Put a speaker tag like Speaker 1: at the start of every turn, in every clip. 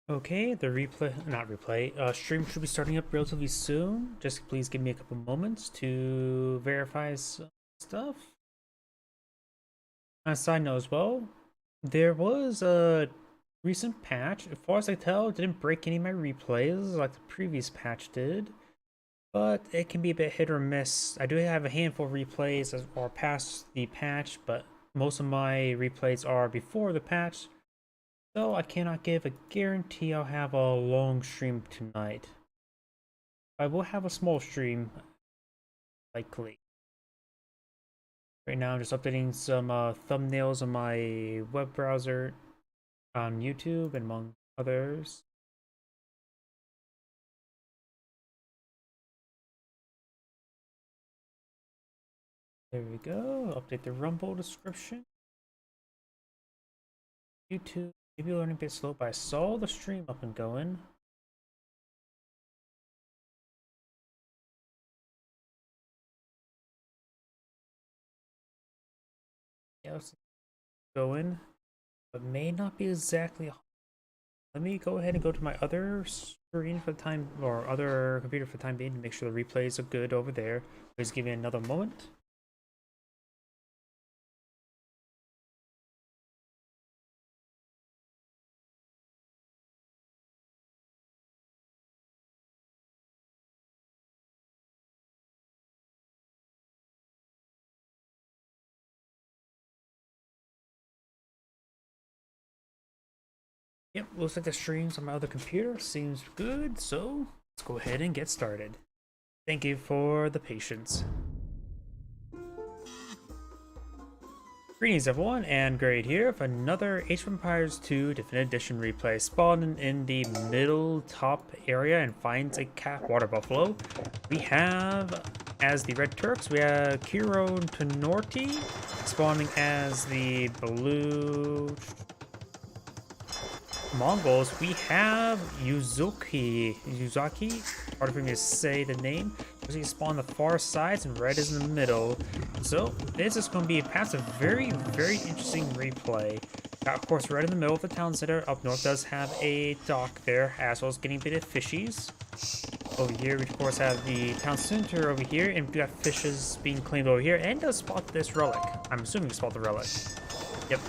Speaker 1: Okay, the stream should be starting up relatively soon. Just please give me a couple moments to verify some stuff. On a side note as well, there was a recent patch. As far as I tell, it didn't break any of my replays like the previous patch did, but it can be a bit hit or miss. I do have a handful of replays that are past the patch, but most of my replays are before the patch. So I cannot give a guarantee I'll have a long stream tonight. I will have a small stream, likely. Right now I'm just updating some thumbnails on my web browser on YouTube and among others. There we go. Update the Rumble description. YouTube. Maybe learning a bit slow, but I saw the stream up and going. Yeah, it's going, but may not be exactly. Let me go ahead and go to my other screen for the time, or other computer for the time being, to make sure the replays are good over there. Please give me another moment. Yep, looks like the streams on my other computer seems good, so let's go ahead and get started. Thank you for the patience. Greetings everyone, and Grade here for another Age of Empires 2 Definitive Edition replay. Spawned in the middle top area and finds a cat water buffalo. We have, as the Red Turks, we have Kiro Tenorti spawning as the blue Mongols. We have Yuzaki, hard for me to say the name. He spawned on the far sides and red is in the middle. So this is going to be perhaps a very, very interesting replay. Of course, right in the middle of the town center up north does have a dock there, as well as getting a bit of fishies. Over here, we of course have the town center over here, and we got fishes being claimed over here, and does spot this relic. I'm assuming spot the relic. Yep.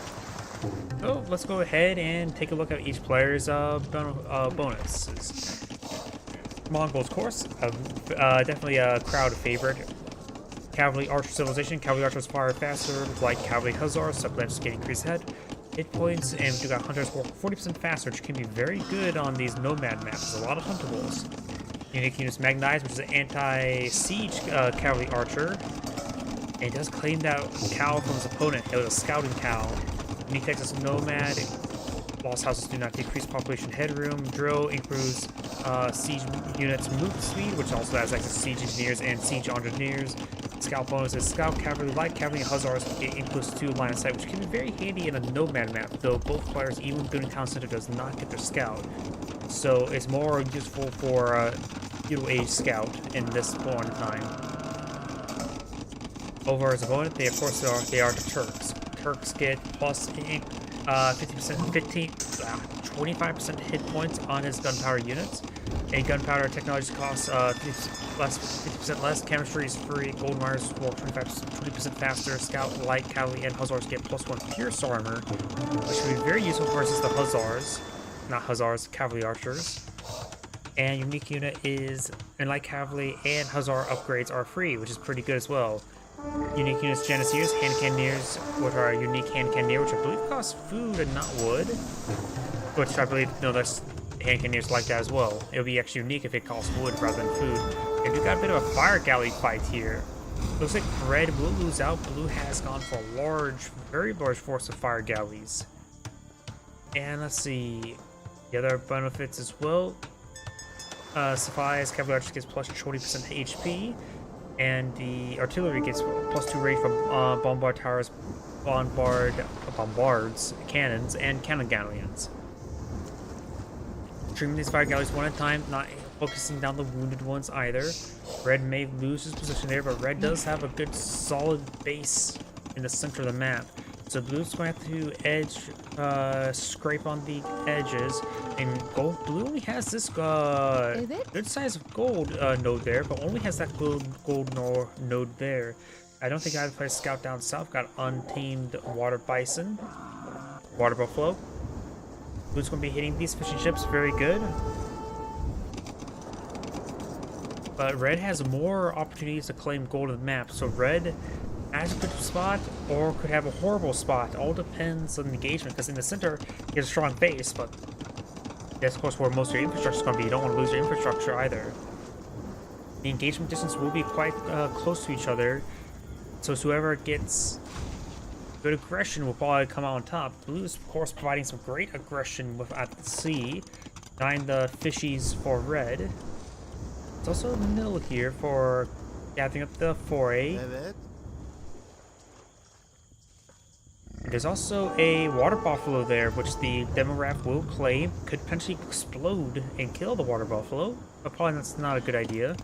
Speaker 1: So let's go ahead and take a look at each player's bonuses. Mongols course, definitely a crowd favorite. Cavalry Archer Civilization, Cavalry Archers fire faster, like Cavalry Hussars, supplements get increased head, hit points, and we do got Hunters work 40% faster, which can be very good on these Nomad maps. There's a lot of huntables. Unique units Magnite, which is an anti-siege Cavalry Archer. And he does claim that cow from his opponent. It was a scouting cow. Unique Texas Nomad. Lost houses do not decrease population headroom. Drill improves siege units movement speed, which also has access to siege engineers and siege engineers. Scout bonus is Scout Cavalry, Light Cavalry, and Hussars get +2 line of sight, which can be very handy in a Nomad map, though both players, even Building Town Center, does not get their Scout. So it's more useful for Feudal Age Scout in this point in time. Over his opponent, they of course are the Turks. Turks get plus 25% hit points on his gunpowder units. And gunpowder technology costs 50% less. Chemistry is free. Gold Mires work 20% faster. Scout, Light, Cavalry, and Hussars get +1 Pierce armor, which will be very useful versus the Hussars. Not Hussars, Cavalry Archers. And unique unit is, and Light Cavalry and Hussar upgrades are free, which is pretty good as well. Unique units, Janissaries, Hand Cannoneers, which are a unique Hand Cannoneer, which I believe costs food and not wood. Which I believe, no, there's Hand Cannoneers like that as well. It'll be actually unique if it costs wood rather than food. And we got a bit of a fire galley fight here. Looks like red will lose out. Blue has gone for a large, very large force of fire galleys. And let's see, the other benefits as well. Sophia's Cavalry Archer gets +20% HP. And the artillery gets +2 range from bombard towers, bombards, cannons, and cannon galleons. Streaming these fire galleys one at a time, not focusing down the wounded ones either. Red may lose his position there, but Red does have a good solid base in the center of the map. So blue's going to have to scrape on the edges, and blue only has this good size gold node there, but only has that gold node there. I don't think I have to scout down south. Got untamed water bison, water buffalo. Blue's going to be hitting these fishing ships very good. But red has more opportunities to claim gold on the map, so red has a good spot or could have a horrible spot. All depends on the engagement, because in the center he has a strong base, but that's of course where most of your infrastructure is going to be. You don't want to lose your infrastructure either. The engagement distance will be quite close to each other, so whoever gets good aggression will probably come out on top. Blue is of course providing some great aggression with at the sea, dying the fishies for red. It's also in the middle here for gathering up the foray. There's also a water buffalo there, which the demo raft will claim. Could potentially explode and kill the water buffalo, but probably that's not a good idea.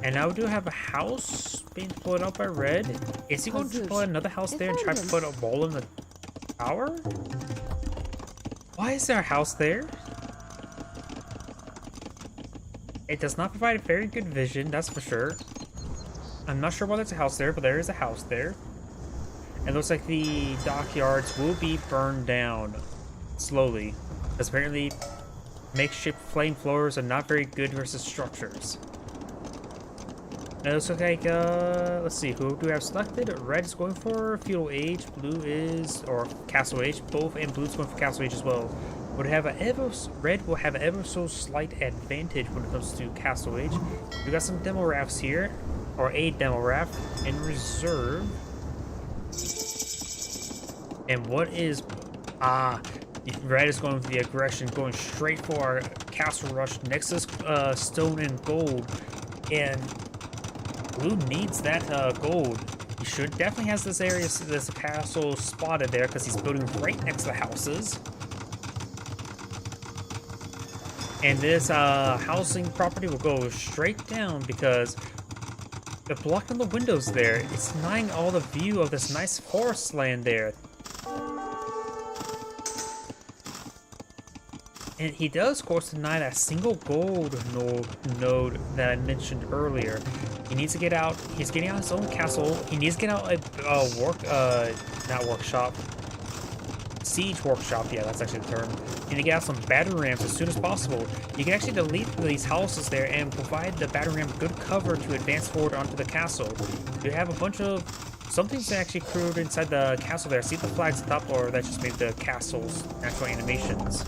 Speaker 1: And now we do have a house being deployed out by red. Is he going to deploy another house there and try to put a wall in the tower? Why is there a house there? It does not provide a very good vision, that's for sure. I'm not sure why there's a house there, but there is a house there. It looks like the dockyards will be burned down slowly, because apparently makeshift flame throwers are not very good versus structures. Now it looks like, let's see, who do we have selected? Red is going for feudal age, blue is, or castle age, both, and blue's going for castle age as well. Red will have an ever so slight advantage when it comes to castle age. We got some demo rafts here, or a demo raft in reserve. And what is... red is going for the aggression, going straight for our castle rush next to stone and gold. And blue needs that gold. He should definitely has this area, this castle spotted there, because he's building right next to the houses. And this housing property will go straight down because they're blocking the windows there. It's denying all the view of this nice forest land there. And he does, of course, deny that single gold node that I mentioned earlier. He needs to get out. He's getting out his own castle. He needs to get out a siege workshop. Yeah, that's actually the term. And to get out some battery rams as soon as possible. You can actually delete these houses there and provide the battery ram good cover to advance forward onto the castle. You have a bunch of something's actually crewed inside the castle there. See the flags at the top, or that's just maybe the castle's natural animations.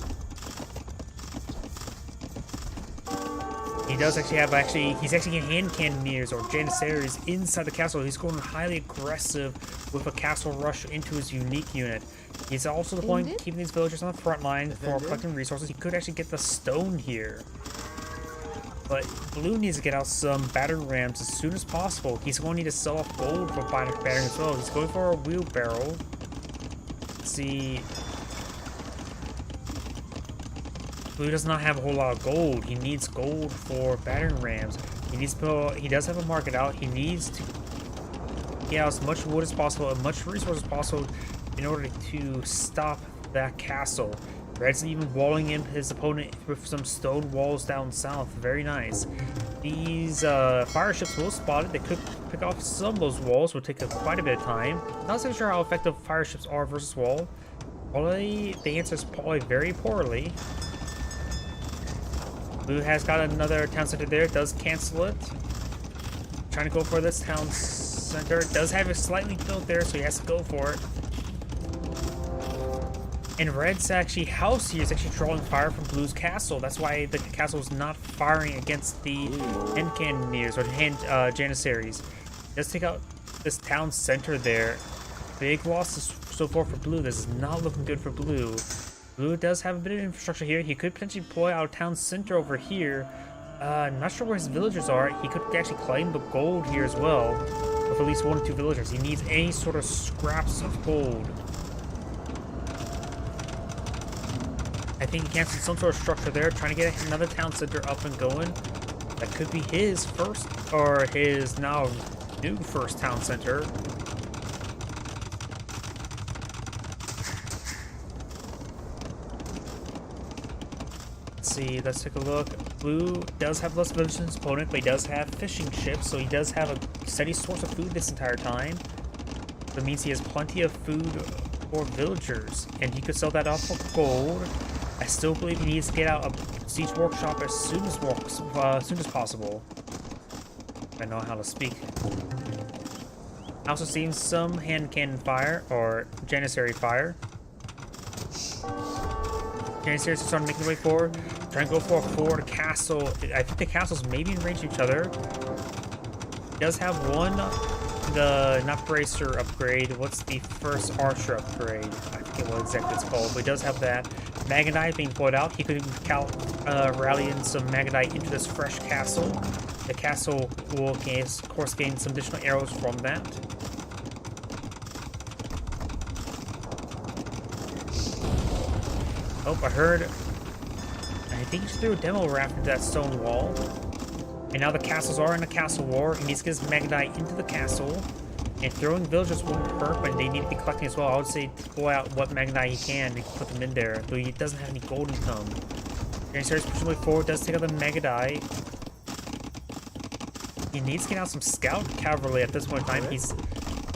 Speaker 1: He does actually have he's actually getting hand cannoneers or janissaries inside the castle. He's going highly aggressive with a castle rush into his unique unit. He's also deploying, keeping these villagers on the front line for collecting resources. He could actually get the stone here. But blue needs to get out some battery rams as soon as possible. He's going to need to sell off gold for battery as well. He's going for a wheelbarrow. Let's see. Blue does not have a whole lot of gold. He needs gold for battering rams. He does have a market out. He needs to get out as much wood as possible and much resources as possible in order to stop that castle. Red's even walling in his opponent with some stone walls down south. Very nice. These fire ships will spot it. They could pick off some of those walls. Will take quite a bit of time. Not so sure how effective fire ships are versus wall. Probably the answer is probably very poorly. Blue has got another town center there. Does cancel it. Trying to go for this town center. Does have it slightly built there, so he has to go for it. And red's actually house here is actually drawing fire from blue's castle. That's why the castle is not firing against the hand cannoneers or hand janissaries. Let's take out this town center there. Big losses so far for blue. This is not looking good for blue. Blue does have a bit of infrastructure here. He could potentially deploy out a town center over here. Not sure where his villagers are. He could actually claim the gold here as well, with at least 1 or 2 villagers. He needs any sort of scraps of gold. I think he canceled some sort of structure there, trying to get another town center up and going. That could be his first, or his now new first town center. Let's see, let's take a look. Blue does have less villages than his opponent, but he does have fishing ships, so he does have a steady source of food this entire time. That means he has plenty of food for villagers, and he could sell that off for gold. I still believe he needs to get out a siege workshop as soon as possible. I know how to speak. I also seen some hand cannon fire or Janissary fire. Janissaries are starting to make their way forward, trying to go for a forward castle. I think the castles may be in range of each other. He does have one, not bracer upgrade. What's the first archer upgrade? I forget what exactly it's called, but he does have that. Magadite being pulled out. He could rally in some Magadite into this fresh castle. The castle will, of course, gain some additional arrows from that. Oh, I heard. I think he just threw a demo raft into that stone wall. And now the castles are in a castle war. He needs to get his Magadite into the castle. And throwing villagers won't hurt, but they need to be collecting as well. I would say pull out what Magadite he can and put them in there, though he doesn't have any gold income. And he starts pushing way forward, does take out the Magadite. He needs to get out some scout cavalry at this point in time. He's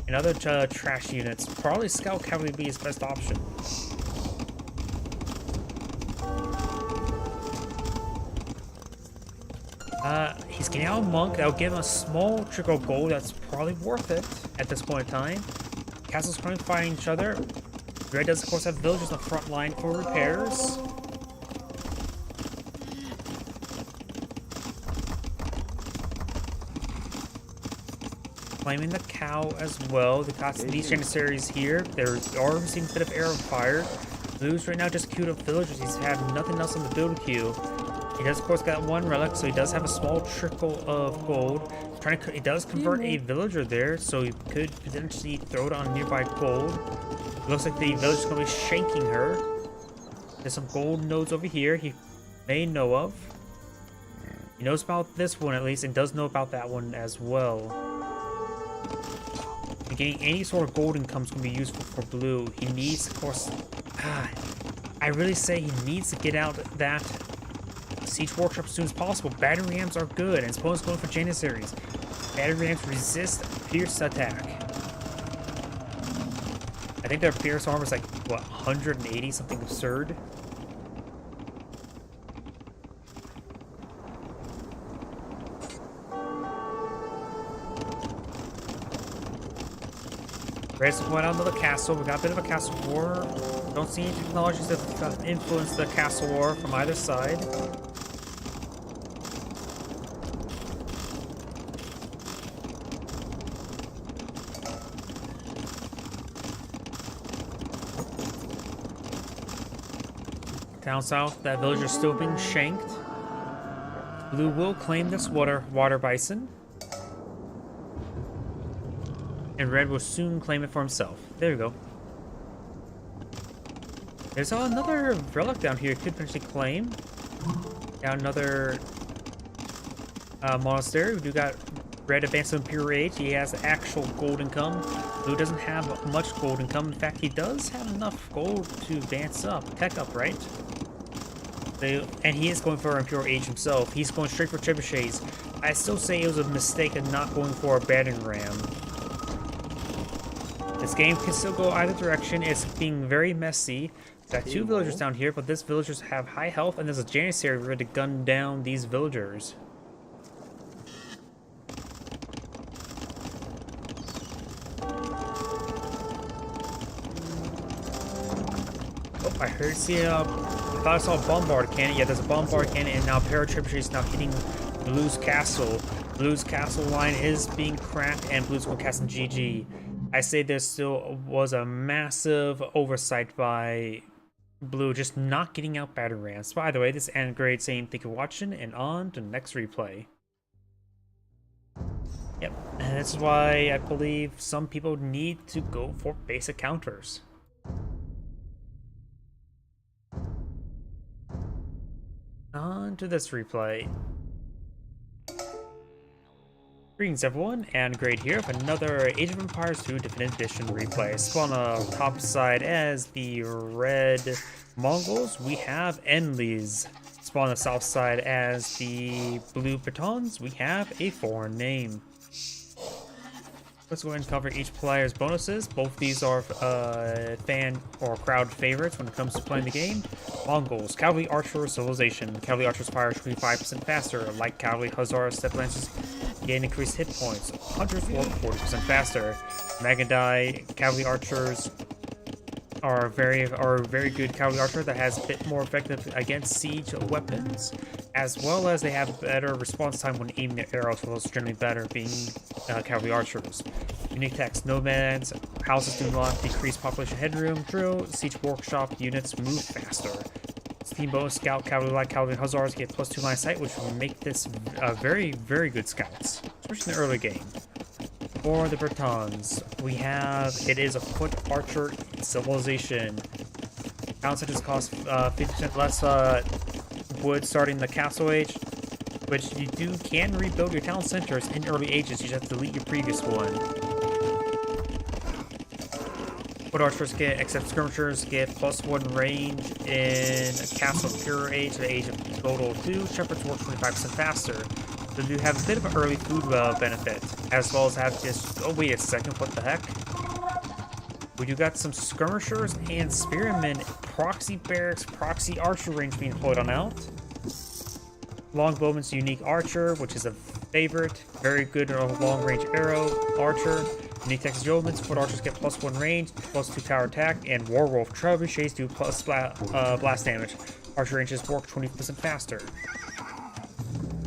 Speaker 1: in other trash units. Probably scout cavalry would be his best option. He's getting out a monk. That'll give him a small trickle of gold. That's probably worth it at this point in time. Castles currently fighting each other. Red does, of course, have villagers on the front line for repairs. Claiming the cow as well. They got these Janissaries here. There are receiving a bit of arrow fire. Blue's right now just queued up villagers. He's had nothing else on the build queue. He does, of course, got one relic, so he does have a small trickle of gold. He does convert a villager there, so he could potentially throw it on nearby gold. It looks like the villager's going to be shanking her. There's some gold nodes over here he may know of. He knows about this one at least, and does know about that one as well. And getting any sort of gold income is going to be useful for Blue. He needs, of course... I really say he needs to get out that siege workshop as soon as possible. Battery rams are good, and his opponent's going for Janissaries. Battery rams resist pierce attack. I think their pierce armor is like, what, 180? Something absurd. Reds went out to the castle. We got a bit of a castle war. Don't see any technologies that influence the castle war from either side. Down south, that villager is still being shanked. Blue will claim this water bison. And Red will soon claim it for himself. There we go. There's another relic down here could potentially claim. Down another monastery. We do got Red advanced to Impure Age. He has actual gold income. Blue doesn't have much gold income. In fact, he does have enough gold to advance up, tech up, right? And he is going for Impure Age himself. He's going straight for trebuchets. I still say it was a mistake of not going for a battering ram. This game can still go either direction. It's being very messy. Got two villagers down here, but these villagers have high health, and there's a Janissary ready to gun down these villagers. Oh, I heard, I thought I saw a bombard cannon. Yeah, there's a bombard cannon, and now paratrooper is now hitting Blue's castle. Blue's castle line is being cracked, and Blue's going to cast in GG. I say there still was a massive oversight by Blue, just not getting out battery rams. By the way, this is Angrade saying thank you for watching, and on to the next replay. Yep, and this is why I believe some people need to go for basic counters. On to this replay. Greetings everyone, and Great here with another Age of Empires 2 Definitive Edition replay. Spawn on the top side as the red Mongols, we have Enlis. Spawn on the south side as the blue batons, we have a foreign name. Let's go ahead and cover each player's bonuses. Both these are fan or crowd favorites when it comes to playing the game. Mongols, Cavalry Archer Civilization. Cavalry Archers fire 25% faster. Like Cavalry Hussars, Step Lances gain increased hit points. Hunters work 40% faster. Magadai, Cavalry Archers are very good cavalry archer that has a bit more effective against siege weapons, as well as they have better response time when aiming their arrows, so those generally better being cavalry archers. Unique text: nomads, houses do not decrease population headroom. Drill, siege workshop units move faster. Steamboat, scout, cavalry, light cavalry, hussars get +2 line of sight, which will make this very good scouts, especially in the early game. For the Bretons, we have, it is a foot archer civilization. Town centers cost 50% less wood starting the castle age, which you can rebuild your town centers in early ages. You just have to delete your previous one. Foot archers get, except skirmishers, get +1 range in castle pure age to the age of total 2. Shepherds work 25% faster. So you have a bit of an early food benefit, as well as have this. Oh wait a second, what the heck? We do got some skirmishers and spearmen, proxy barracks, proxy archer range being deployed on out. Longbowman's unique archer, which is a favorite, very good long range arrow archer. Unique Texas Yeoman's foot archers get +1 range, +2 tower attack, and Warwolf trebuchets do plus blast damage. Archer ranges work 20% faster.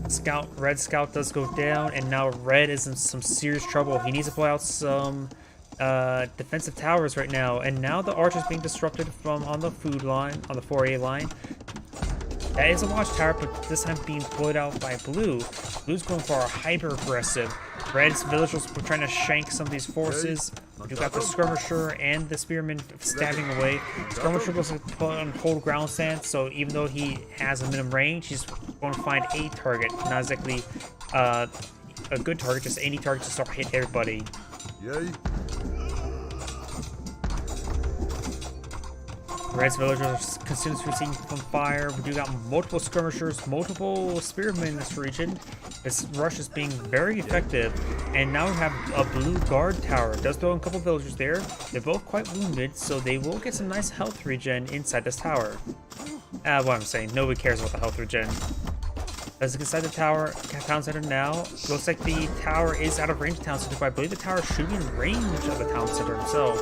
Speaker 1: Scout, Red Scout does go down, and now Red is in some serious trouble. He needs to pull out some defensive towers right now, and now the archer's being disrupted from on the food line, on the 4A line. That is a watchtower, but this time being deployed out by Blue. Blue's going for a hyper aggressive. Red's villagers were trying to shank some of these forces. You got the skirmisher and the spearman stabbing away. Skirmisher was put on cold ground stance, so even though he has a minimum range, he's going to find a target, not exactly a good target, just any target to start hit everybody. Yay. Red's villagers continuously receiving from fire. We do got multiple skirmishers, multiple spearmen in this region. This rush is being very effective, and now we have a blue guard tower. It does throw in a couple villagers there. They're both quite wounded, so they will get some nice health regen inside this tower. What I'm saying, nobody cares about the health regen. Let's look inside the tower, town center now. Looks like the tower is out of range of the town center, but I believe the tower should be in range of the town center himself.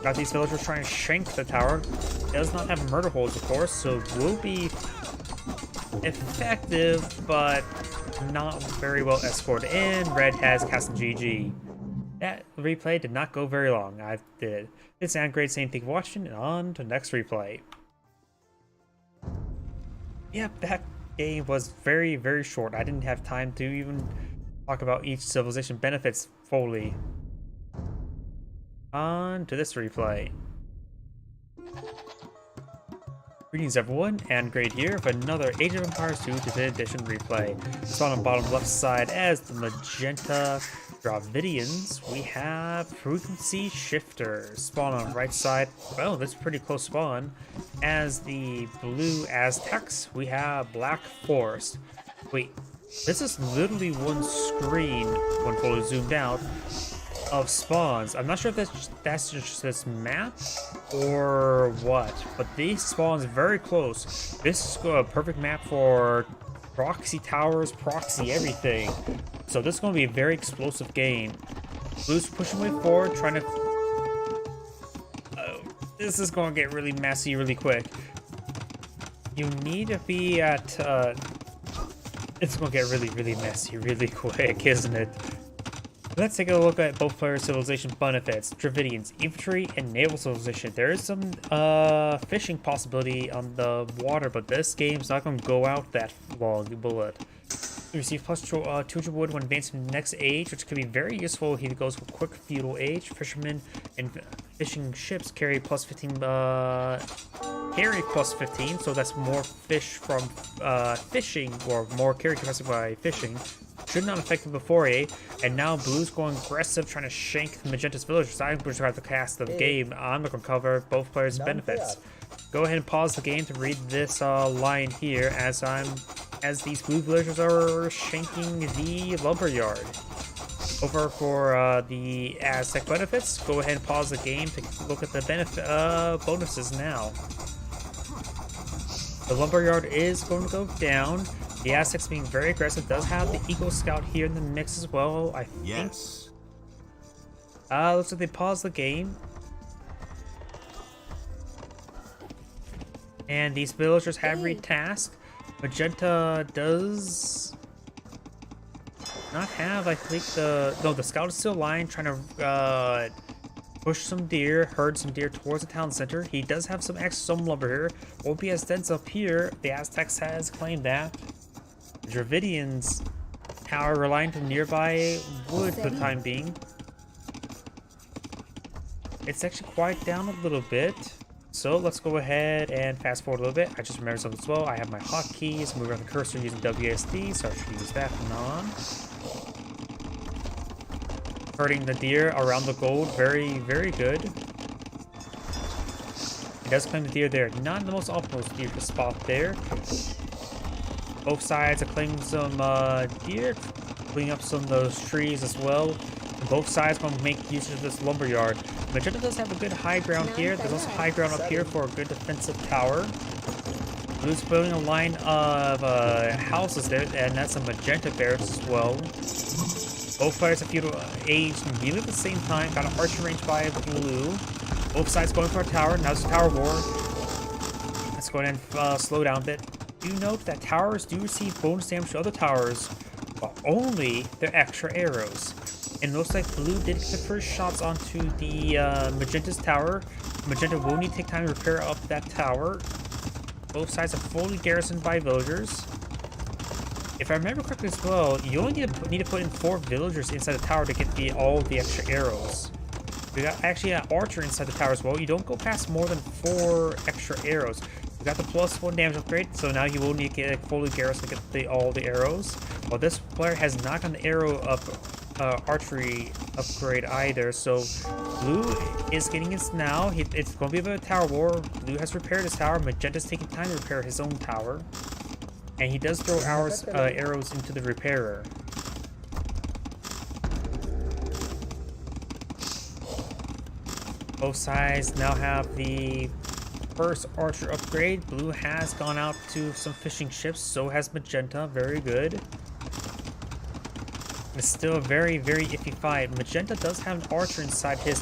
Speaker 1: Got these villagers trying to shank the tower. It does not have murder holes, of course, so will be effective, but not very well escorted in. Red has cast in GG. That replay did not go very long. I did. This is great saying thank you for watching, and on to the next replay. Yep, that game was very short. I didn't have time to even talk about each civilization benefits fully. On to this replay. Greetings everyone, and great here for another Age of Empires 2 Definitive Edition replay. Spawn on the bottom left side as the magenta Dravidians, we have Frequency Shifters. Spawn on the right side, well, that's pretty close spawn. As the blue Aztecs, we have Black Forest. Wait, this is literally one screen, when fully zoomed out, of spawns. I'm not sure if that's just this map or what, but these spawns very close. This is a perfect map for proxy towers, proxy everything. So this is going to be a very explosive game. Blue's pushing way forward, trying to... this is going to get really messy really quick. You need to be at... it's going to get really messy really quick, isn't it? Let's take a look at both players' civilization benefits. Dravidians, infantry, and naval civilization. There is some fishing possibility on the water, but this game's not going to go out that long, will it? You receive plus 200 wood when advancing to the next age, which could be very useful if he goes for quick feudal age. Fishermen and fishing ships carry plus 15, so that's more fish from fishing, or more carry capacity by fishing. Should not affect him before A, and now Blue's going aggressive, trying to shank the Magenta's villagers. I'm going to have to cast the game. I'm not going to cover both players' benefits. go ahead and pause the game to read this line here as these blue villagers are shanking the lumberyard. Over for the Aztec benefits, go ahead and pause the game to look at the benefit bonuses now. The lumberyard is going to go down. The Aztecs being very aggressive does have the Eagle Scout here in the mix as well, I think.
Speaker 2: Yes.
Speaker 1: Looks like they paused the game. And these villagers have retasked. Magenta does not have, I think, the scout is still lying, trying to push some deer, herd some deer towards the town center. He does have some lumber here. Won't be as dense up here. The Aztecs has claimed that. The Dravidians, however, relying on nearby wood for the time being. It's actually quiet down a little bit. So let's go ahead and fast forward a little bit. I just remembered something as well. I have my hotkeys, move around the cursor using WSD, so I should use that from now on. Herding the deer around the gold, very, very good. He does claim the deer there. Not the most optimal deer to spot there. Both sides are claiming some deer, cleaning up some of those trees as well. And both sides going to make use of this lumberyard. Magenta does have a good high ground here. There's also high ground up here for a good defensive tower. Blue's building a line of houses there, and that's a magenta barracks as well. Both players have feudal age nearly at the same time. Got an archer range by blue. Both sides going for a tower. Now it's a tower war. Let's go ahead and slow down a bit. Do note that towers do receive bonus damage to other towers, but only their extra arrows. And it looks like blue did get the first shots onto the magenta's tower. Magenta will need to take time to repair up that tower. Both sides are fully garrisoned by villagers. If I remember correctly as well, you only need to put in 4 villagers inside the tower to get all the extra arrows. We got actually an archer inside the tower as well. You don't go past more than 4 extra arrows. You got the +1 damage upgrade, so now you will need to get fully garrisoned to get all the arrows. Well, this player has not gotten the arrow up archery upgrade either, so blue is getting this now. It's going to be a bit of a tower war. Blue has repaired his tower. Magenta's taking time to repair his own tower. And he does throw arrows into the repairer. Both sides now have the first archer upgrade. Blue has gone out to some fishing ships, so has Magenta. Very good. It's still a very, very iffy fight. Magenta does have an archer inside his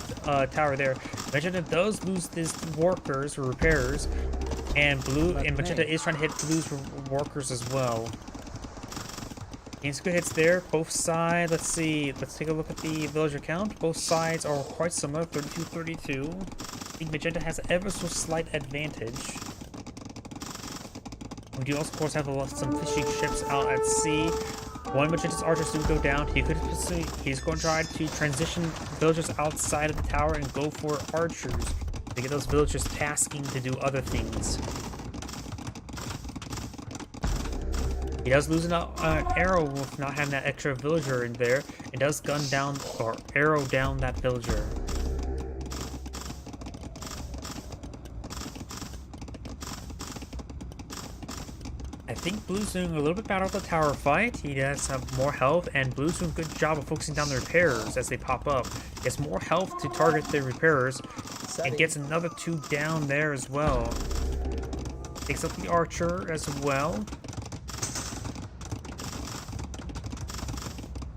Speaker 1: tower there. Magenta does lose his workers or repairers, and Magenta is trying to hit Blue's workers as well. Gains good hits there. Both sides. Let's see. Let's take a look at the villager count. Both sides are quite similar. 32-32. I think Magenta has ever so slight advantage. We do also, of course, have some fishing ships out at sea. One Magenta's archers do go down. He's going to try to transition villagers outside of the tower and go for archers to get those villagers tasking to do other things. He does lose an arrow with not having that extra villager in there. It does gun down or arrow down that villager. I think Blue's doing a little bit better with the tower fight. He does have more health, and Blue's doing a good job of focusing down the repairers as they pop up. He has more health to target the repairers, and gets another 2 down there as well. Takes up the archer as well.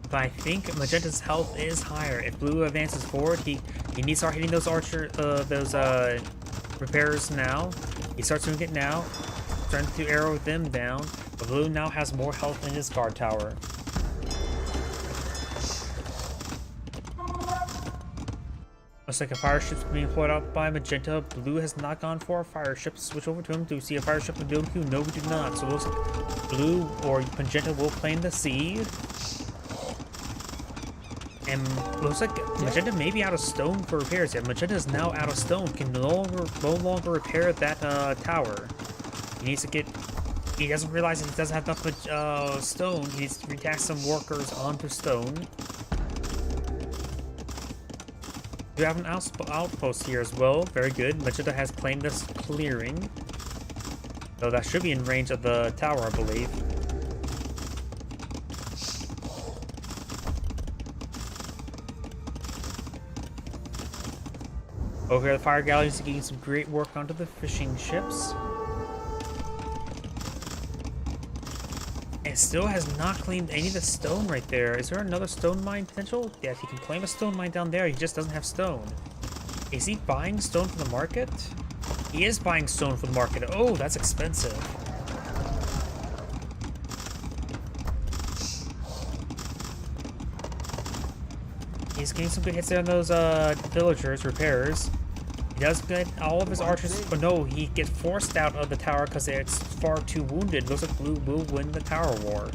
Speaker 1: But I think Magenta's health is higher. If Blue advances forward, he needs to start hitting those repairers now. He starts doing it now. Trying to arrow them down, but Blue now has more health in his guard tower. Looks like a fire ship's being pulled out by Magenta. Blue has not gone for a fire ship. Switch over to him. Do we see a fire ship in Doom Q? No, we do not. So it looks like Blue or Magenta will claim the seed. And looks like Magenta may be out of stone for repairs. Yeah, Magenta is now out of stone. Can no longer repair that tower. He needs to get. He doesn't realize that he doesn't have enough stone. He needs to retask some workers onto stone. We have an outpost here as well. Very good. Magenta has claimed this clearing. So that should be in range of the tower, I believe. Over here, the fire galleys are getting some great work onto the fishing ships. And still has not claimed any of the stone right there. Is there another stone mine potential? Yeah, he can claim a stone mine down there. He just doesn't have stone. Is he buying stone for the market? He is buying stone for the market. Oh, that's expensive. He's getting some good hits there on those villagers, repairers. He does get all of his archers, but no, he gets forced out of the tower because it's far too wounded. Looks like Blue will win the tower war.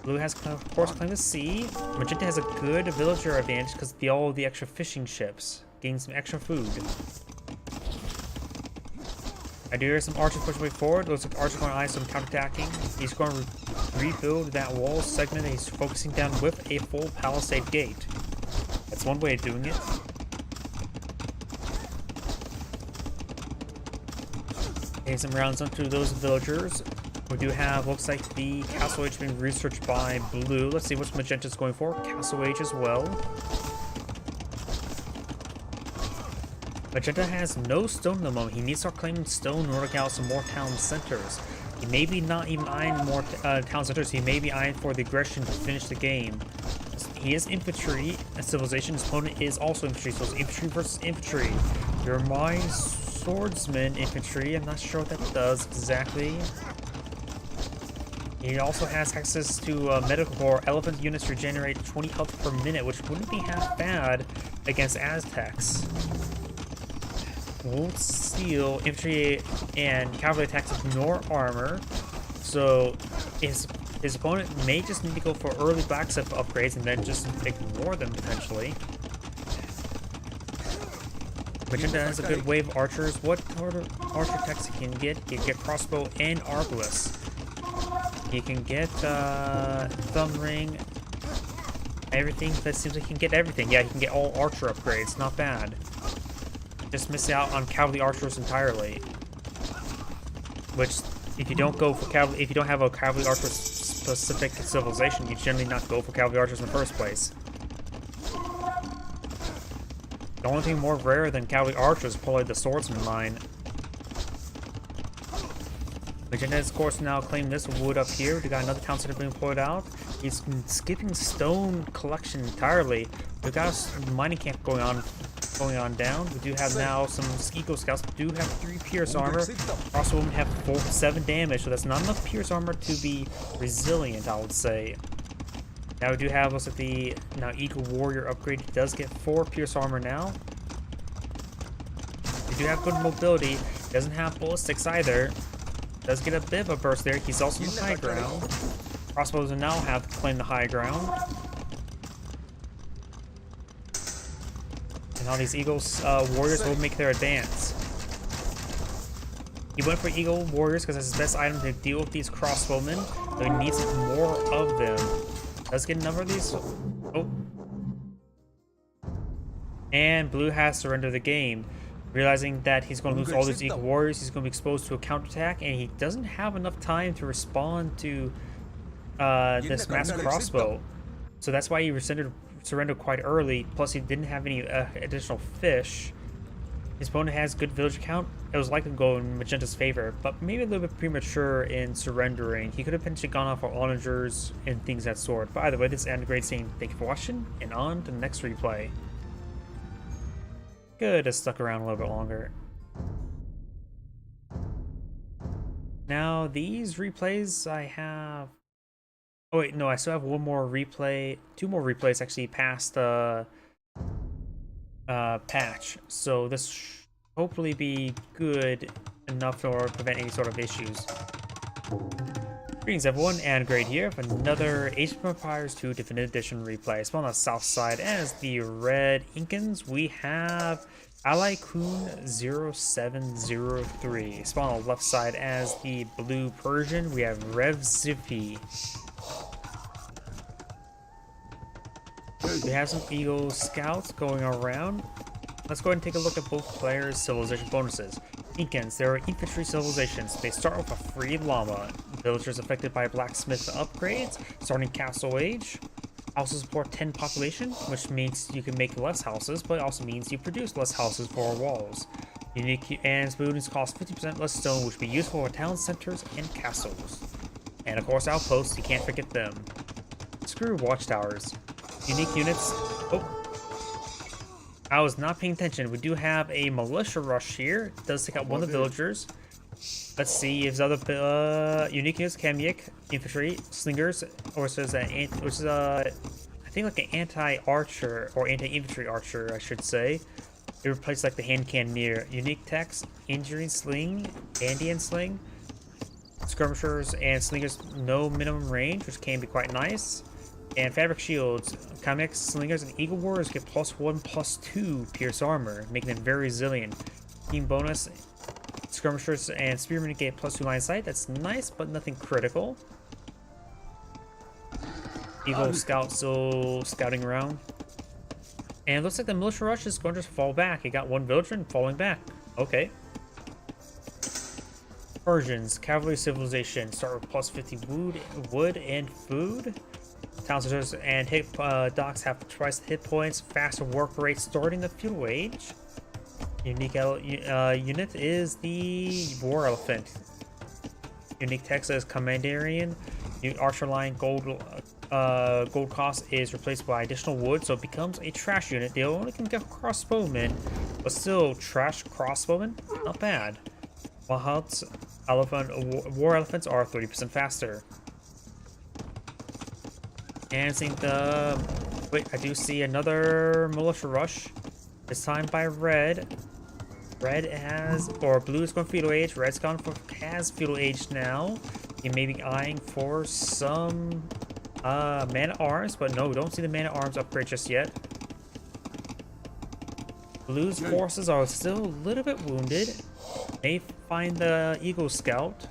Speaker 1: Blue has, of course, claimed the sea. Magenta has a good villager advantage because of all the extra fishing ships. Getting some extra food. I do hear some archers pushing way forward. Looks like Archer going to eye some counterattacking. He's going to rebuild that wall segment that he's focusing down with a full palisade gate. That's one way of doing it. Okay, some rounds onto those villagers. We do have, looks like the Castle Age being researched by Blue. Let's see what Magenta's going for. Castle Age as well. Magenta has no stone at the moment. He needs to start claiming stone in order to get out some more town centers. He may be not even eyeing more town centers. He may be eyeing for the aggression to finish the game. He is infantry, a civilization. His opponent is also infantry, so it's infantry versus infantry. You're my swordsman infantry. I'm not sure what that does exactly. He also has access to medical core. Elephant units regenerate 20 health per minute, which wouldn't be half bad against Aztecs. Won't steal infantry and cavalry attacks ignore armor, so his opponent may just need to go for early blacksmith upgrades and then just ignore them potentially. Magenta has a good wave of archers. What archer attacks he can get? He can get crossbow and arbalest. He can get thumb ring. Everything. That seems like he can get everything. Yeah, he can get all archer upgrades. Not bad. Just miss out on cavalry archers entirely. Which, if you don't go for cavalry, if you don't have a cavalry archer specific civilization, you generally not go for cavalry archers in the first place. The only thing more rare than cavalry archers is probably the swordsman line. Magenta has, of course, now claimed this wood up here. We got another town center being pulled out. He's skipping stone collection entirely. We got a mining camp going on down. We do have now some Eco Scouts. We do have 3 Pierce armor. Crossbowmen have 7 damage, so that's not enough Pierce armor to be resilient, I would say. Now we do have also the Eagle Warrior upgrade. He does get 4 Pierce armor now. We do have good mobility. Doesn't have ballistics either. Does get a bit of a burst there. He's also in the high ground. Crossbows now have to claim the high ground. And now these Eagles Warriors will make their advance. He went for Eagle Warriors because that's his best item to deal with these crossbowmen. So he needs more of them. Let's get a number of these. Oh. And Blue has surrendered the game. Realizing that he's going to lose all these Eagle Warriors, he's going to be exposed to a counterattack, and he doesn't have enough time to respond to this mass crossbow. So that's why he surrendered quite early, plus he didn't have any additional fish. His opponent has good village count. It was likely to go in Magenta's favor, but maybe a little bit premature in surrendering. He could have potentially gone off for onagers and things of that sort. But either way, this is Antigrade saying thank you for watching, and on to the next replay. Good, have stuck around a little bit longer. Now, these replays I have... Oh wait, no, I still have one more replay, 2 more replays actually past the patch. So this should hopefully be good enough to prevent any sort of issues. Greetings everyone, Antigrade here for another Age of Empires 2 Definitive Edition replay. Spawn on the south side as the Red Incans. We have Ally Kun 0703. Spawn on the left side as the Blue Persian. We have Rev Zippy. We have some Eagle Scouts going around. Let's go ahead and take a look at both players' civilization bonuses. Incans, they are infantry civilizations. They start with a free llama. Villagers affected by blacksmith upgrades, starting Castle Age. Also support 10 population, which means you can make less houses, but it also means you produce less houses for walls. Unique and buildings cost 50% less stone, which will be useful for town centers and castles. And of course outposts, you can't forget them. Screw watchtowers. Unique units. Oh, I was not paying attention. We do have a militia rush here. It does take out one of the villagers. Let's see if other unique units, Kamyik, infantry, slingers, or says that which is I think like an anti-archer or anti-infantry archer, I should say. It replaces like the hand cannoneer. Unique text, injury sling, Andean sling, skirmishers and slingers no minimum range, which can be quite nice. And fabric shields, Kamyik, slingers, and eagle warriors get +1/+2 pierce armor, making them very resilient. Team bonus, skirmishers and spearmen get +2 line of sight. That's nice, but nothing critical. Eagle scout still scouting around. And it looks like the militia rush is going to fall back. It got one villager and falling back. Okay. Persians, cavalry civilization, start with +50 wood and food. Town centers and docks have twice the hit points, faster work rate starting the feudal age. Unique unit is the war elephant. Unique text is commandarian. New archer line gold cost is replaced by additional wood, so it becomes a trash unit. They only can get crossbowmen, but still trash crossbowmen, not bad. Mahouts, war elephants are 30% faster. And I think wait, I do see another militia rush. This time by red. Red has, or blue is going feudal age. Red's gone for has feudal age now. You may be eyeing for some man at arms, but no, don't see the man at arms upgrade just yet. Blue's forces are still a little bit wounded. May find the Eagle Scout.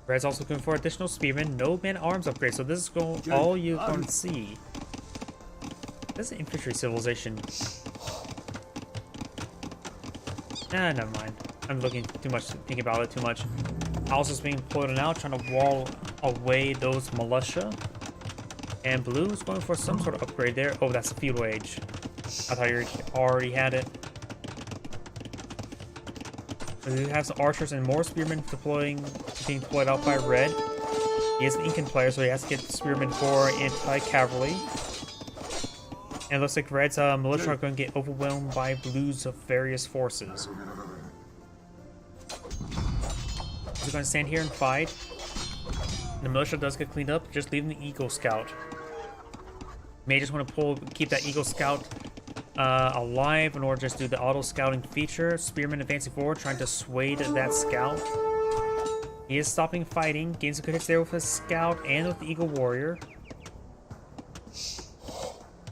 Speaker 1: Red's also looking for additional spearmen. No man at arms upgrade, so this is all you're going to see. This is an infantry civilization. Never mind. I'm looking too much, thinking about it too much. House is being pulled out, trying to wall away those militia. And blue is going for some sort of upgrade there. Oh, that's a feudal age. I thought you already had it. We have some archers and more spearmen being deployed out by red. He is an Incan player, so he has to get spearmen for anti-cavalry. And it looks like red's militia are going to get overwhelmed by blue's various forces. We're going to stand here and fight. The militia does get cleaned up, just leaving the Eagle Scout. May just want to keep that Eagle Scout alive in order to just do the auto scouting feature. Spearman advancing forward, trying to sway that scout. He is stopping fighting, gains some good hits there with his scout and with the Eagle Warrior.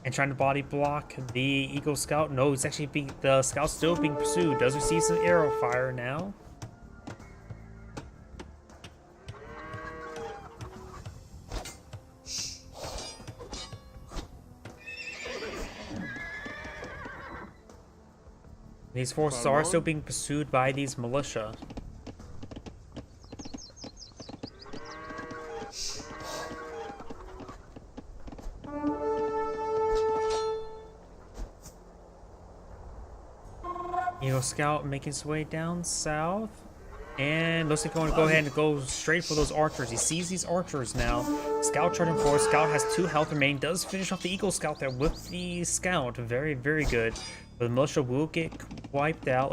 Speaker 1: And trying to body block the Eagle Scout. No, it's actually the scout's still being pursued. Does receive some arrow fire now. These forces are still being pursued by these militia. Eagle Scout making his way down south. And looks like he's going to go ahead and go straight for those archers. He sees these archers now. Scout charging forward. Scout has 2 health remaining. Does finish off the Eagle Scout there with the Scout. Very, very good. But the militia will get wiped out.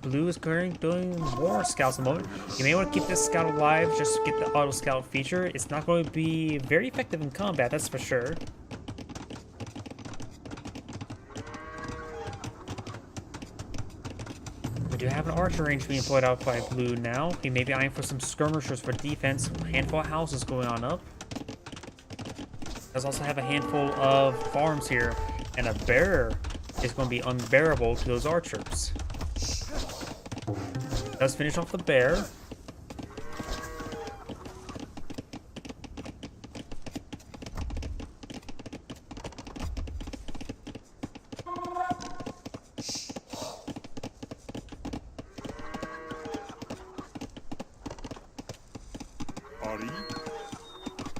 Speaker 1: Blue is currently doing more scouts at the moment. You may want to keep this scout alive just to get the auto scout feature. It's not going to be very effective in combat, that's for sure. We do have an archer range being employed out by blue now. He may be eyeing for some skirmishers for defense. A handful of houses going on up. Does also have a handful of farms here. And a bear is going to be unbearable to those archers. Does finish off the bear.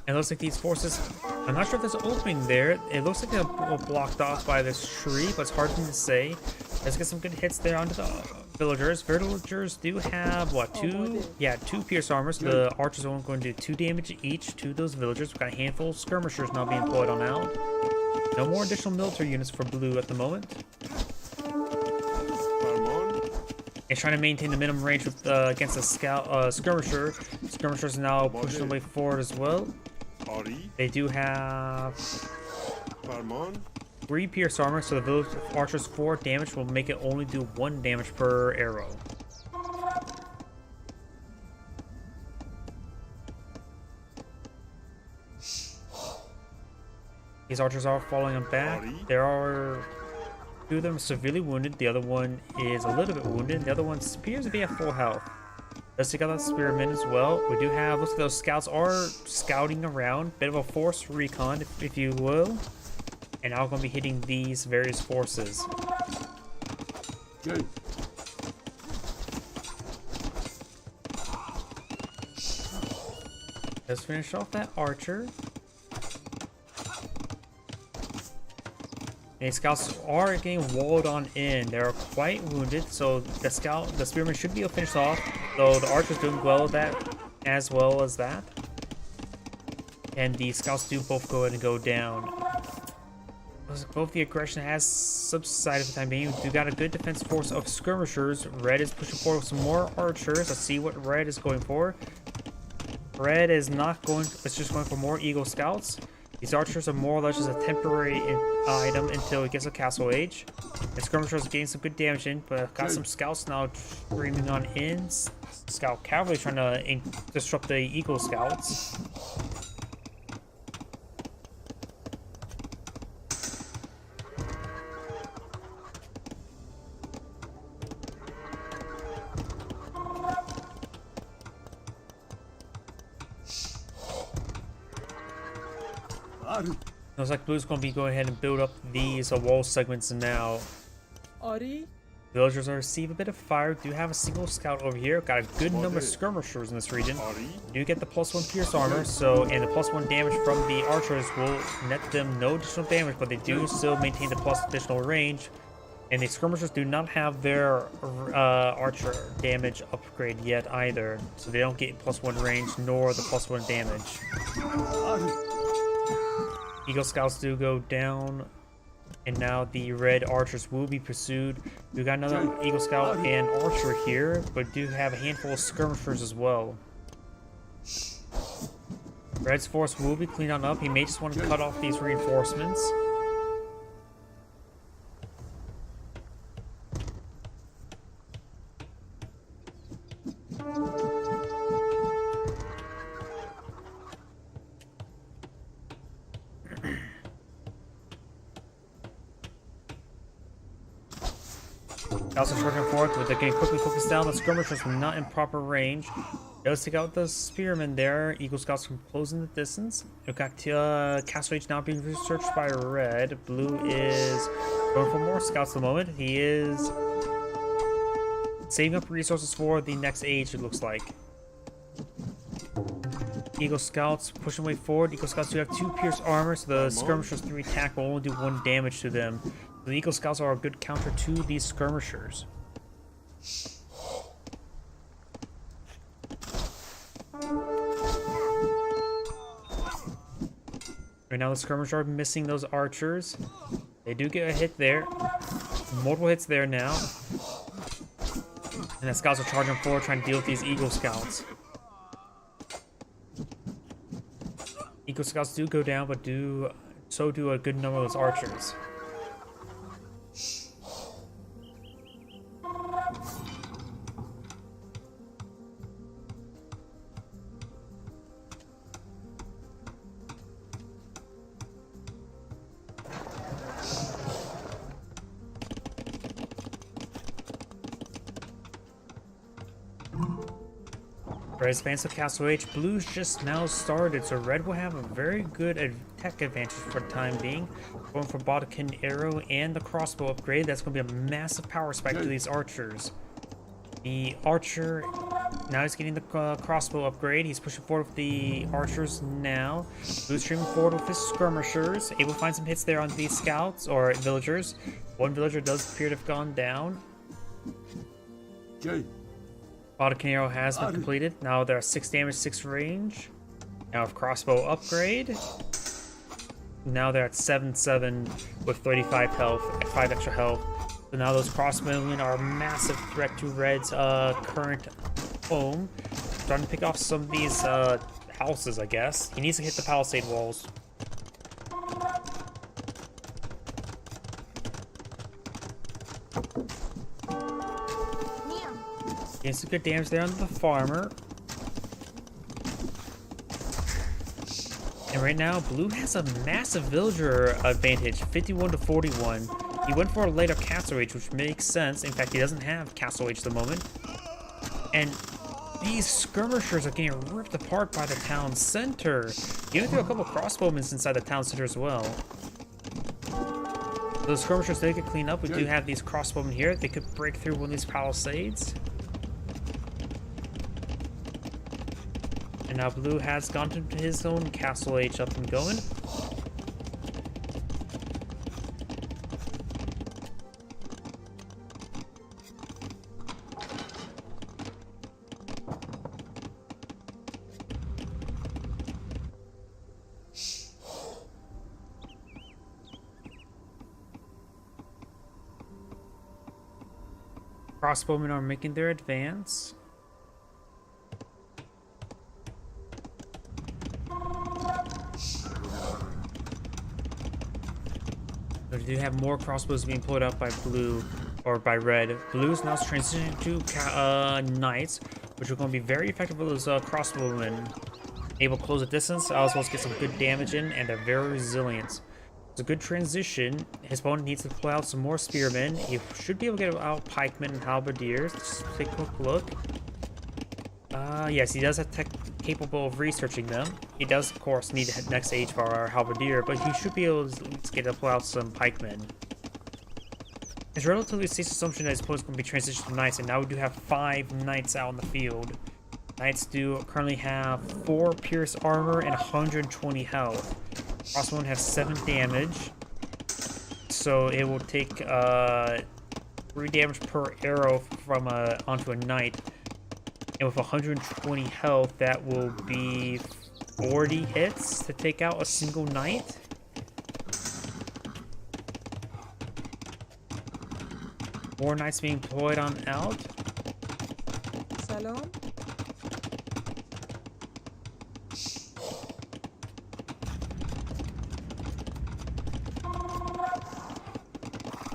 Speaker 1: And it looks like these forces, I'm not sure if there's an opening there. It looks like they're blocked off by this tree, but it's hard for me to say. Let's get some good hits there onto the villagers. Villagers do have, what, two pierce armors. The archers are only going to do 2 damage each to those villagers. We've got a handful of skirmishers now being employed on out. No more additional military units for blue at the moment. It's trying to maintain the minimum range with, against a scout skirmisher. Skirmishers are now pushing their way forward as well. They do have 3 pierce armor, so the village archers 4 damage will make it only do 1 damage per arrow. These archers are falling them back. There are 2 of them severely wounded. The other one is a little bit wounded. The other one appears to be at full health. Let's take out that spearman as well. We do have, looks like those scouts are scouting around. Bit of a force recon, if you will. And now we're going to be hitting these various forces.
Speaker 2: Good.
Speaker 1: Let's finish off that archer. And scouts are getting walled on in. They're quite wounded, so the spearman should be finished off. Though the archer's doing well with that, as well as that. And the scouts do both go ahead and go down. Both the aggression has subsided for the time being. We got a good defense force of skirmishers. Red is pushing forward with some more archers. Let's see what Red is going for. Red is not going. It's just going for more Eagle Scouts. These archers are more or less just a temporary item until it gets a castle age. And skirmishers are getting some good damage in, but got some scouts now streaming on in. Scout cavalry trying to disrupt the Eagle Scouts. Looks like Blue's going to be going ahead and build up these wall segments now. Villagers are receive a bit of fire. Do have a single scout over here. Got a good number of skirmishers in this region. Do get the +1 pierce armor, so and the +1 damage from the archers will net them no additional damage, but they do still maintain the plus additional range. And the skirmishers do not have their archer damage upgrade yet either, so they don't get +1 range nor the +1 damage. Eagle Scouts do go down, and now the red archers will be pursued. We got another Eagle Scout and archer here, but do have a handful of skirmishers as well. Red's force will be cleaned on up. He may just want to cut off these reinforcements. Also charging forth, but they're getting quickly focused down. The skirmishers were not in proper range. Let's take out the spearmen there. Eagle Scouts from closing the distance. We've got Castle Age now being researched by Red. Blue is going for more scouts at the moment. He is saving up resources for the next age, it looks like. Eagle Scouts pushing way forward. Eagle Scouts do have 2 pierce armor, so the skirmishers 3 attack will only do 1 damage to them. The Eagle Scouts are a good counter to these skirmishers. Right now the skirmishers are missing those archers. They do get a hit there. Multiple hits there now. And the scouts are charging forward trying to deal with these Eagle Scouts. Eagle Scouts do go down, but so do a good number of those archers. Red's advance of Castle Age. Blue's just now started, so Red will have a very good tech advantage for the time being. Going for Bodkin Arrow and the crossbow upgrade. That's going to be a massive power spike to these archers. The archer, now he's getting the crossbow upgrade. He's pushing forward with the archers now. Blue's streaming forward with his skirmishers, able to find some hits there on these scouts or villagers. One villager does appear to have gone down.
Speaker 2: Okay.
Speaker 1: Autocanero has been completed. Now they're 6 damage, 6 range. Now with crossbow upgrade. Now they're at 7-7 with 35 health, 5 extra health. So now those crossbowmen are a massive threat to Red's current home. Starting to pick off some of these houses, I guess. He needs to hit the palisade walls. Getting some good damage there on the farmer. And right now, Blue has a massive villager advantage, 51 to 41. He went for a later Castle Age, which makes sense. In fact, he doesn't have Castle Age at the moment. And these skirmishers are getting ripped apart by the town center. You even threw a couple crossbowmen inside the town center as well. Those skirmishers, they could clean up. We do have these crossbowmen here. They could break through one of these palisades. And now Blue has gone to his own Castle Age up and going. Crossbowmen are making their advance. We do have more crossbows being pulled out by Blue, or by Red. Blue is now transitioning to Knights, which are going to be very effective with those crossbowmen. Able to close the distance, as well as get some good damage in, and they're very resilient. It's a good transition. His opponent needs to pull out some more spearmen. He should be able to get out pikemen and halberdiers. Let's take a quick look. Yes, he does have tech capable of researching them. He does, of course, need the next age for our halberdier, but he should be able to get to pull out some pikemen. It's a relatively safe assumption that his opponent's going to be transitioned to knights, and now we do have 5 knights out in the field. Knights do currently have 4 pierce armor and 120 health. Crossbowmen have 7 damage, so it will take 3 damage per arrow from onto a knight. And with 120 health, that will be 40 hits to take out a single knight. More knights being deployed on out.
Speaker 3: Salon.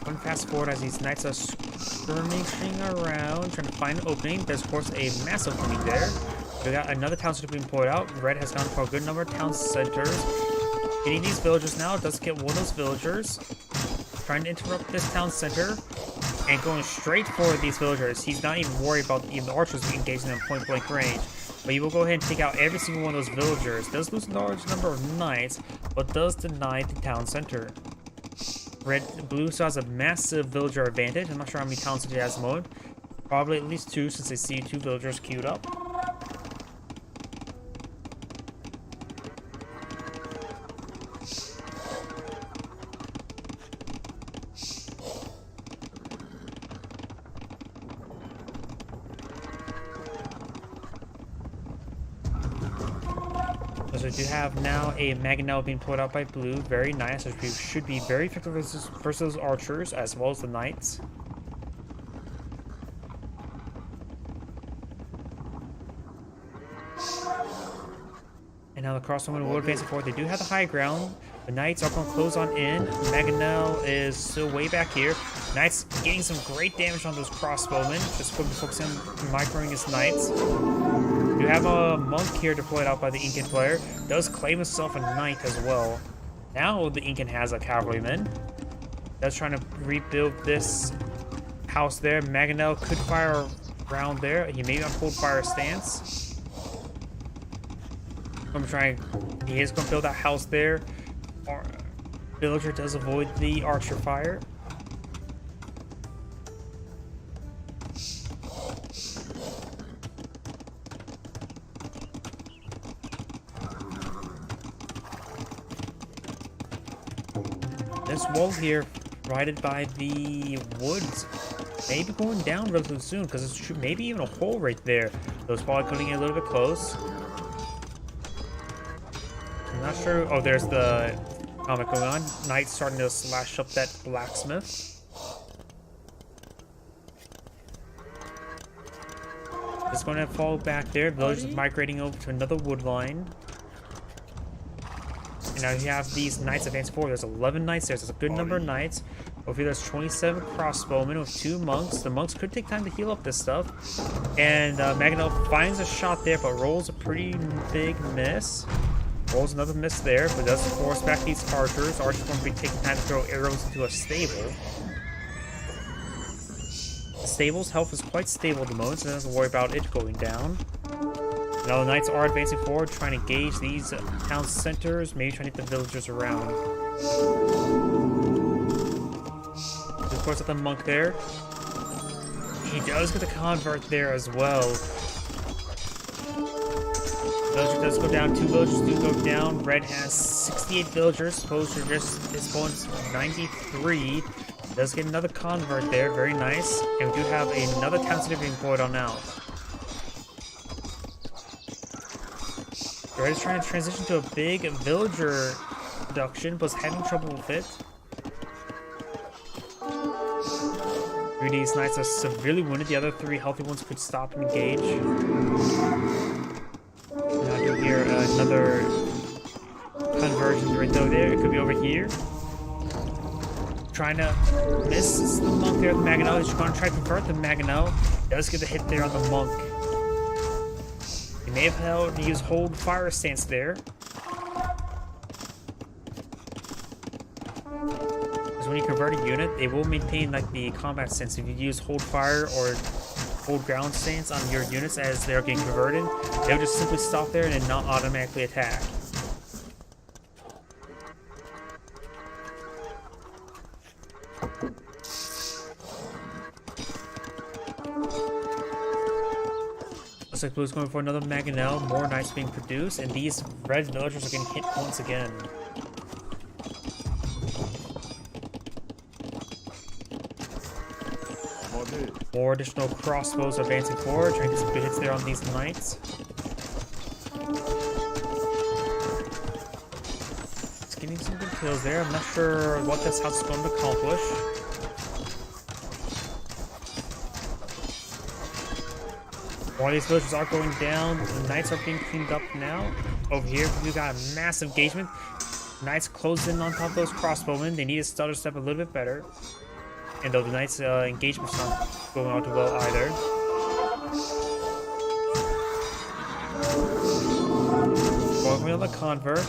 Speaker 1: One fast forward as these knights are skirmishing around, trying to find an opening. There's, of course, a massive opening there. We got another town center being pulled out. Red has gone for a good number of town centers. Getting these villagers now. Does get one of those villagers. Trying to interrupt this town center. And going straight for these villagers. He's not even worried about even the archers being engaged in them point blank range. But he will go ahead and take out every single one of those villagers. Does lose a large number of knights, but does deny the town center. Blue still has a massive villager advantage. I'm not sure how many towns it has at the moment. Probably at least 2, since I see 2 villagers queued up. So we do have now a Mangonel being pulled out by Blue. Very nice. Which should be very effective versus archers as well as the knights. And now the crossbowmen will advance forward. They do have the high ground. The knights are going to close on in. Mangonel is still way back here. Knights getting some great damage on those crossbowmen. Just focusing on microing his knights. You have a monk here deployed out by the Incan player. Does claim himself a knight as well. Now the Incan has a cavalryman. Does trying to rebuild this house there. Mangonel could fire around there. He may be on cold fire stance. He is going to build that house there. Villager does avoid the archer fire. this wall here, provided by the woods, may be going down relatively soon, because it's maybe even a hole right there. So it's probably cutting it a little bit close. I'm not sure. Oh, there's the comic going on. Knight's starting to slash up that blacksmith. It's going to fall back there. Villagers migrating over to another wood line. And now you have these knights advancing forward. There's 11 knights there. There's a good number of knights. Over here, there's 27 crossbowmen with 2 monks. The monks could take time to heal up this stuff. And Maganel finds a shot there, but rolls a pretty big miss. Rolls another miss there, but does force back these archers. Archers going to be taking time to throw arrows into a stable. The stable's health is quite stable at the moment, so it doesn't worry about it going down. Now the knights are advancing forward, trying to engage these town centers, maybe trying to get the villagers around. Of course, at the monk there. He does get the convert there as well. Villager does go down. 2 villagers do go down. Red has 68 villagers. Opposed to just his opponent's 93. Does get another convert there. Very nice. And we do have another town center being poured on out. Red is trying to transition to a big villager production, but is having trouble with it. 3 of these knights are severely wounded. The other 3 healthy ones could stop and engage. Now I do hear another conversion right over there. It could be over here. Trying to miss the monk there with the Maganel. He's going to try to convert the Maganel. Does get the hit there on the monk. He may have held to use hold fire stance there. Because when you convert a unit, they will maintain like the combat stance. If you use hold fire or hold ground stance on your units as they're getting converted, they'll just simply stop there and not automatically attack. Looks like Blue's going for another Maganel, more knights being produced, and these red villagers are getting hit once again. More additional crossbows are advancing forward, trying to get some good hits there on these knights. It's getting some good kills there. I'm not sure what this house is going to accomplish. While these villagers are going down, the knights are being cleaned up now. Over here, we've got a massive engagement. Knights close in on top of those crossbowmen. They need to stutter step a little bit better. And though the knights' engagement's not going out too well either. Going on the convert.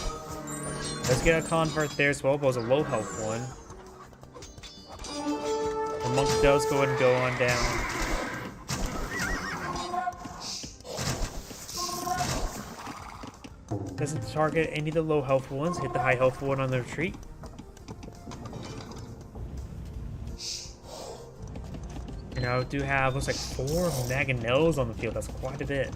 Speaker 1: Let's get a convert there as well, but it was a low health one. The monk does go ahead and go on down. Doesn't target any of the low health ones, hit the high health one on the retreat. And now we do have, looks like 4 Maganels on the field. That's quite a bit.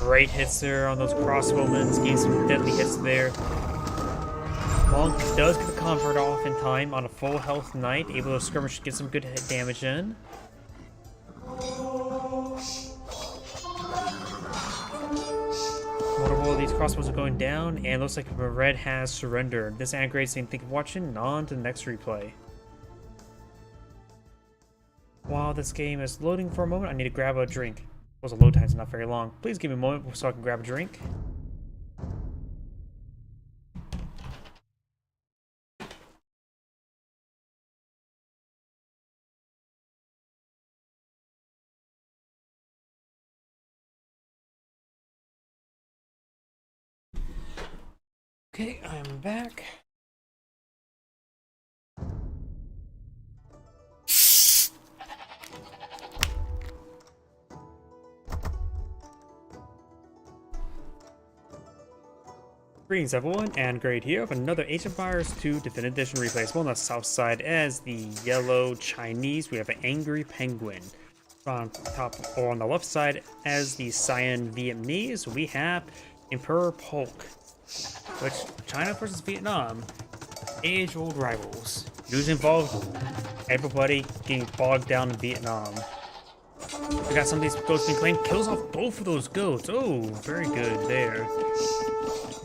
Speaker 1: Great hits there on those crossbowmen, getting some deadly hits there. Monk does get the convert off in time on a full health knight, able to skirmish to get some good hit damage in. Multiple of these crossbows are going down, and looks like Red has surrendered. This and great, saying thank you for watching, on to the next replay. While this game is loading for a moment, I need to grab a drink. Well, the load time's not very long. Please give me a moment so I can grab a drink. Okay, I'm back. Greetings everyone, and Great here with another Age of Empires 2 Definitive Edition replay. Well, on the south side as the yellow Chinese, we have an Angry Penguin. On top, or on the left side as the Cyan Vietnamese, we have Emperor Polk. Which, China versus Vietnam, age-old rivals. Usually involve everybody getting bogged down in Vietnam. We got some of these goats being claimed, kills off both of those goats. Oh, very good there.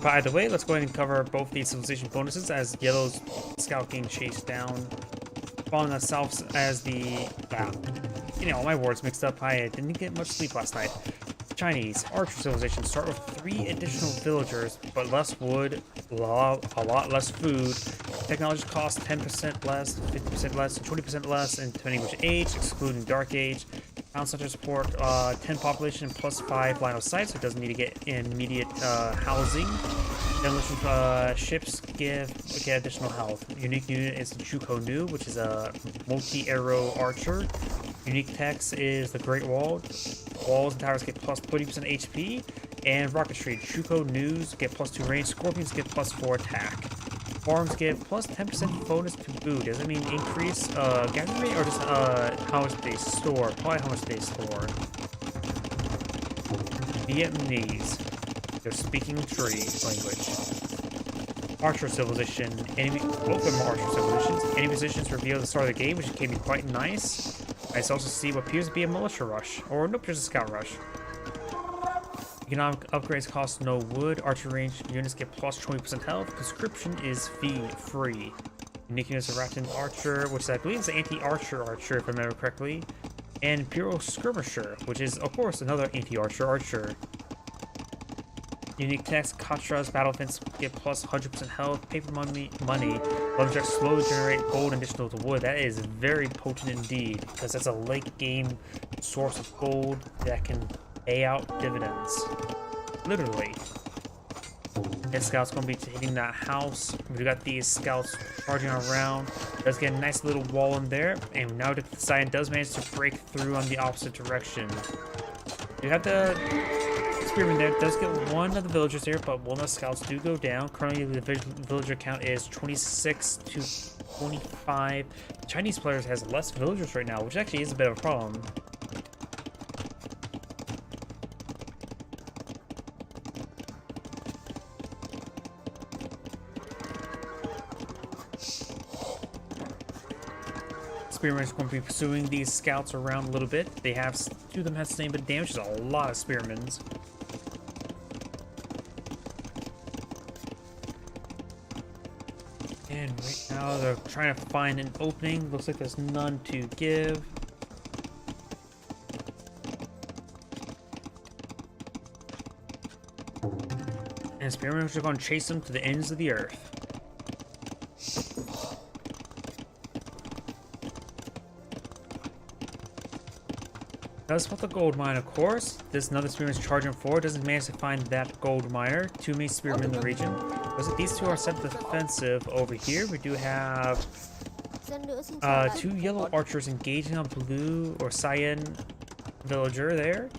Speaker 1: By the way, let's go ahead and cover both these civilization bonuses as Yellow's scout getting chased down. Following the south as the... wow. You know, my words mixed up. I didn't get much sleep last night. Chinese Archer civilization start with 3 additional villagers, but less wood, a lot less food. Technology costs 10% less, 50% less, and 20% less, and depending which age, excluding Dark Age. Town center support 10 population plus 5 line of sight, so it doesn't need to get immediate housing. Demolition ships get additional health. Unique unit is the Chuko Nu, which is a multi-arrow archer. Unique text is the Great Wall. Walls and towers get plus 30% HP. And rocketry, Chuko Nus get plus 2 range. Scorpions get plus 4 attack. Farms get plus 10% bonus to food. Does it mean increase gathering rate or just how much they store? Probably how much they store. Vietnamese. They're speaking tree language. Archer civilization. Enemy. Both of them are archer civilizations. Enemy positions reveal at the start of the game, which can be quite nice. I also see what appears to be a militia rush, or nope, just a scout rush. Economic upgrades cost no wood. Archer range units get plus 20% health. Conscription is fee-free. Unique units of Rattan Archer, which I believe is an anti-archer archer, if I remember correctly. And Imperial Skirmisher, which is, of course, another anti-archer archer. Unique text, Katra's battle fence get plus 100% health. Paper money. Lumberjack slowly generate gold additional to wood. That is very potent indeed, because that's a late game source of gold that can pay out dividends. Literally. And scouts gonna be hitting that house. We got these scouts charging around. Does get a nice little wall in there, and now the Cyan does manage to break through on the opposite direction. You have the Spearman there. Does get one of the villagers here, but one of the scouts do go down. Currently, the villager count is 26 to 25. Chinese players has less villagers right now, which actually is a bit of a problem. Spearmen is going to be pursuing these scouts around a little bit. They have, 2 of them have the same bit of damage. There's a lot of spearmen. And right now they're trying to find an opening. Looks like there's none to give. And spearmen are going to chase them to the ends of the earth. Does spot the gold mine, of course. This another spearman's charging forward. Doesn't manage to find that gold miner. 2 main spearmen in the region. Was it these 2 are set defensive over here? We do have 2 yellow archers engaging on blue or cyan villager there.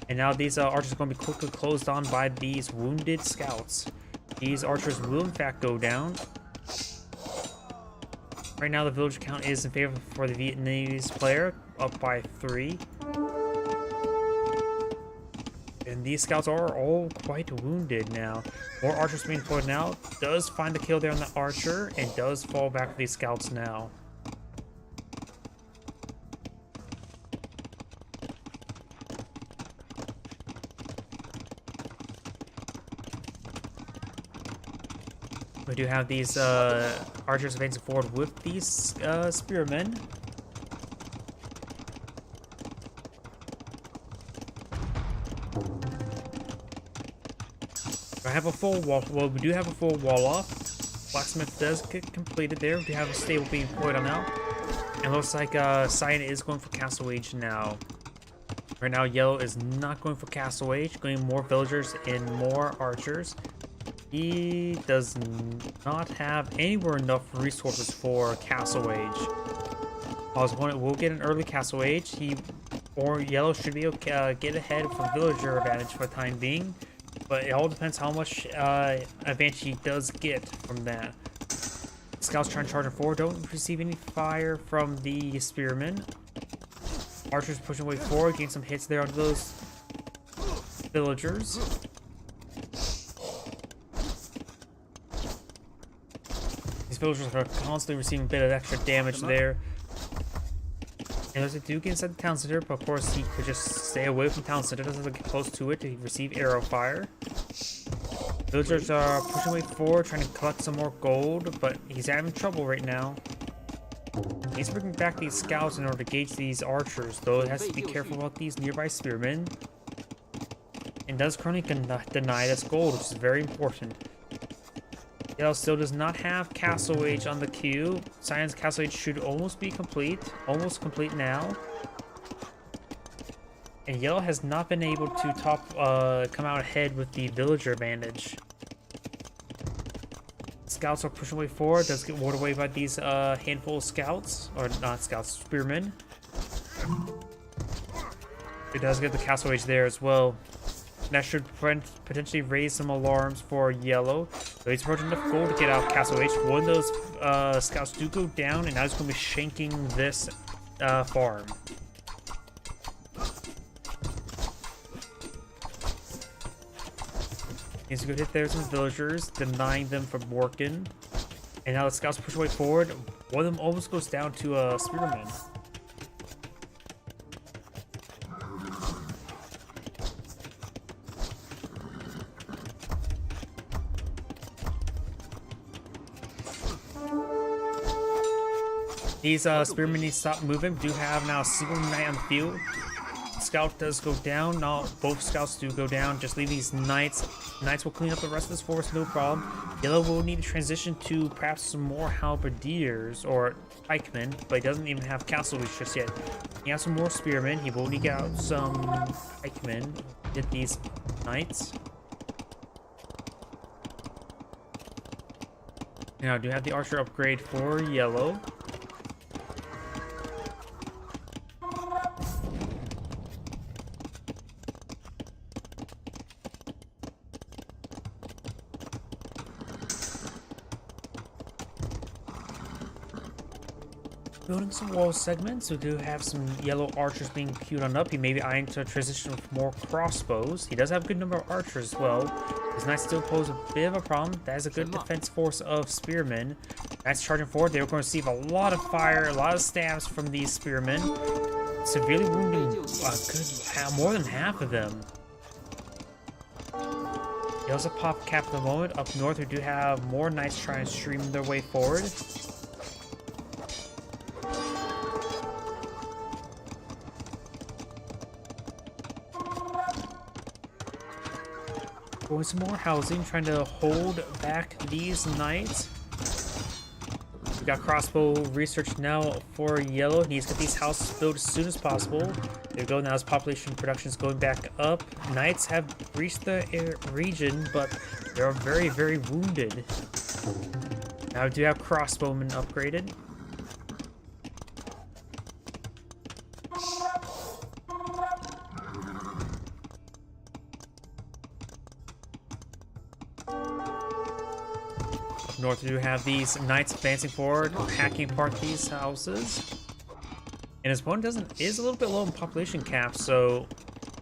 Speaker 1: And now these archers are going to be quickly closed on by these wounded scouts. These archers will in fact go down. Right now the villager count is in favor for the Vietnamese player, up by 3. And these scouts are all quite wounded now. More archers being deployed now. Does find the kill there on the archer and does fall back to these scouts now. We do have these archers advancing forward with these spearmen. I have a full wall. Well, we do have a full wall off. Blacksmith does get completed there. We do have a stable being deployed on now. And looks like Cyan is going for Castle Age now. Right now, Yellow is not going for Castle Age, going more villagers and more archers. He does not have anywhere enough resources for Castle Age. His opponent will get an early Castle Age. Or Yellow should be able to get ahead for villager advantage for the time being. but it all depends how much advantage he does get from that. Scouts trying to charge him forward, don't receive any fire from the spearmen. Archers pushing way forward, getting some hits there on those villagers. These villagers are constantly receiving a bit of extra damage there. And those that do get inside the town center, but of course he could just stay away from town center, doesn't get close to it to receive arrow fire. Villagers are pushing way forward, trying to collect some more gold, but he's having trouble right now. He's bringing back these scouts in order to gauge these archers, though he has to be careful about these nearby spearmen. And does currently deny this gold, which is very important. Yellow still does not have Castle Age on the queue. Cyan's Castle Age should almost be complete. Almost complete now. And Yellow has not been able to come out ahead with the villager advantage. Scouts are pushing way forward. Does get warded away by these handful of scouts. Or not scouts, spearmen. It does get the Castle Age there as well. That should potentially raise some alarms for Yellow. So he's approaching enough gold to get out Castle Age. One of those scouts do go down, and now he's going to be shanking this farm. He's a good hit there, some villagers, denying them from working. And now the scouts push way forward. One of them almost goes down to a spearman. These spearmen need to stop moving. Do have now a single knight on the field. Scout does go down. Now both scouts do go down. Just leave these knights. Knights will clean up the rest of this forest, no problem. Yellow will need to transition to perhaps some more halberdiers or pikemen, but he doesn't even have castle reach just yet. He has some more spearmen. He will need to get out some pikemen. Get these knights. Now I do have the archer upgrade for Yellow. Building some wall segments. We do have some Yellow archers being queued on up. He may be eyeing to transition with more crossbows. He does have a good number of archers as well. His knights still pose a bit of a problem. That is a good defense force of spearmen. Knights charging forward. They are going to receive a lot of fire, a lot of stabs from these spearmen. Severely wounding more than half of them. He also pop cap at the moment. Up north, we do have more knights trying to stream their way forward. Going some more housing, trying to hold back these knights. We got crossbow research now for Yellow. He needs to get these houses built as soon as possible. There we go. Now his population production is going back up. Knights have reached the region, but they are very, very wounded. Now we do have crossbowmen upgraded. North, we do have these knights advancing forward, hacking apart these houses. And his opponent is a little bit low in population cap, so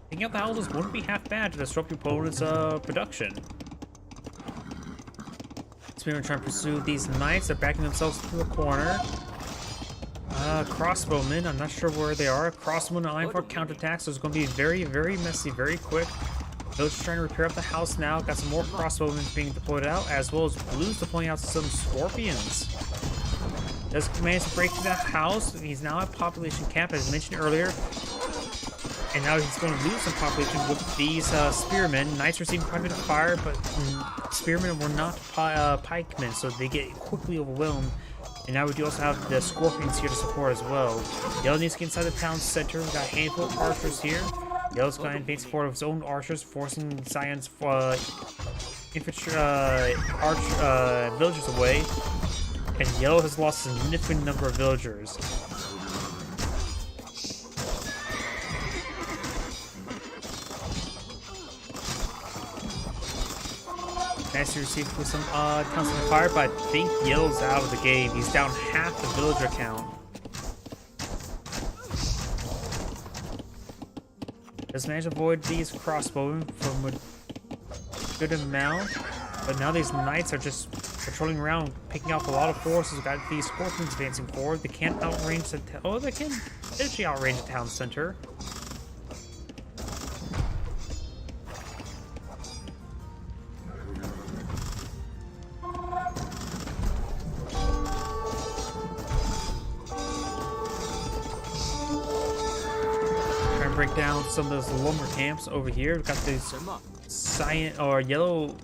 Speaker 1: taking out the houses wouldn't be half bad to disrupt your opponent's production. Spearmen trying to pursue these knights. They're backing themselves to a corner. Crossbowmen, I'm not sure where they are. Crossbowmen eyeing for counterattacks, so it's going to be very, very messy, very quick. Blues trying to repair up the house now. Got some more crossbowmen being deployed out, as well as Blues deploying out some scorpions. Does manage to break through that house. He's now at population cap, as mentioned earlier. And now he's going to lose some population with these spearmen. Knights receiving quite a bit of fire, but spearmen were not pikemen, so they get quickly overwhelmed. And now we do also have the scorpions here to support as well. Yellow needs to get inside the town center. We got a handful of archers here. Yellow's going to advance forward with his own archers, forcing Cyan's infantry villagers away. And Yellow has lost a significant number of villagers. Nice to receive with some counts of fire, but I think Yellow's out of the game. He's down half the villager count. Just managed to avoid these crossbowmen from a good amount, but now these knights are just patrolling around, picking off a lot of forces. We've got these scorpions advancing forward. They can't outrange the oh, they can potentially outrange the town center. Break down some of those lumber camps over here. We've got these cyan or yellow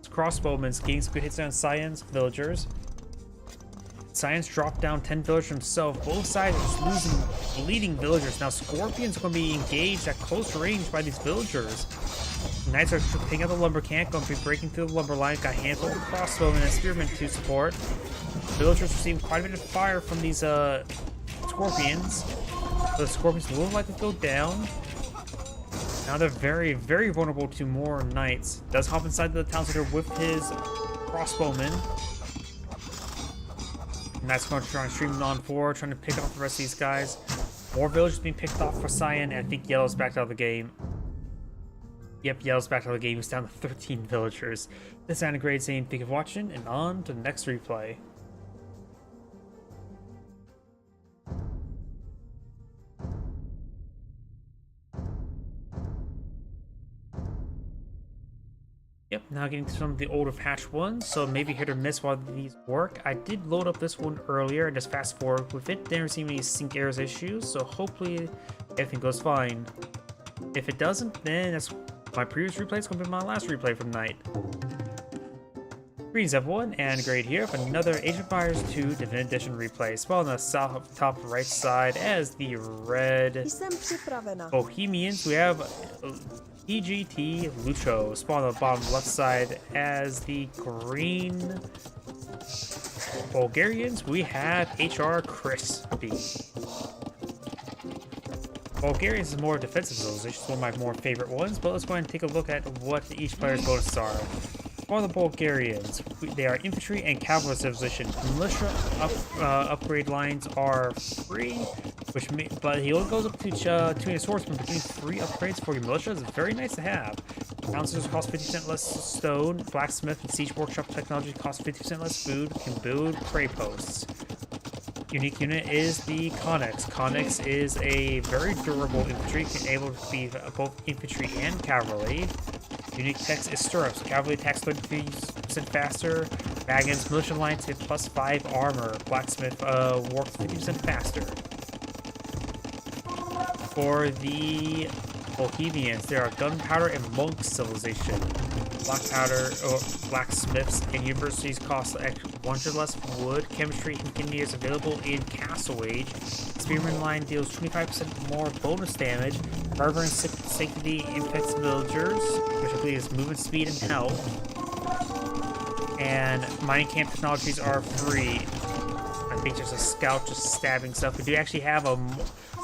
Speaker 1: crossbowmen getting some good hits on Cyan's villagers. Cyan's dropped down 10 villagers himself. Both sides are just losing bleeding villagers. Now Scorpion's going to be engaged at close range by these villagers. Knights are picking up the lumber camp, going to be breaking through the lumber line. Got a handful of crossbowmen and spearmen to support. Villagers receiving quite a bit of fire from these scorpions. The scorpions will likely go down. Now they're very, very vulnerable to more knights. Does hop inside the town center with his crossbowmen. Knights going to try and stream on forward, trying to pick off the rest of these guys. More villagers being picked off for Cyan, and I think Yellow's back out of the game. Yep, Yellow's back out of the game. He's down to 13 villagers. This is Anna saying thank you for watching, and on to the next replay. Yep, now getting to some of the older patch ones, so maybe hit or miss while these work. I did load up this one earlier and just fast forward with it. Didn't receive any sync errors issues, so hopefully everything goes fine. If it doesn't, then that's my previous replay. It's going to be my last replay for the night. Greetings everyone, and Great here for another Age of Empires 2 Divinity Edition replay. Spell on the south top right side as the red Bohemians. We have EGT Lucho. Spawn on the bottom left side as the green Bulgarians. We have HR Crispy. Bulgarians is more defensive civilization, one of my more favorite ones, but let's go ahead and take a look at what each player's bonuses are. For the Bulgarians, they are infantry and cavalry civilization. Militia upgrade lines are free, but he only goes up to 2 swordsmen, but getting free upgrades for your militia is very nice to have. Councilors cost 50% less stone. Blacksmith and siege workshop technology cost 50% less food. Can build prey posts. Unique unit is the Connex. Connex is a very durable infantry, able to be both infantry and cavalry. Unique text is stirrups. Cavalry attacks 33% faster. Wagons, militia lines hit +5 armor. Blacksmith works 50% faster. For the Bohemians, there are gunpowder and monk civilization. Blacksmiths and universities cost 100 less wood. Chemistry and chemistry is available in Castle Age. Spearman line deals 25% more bonus damage. Barber and Sanctity infects villagers, which I believe is movement speed and health. And mining camp technologies are free. I think there's a scout just stabbing stuff. We do actually have a...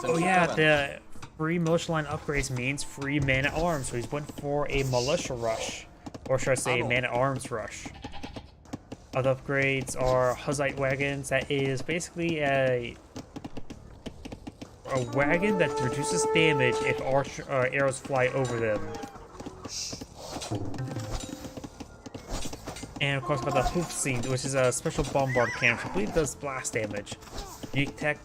Speaker 1: Oh yeah, the free militia line upgrades means free man-at-arms. So he's went for a militia rush. Or should I say man-at-arms rush. Other upgrades are Hussite wagons. That is basically a wagon that reduces damage if arrows fly over them. And of course got the Hoofscene, which is a special bombard cannon, which I believe does blast damage. Unique tech,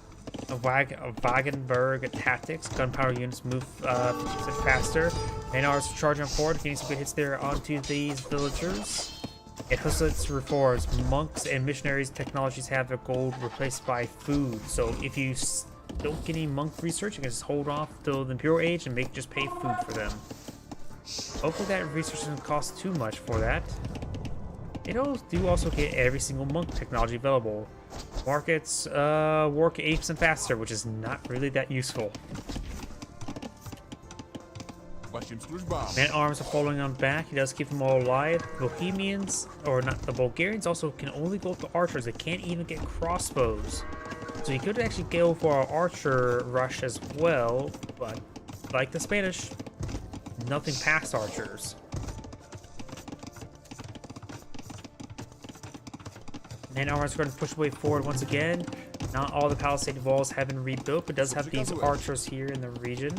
Speaker 1: Wagenburg tactics, gunpowder units move 50% faster. Man-at-arms charging forward, getting some good hits there onto these villagers. It Hussite's reforms, monks and missionaries technologies have their gold replaced by food. So if you don't get any monk research, you can just hold off till the Imperial Age and just pay food for them. Hopefully that research doesn't cost too much for that. They do also get every single monk technology available. Markets work 8% faster, which is not really that useful. Man-at-arms are following on back. He does keep them all alive. Bohemians, or not, the Bulgarians also can only go up to archers. They can't even get crossbows. So you could actually go for an archer rush as well, but like the Spanish, nothing past archers. Man armor's going to push way forward once again. Not all the palisade walls have been rebuilt, but does have these archers here in the region.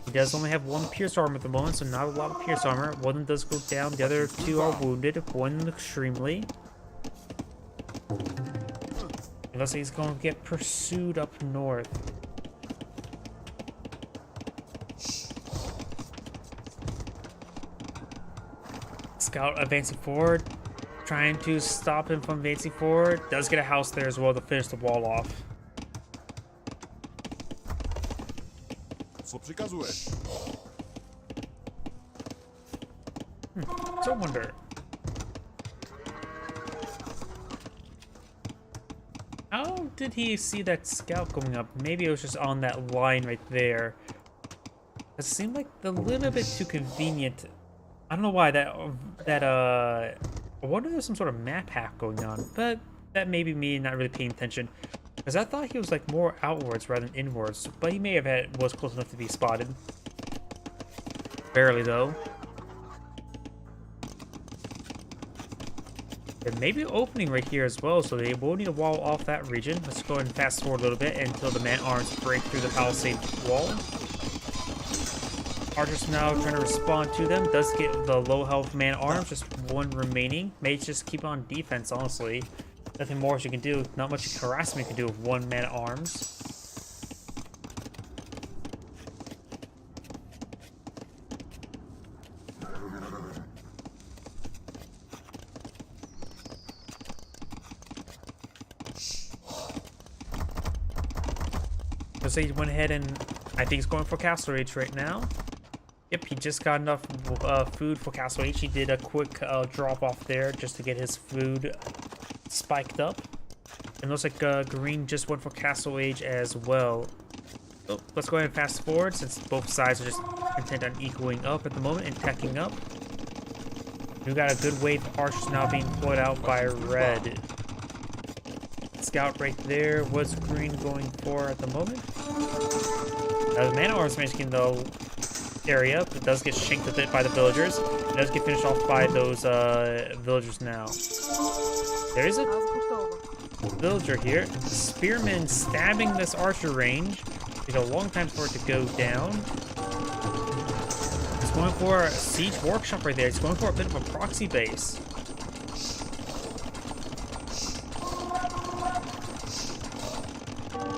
Speaker 1: He does only have one pierce armor at the moment, so not a lot of pierce armor. One of them does go down, the other two are wounded, one extremely. It looks like he's going to get pursued up north. Scout advancing forward, trying to stop him from advancing forward. Does get a house there as well to finish the wall off.
Speaker 2: Co przykazujesz?
Speaker 1: So I wonder. How did he see that scout going up? Maybe it was just on that line right there. It seemed like a little bit too convenient. I don't know why I wonder if there's some sort of map hack going on, but that may be me not really paying attention. Because I thought he was like more outwards rather than inwards, but he may have was close enough to be spotted. Barely though. There may be an opening right here as well, so they will need to wall off that region. Let's go ahead and fast forward a little bit until the man-arms break through the palisade wall. Archers now trying to respond to them. Does get the low health man-arms, just one remaining. May just keep on defense, honestly. Nothing more you can do. Not much harassment you can do with one man-arms. So he went ahead and I think he's going for Castle Age right now. Yep, he just got enough food for Castle Age. He did a quick drop off there just to get his food spiked up. And looks like Green just went for Castle Age as well. So let's go ahead and fast forward since both sides are just intent on equaling up at the moment and teching up. We got a good wave of archers now being put out by Red. Scout right there. What's Green going for at the moment? The man-at-arms making the area, but does get shanked a bit by the villagers. It does get finished off by those villagers now. There is a villager here. The spearman stabbing this archer range. Takes a long time for it to go down. He's going for a siege workshop right there. He's going for a bit of a proxy base.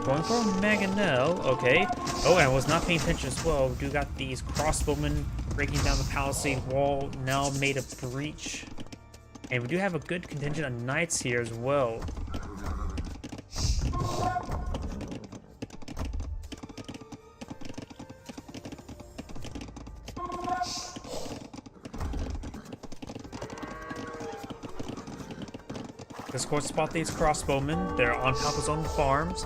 Speaker 1: Going for Mangonel, okay. Oh, and I was not paying attention as well. We do got these crossbowmen breaking down the palisade wall, now made a breach. And we do have a good contingent of knights here as well. Let's go spot these crossbowmen. They're on top of his own farms.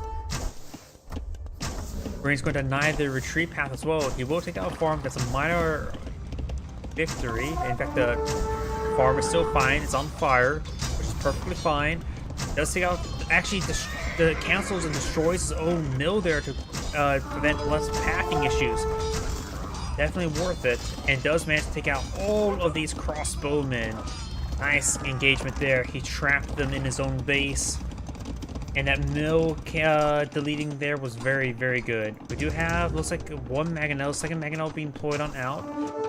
Speaker 1: Green's going to deny the retreat path as well. He will take out a farm. That's a minor victory. In fact, the farm is still fine. It's on fire, which is perfectly fine. Does take out, actually, the cancels and destroys his own mill there to prevent less pathing issues. Definitely worth it. And does manage to take out all of these crossbowmen. Nice engagement there. He trapped them in his own base. And that mill deleting there was very, very good. We do have, looks like one Mangonel, second Mangonel being deployed on out.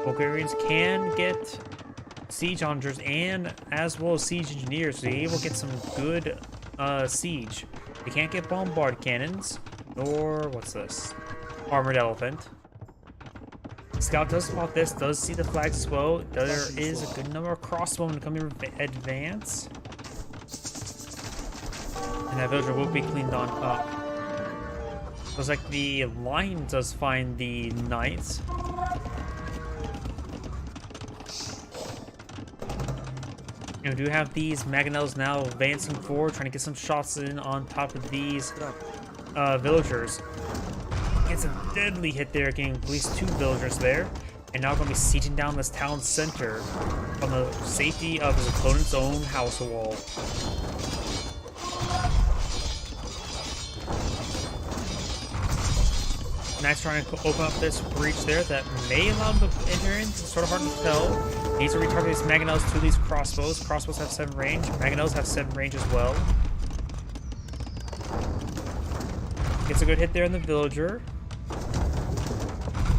Speaker 1: Bulgarians can get siege hunters and as well as siege engineers, so they will get some good siege. They can't get bombard cannons, nor, what's this? Armored elephant. Scout does spot this, does see the flags as well. There is a good number of crossbowmen coming advance. And that villager will be cleaned on up. Looks like the line does find the knights. And we do have these Mangonels now advancing forward, trying to get some shots in on top of these villagers. Gets a deadly hit there, getting at least two villagers there. And now going to be sieging down this town center from the safety of his opponent's own house wall. Knights trying to open up this breach there that may allow them to enter in. It's sort of hard to tell. Needs to retarget these Mangonels to these crossbows. Crossbows have 7 range. Mangonels have 7 range as well. Gets a good hit there on the villager.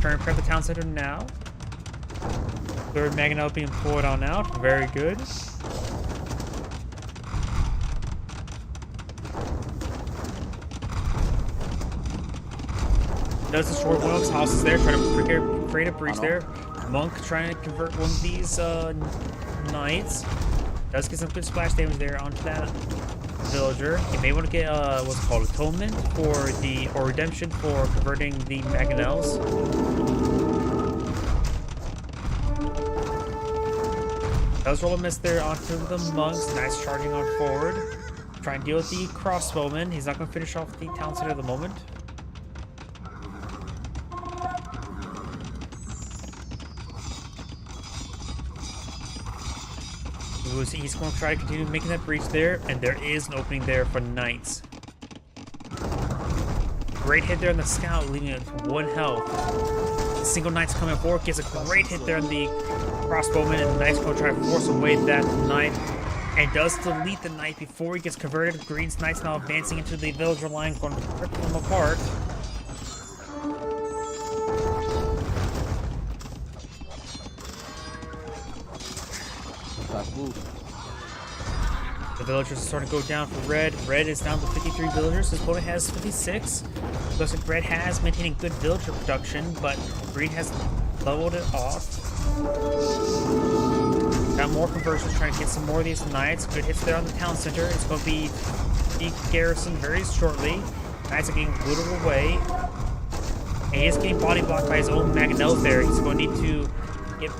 Speaker 1: Trying to prep the town center now. Third Mangonel being pulled on out. Very good. Does destroy one of his houses there, trying to create a breach there. Monk trying to convert one of these knights. Does get some good splash damage there onto that villager. He may want to get what's it called, atonement or redemption for converting the Mangonels. Does roll a miss there onto the monks. Nice charging on forward. Try and deal with the crossbowman. He's not going to finish off the town center at the moment. He's going to try to continue making that breach there, and there is an opening there for knights. Great hit there on the scout, leaving it to 1 health. Single knight's coming forward, gets a great hit there on the crossbowman, and the knight's going to try to force away that knight, and does delete the knight before he gets converted. Green's knight's now advancing into the villager line, going to rip them apart. The villagers are starting to go down for red. Red is down to 53 villagers. His opponent has 56. Looks like red has maintaining good villager production, but green has leveled it off. Got more conversions, trying to get some more of these knights. Good hits there on the town center. It's going to be de-garrisoned very shortly. Knights are getting whittled away. And he is getting body blocked by his own Mangonels there. He's going to need to get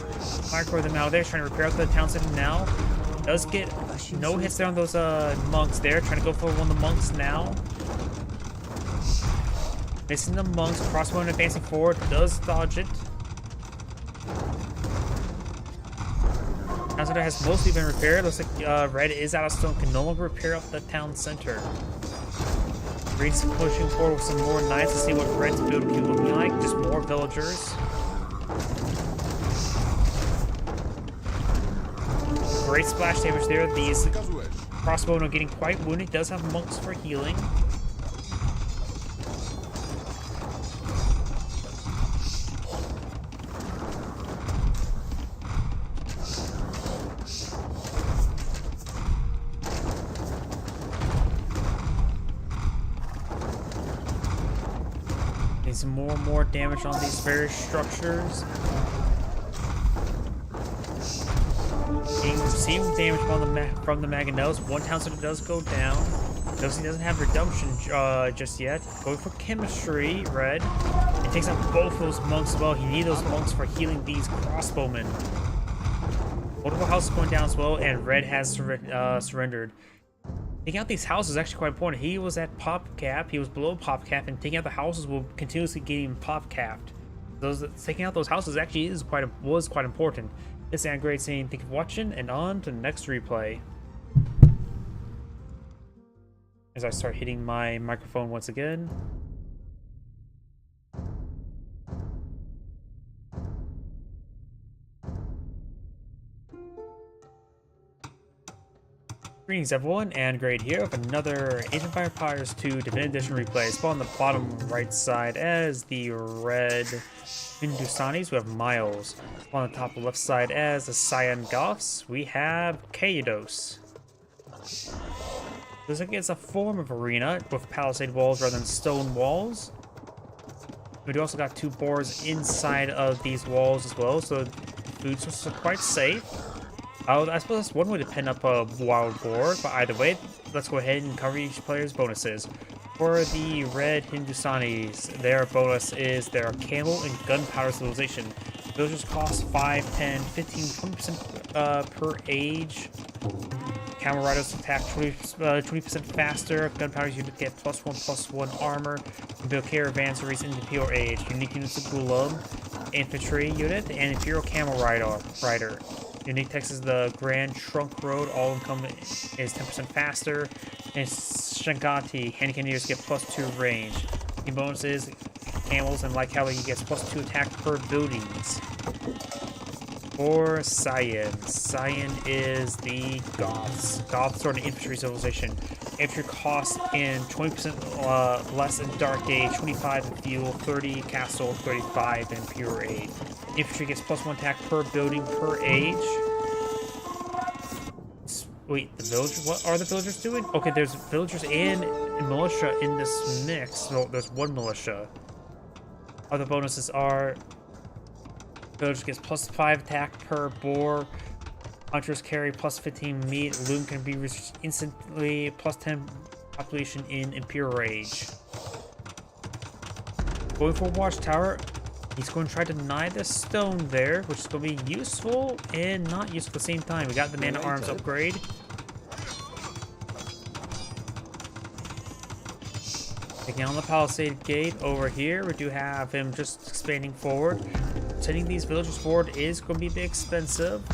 Speaker 1: micro them out of there. He's trying to repair out the town center now. Does get no hits there on those monks there. Trying to go for one of the monks now. Missing the monks. Crossbowman advancing forward. Does dodge it. Town center has mostly been repaired. Looks like red is out of stone. Can no longer repair up the town center. Green's pushing forward with some more knights to see what red's build will be looking like. Just more villagers. Great splash damage there. These crossbowmen are getting quite wounded. Does have monks for healing. Need some more and more damage on these various structures. Seeing damage from the Mangonels. One town center does go down. Notice he doesn't have redemption just yet. Going for chemistry, red. It takes out both those monks as well. He needs those monks for healing these crossbowmen. Multiple houses going down as well, and red has surrendered. Taking out these houses is actually quite important. He was at pop cap. He was below pop cap, and taking out the houses will continuously get him pop capped. Taking out those houses actually was quite important. This is Android saying thank you for watching, and on to the next replay. As I start hitting my microphone once again. Greetings everyone, and Great here with another Age of Empires 2 Divinity Edition replay. Spawn on the bottom right side as the red Hindustanis, we have Miles. On the top left side as the Cyan Goths, we have Kaedos. Looks like it's a form of arena with palisade walls rather than stone walls. We do also got 2 boars inside of these walls as well, so food sources are quite safe. I suppose that's one way to pin up a wild boar, but either way, let's go ahead and cover each player's bonuses. For the red Hindustanis, their bonus is their camel and gunpowder civilization. Villagers cost 5, 10, 15, 20% per age. Camel riders attack 20% faster. Gunpowder units get +1/+1 armor. And build caravans in the pure age. Unique units of Gulam, infantry unit, and Imperial Camel Rider. Unique text is the Grand Trunk Road. All income is 10% faster. And Shangati, handy cannoneers get +2 range. The bonus is camels and light cavalry gets +2 attack per buildings. For Cyan. Cyan is the Goths. Goths are an infantry civilization. Infantry cost in 20% less in Dark Age, 25 in Fuel, 30 Castle, 35 in Pure Age. Infantry gets +1 attack per building per age. Wait, the villagers? What are the villagers doing? Okay, there's villagers and militia in this mix. No, there's one militia. Other bonuses are villager gets +5 attack per boar. Hunters carry +15 meat. Loom can be reached instantly. +10 population in Imperial Age. Going for Watchtower. He's going to try to deny the stone there, which is going to be useful and not useful at the same time. We got the man-at-arms upgrade. Taking on the Palisade Gate over here. We do have him just expanding forward. Sending these villagers forward is going to be a bit expensive.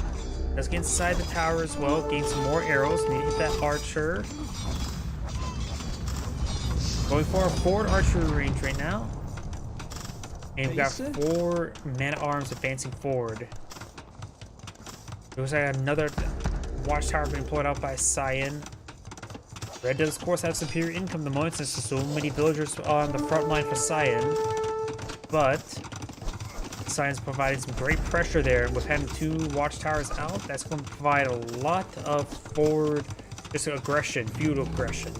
Speaker 1: Let's get inside the tower as well. Gain some more arrows. Need to hit that archer. Going for a forward archery range right now. And we've got 4 man-at-arms advancing forward. Looks like another watchtower being pulled out by Cyan. Red does, of course, have superior income at the moment since there's so many villagers on the front line for Cyan. But Cyan's provided some great pressure there. With having 2 watchtowers out, that's going to provide a lot of forward just aggression, feudal aggression.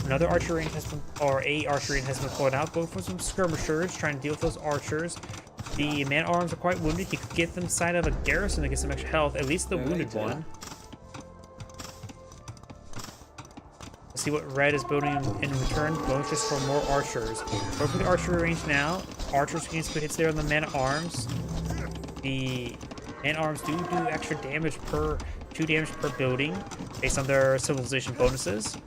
Speaker 1: Another archery range has been, or a archery range has been pulled out. Going for some skirmishers, trying to deal with those archers. The man-at-arms are quite wounded. You could get them side of a garrison to get some extra health, at least the wounded one. Let's see what Red is building in return. Bonuses for more archers. Go for the archery range now. Archers can get hits there on the man-at-arms. The man-at-arms do extra damage per 2 damage per building based on their civilization bonuses.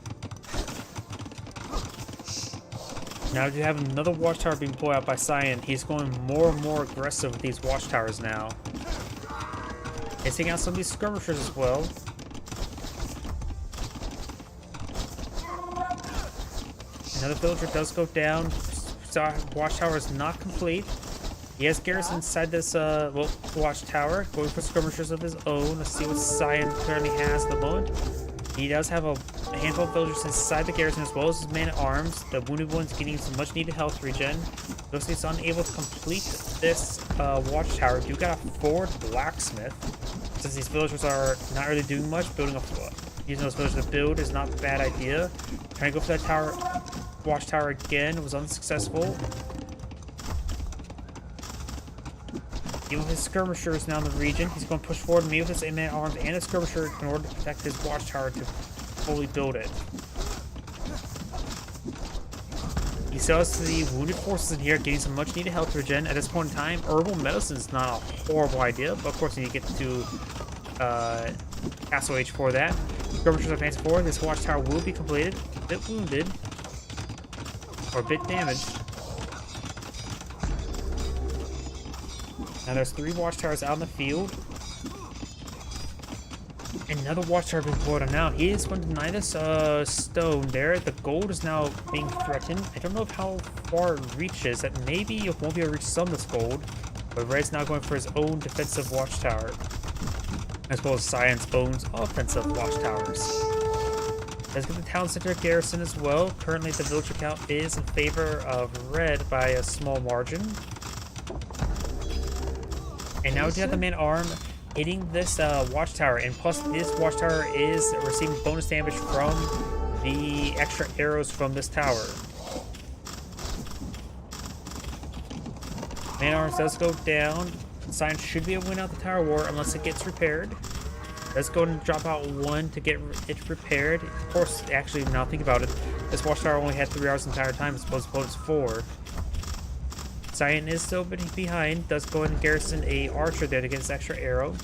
Speaker 1: Now we have another watchtower being pulled out by Cyan. He's going more and more aggressive with these watchtowers now. He's taking out some of these skirmishers as well. Another villager does go down. Watchtower is not complete. He has garrison inside this watchtower. Going for skirmishers of his own. Let's see what Cyan currently has at the moment. He does have a handful of villagers inside the garrison as well as his man-at-arms. The wounded one's getting some much needed health regen. Looks like he's unable to complete this watchtower. You got a forward blacksmith. Since these villagers are not really doing much, building using those villagers to build is not a bad idea. Trying to go for that watchtower again was unsuccessful. Even with his skirmishers now in the region, he's going to push forward me with his man-at-arms and his skirmisher in order to protect his watchtower to fully build it. He still has the wounded forces in here, getting some much needed health regen. At this point in time, herbal medicine is not a horrible idea, but of course you need to get to Castle Age for that. Skirmishers advance forward. This watchtower will be completed. A bit wounded, or a bit damaged. Now there's 3 watchtowers out in the field. Another watchtower being pulled on now. He is going to deny this stone there. The gold is now being threatened. I don't know how far it reaches. That maybe it won't be able to reach some of this gold. But Red's now going for his own defensive watchtower, as well as Cyan's own offensive watchtowers. Let's get the town center garrison as well. Currently the villager count is in favor of Red by a small margin. And now we have the man-at-arm hitting this watchtower, and plus this watchtower is receiving bonus damage from the extra arrows from this tower. Man-at-arms does go down. Cyan should be able to win out the tower war unless it gets repaired. Let's go and drop out 1 to get it repaired. Of course, actually, now think about it, this watchtower only had 3 hours the entire time as opposed to 4. Cyan is still behind. Does go ahead and garrison a archer there to get his extra arrow.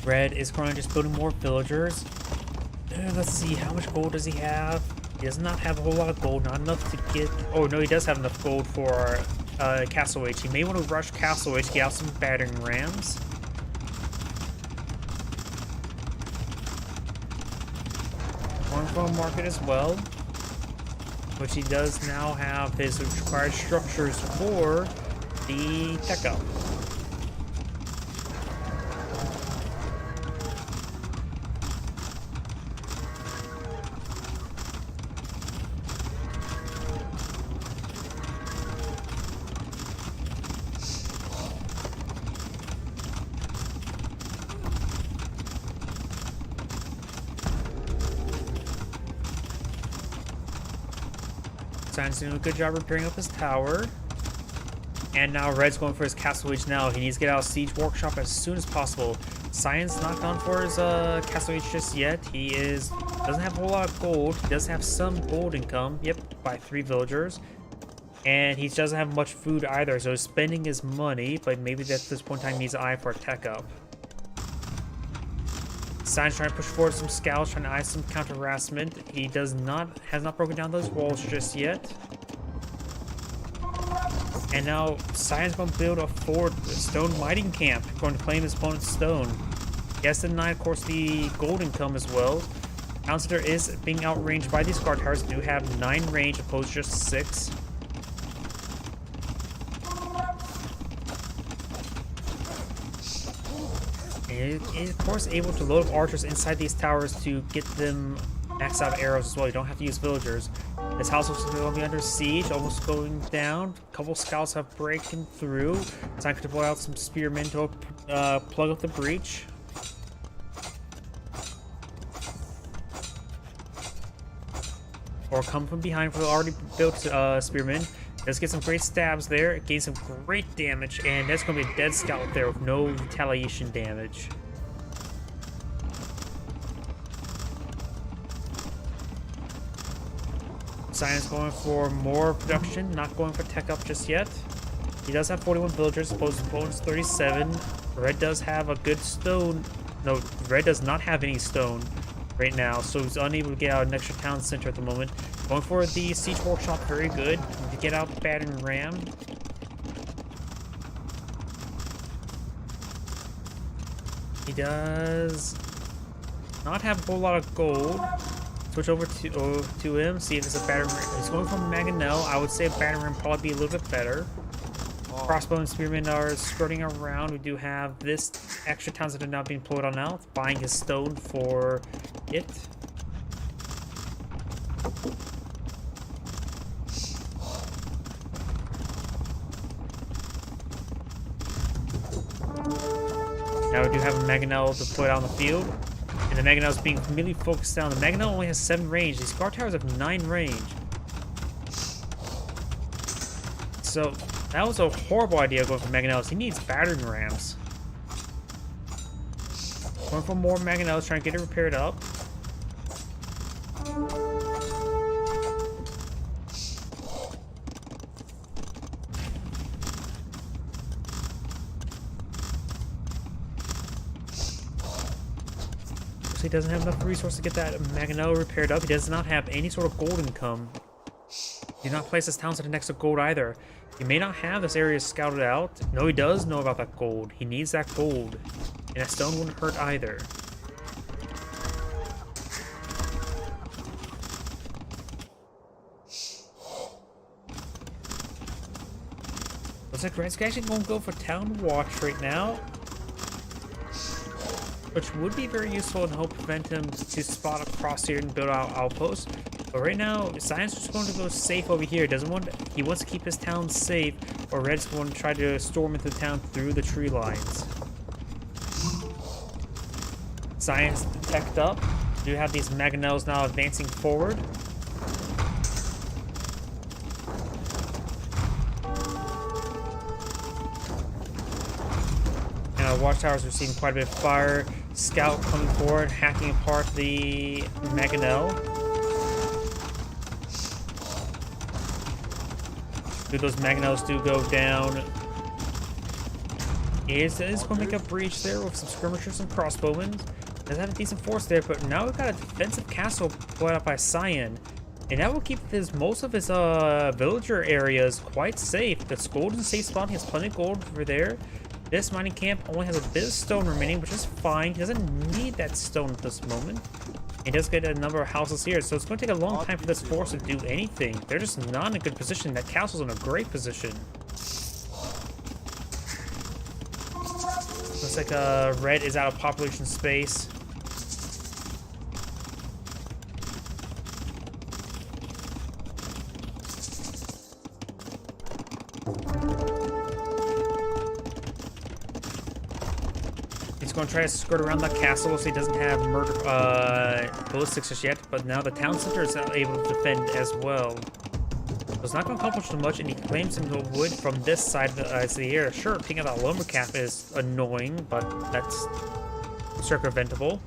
Speaker 1: Red is currently just building more villagers. Let's see, how much gold does he have? He does not have a whole lot of gold, not enough to get... Oh, no, he does have enough gold for Castle Age. He may want to rush Castle Age, get out some battering rams. Going for a market as well, which he does now have his required structures for the tech up. Cyan's doing a good job repairing up his tower. And now Red's going for his Castle Age now. He needs to get out of Siege Workshop as soon as possible. Cyan's not gone for his Castle Age just yet. He doesn't have a whole lot of gold. He does have some gold income. Yep, by 3 villagers. And he doesn't have much food either, so he's spending his money, but maybe at this point in time he needs an eye for a tech up. Cyan's trying to push forward some scouts, trying to eye some counter harassment. He has not broken down those walls just yet. And now Cyan's going to build a fort, a stone mining camp, going to claim his opponent's stone. He has to deny, of course, the gold income as well. Town Center is being outranged by these guard towers. Do have 9 range opposed to just 6. And it is, of course, able to load up archers inside these towers to get them maxed out arrows as well. You don't have to use villagers. This house looks going to be under siege, almost going down. A couple scouts have breaking through. Time to deploy out some spearmen to plug up the breach. Or come from behind for the already built spearmen. Let's get some great stabs there, gain some great damage, and that's going to be a dead scout there with no retaliation damage. Cyan's going for more production, not going for tech up just yet. He does have 41 villagers, opposed to opponent's 37. Red does have a good stone. No, Red does not have any stone right now, so he's unable to get out an extra town center at the moment. Going for the Siege Workshop, very good. To get out the battering ram. He does not have a whole lot of gold. Switch over to him, see if it's a battering ram. He's going for Mangonel. I would say a battering ram probably be a little bit better. Crossbow and spearmen are skirting around. We do have this extra towns that are now being pulled on now. Buying his stone for it. Now we do have a Mangonel deployed on the field. And the Mangonel is being really focused down. The Mangonel only has 7 range. These guard towers have 9 range. So that was a horrible idea going for Mangonels. He needs battering rams. Going for more Mangonels, trying to get it repaired up. So he doesn't have enough resources to get that Mangonel repaired up. He does not have any sort of gold income. He did not place his town center next to gold either. He may not have this area scouted out. No, he does know about that gold. He needs that gold. And that stone wouldn't hurt either. Looks like Red's actually going to go for Town Watch right now. Which would be very useful and help prevent him to spot across here and build out outposts. But right now, Cyan's just going to go safe over here. He wants to keep his town safe, or Red's going to try to storm into the town through the tree lines. Cyan's teched up. We do have these Mangonels now advancing forward. And our watchtowers are receiving quite a bit of fire. Scout coming forward, hacking apart the Mangonel. Those Mangonels do go down. Is going to make a breach there with some skirmishers and crossbowmen. Does have a decent force there, but now we've got a defensive castle put up by Cyan. And that will keep most of his villager areas quite safe. The gold is a safe spot. He has plenty of gold over there. This mining camp only has a bit of stone remaining, which is fine. He doesn't need that stone at this moment. He does get a number of houses here, so it's going to take a long time for this force to do anything. They're just not in a good position. That castle's in a great position. Looks like red is out of population space. He's going to try to skirt around the castle so he doesn't have murder ballistics just yet, but now the town center is able to defend as well. So it's not going to accomplish too much, and he claims into wood from this side of the air. Sure, picking out that lumber cap is annoying, but that's circumventable.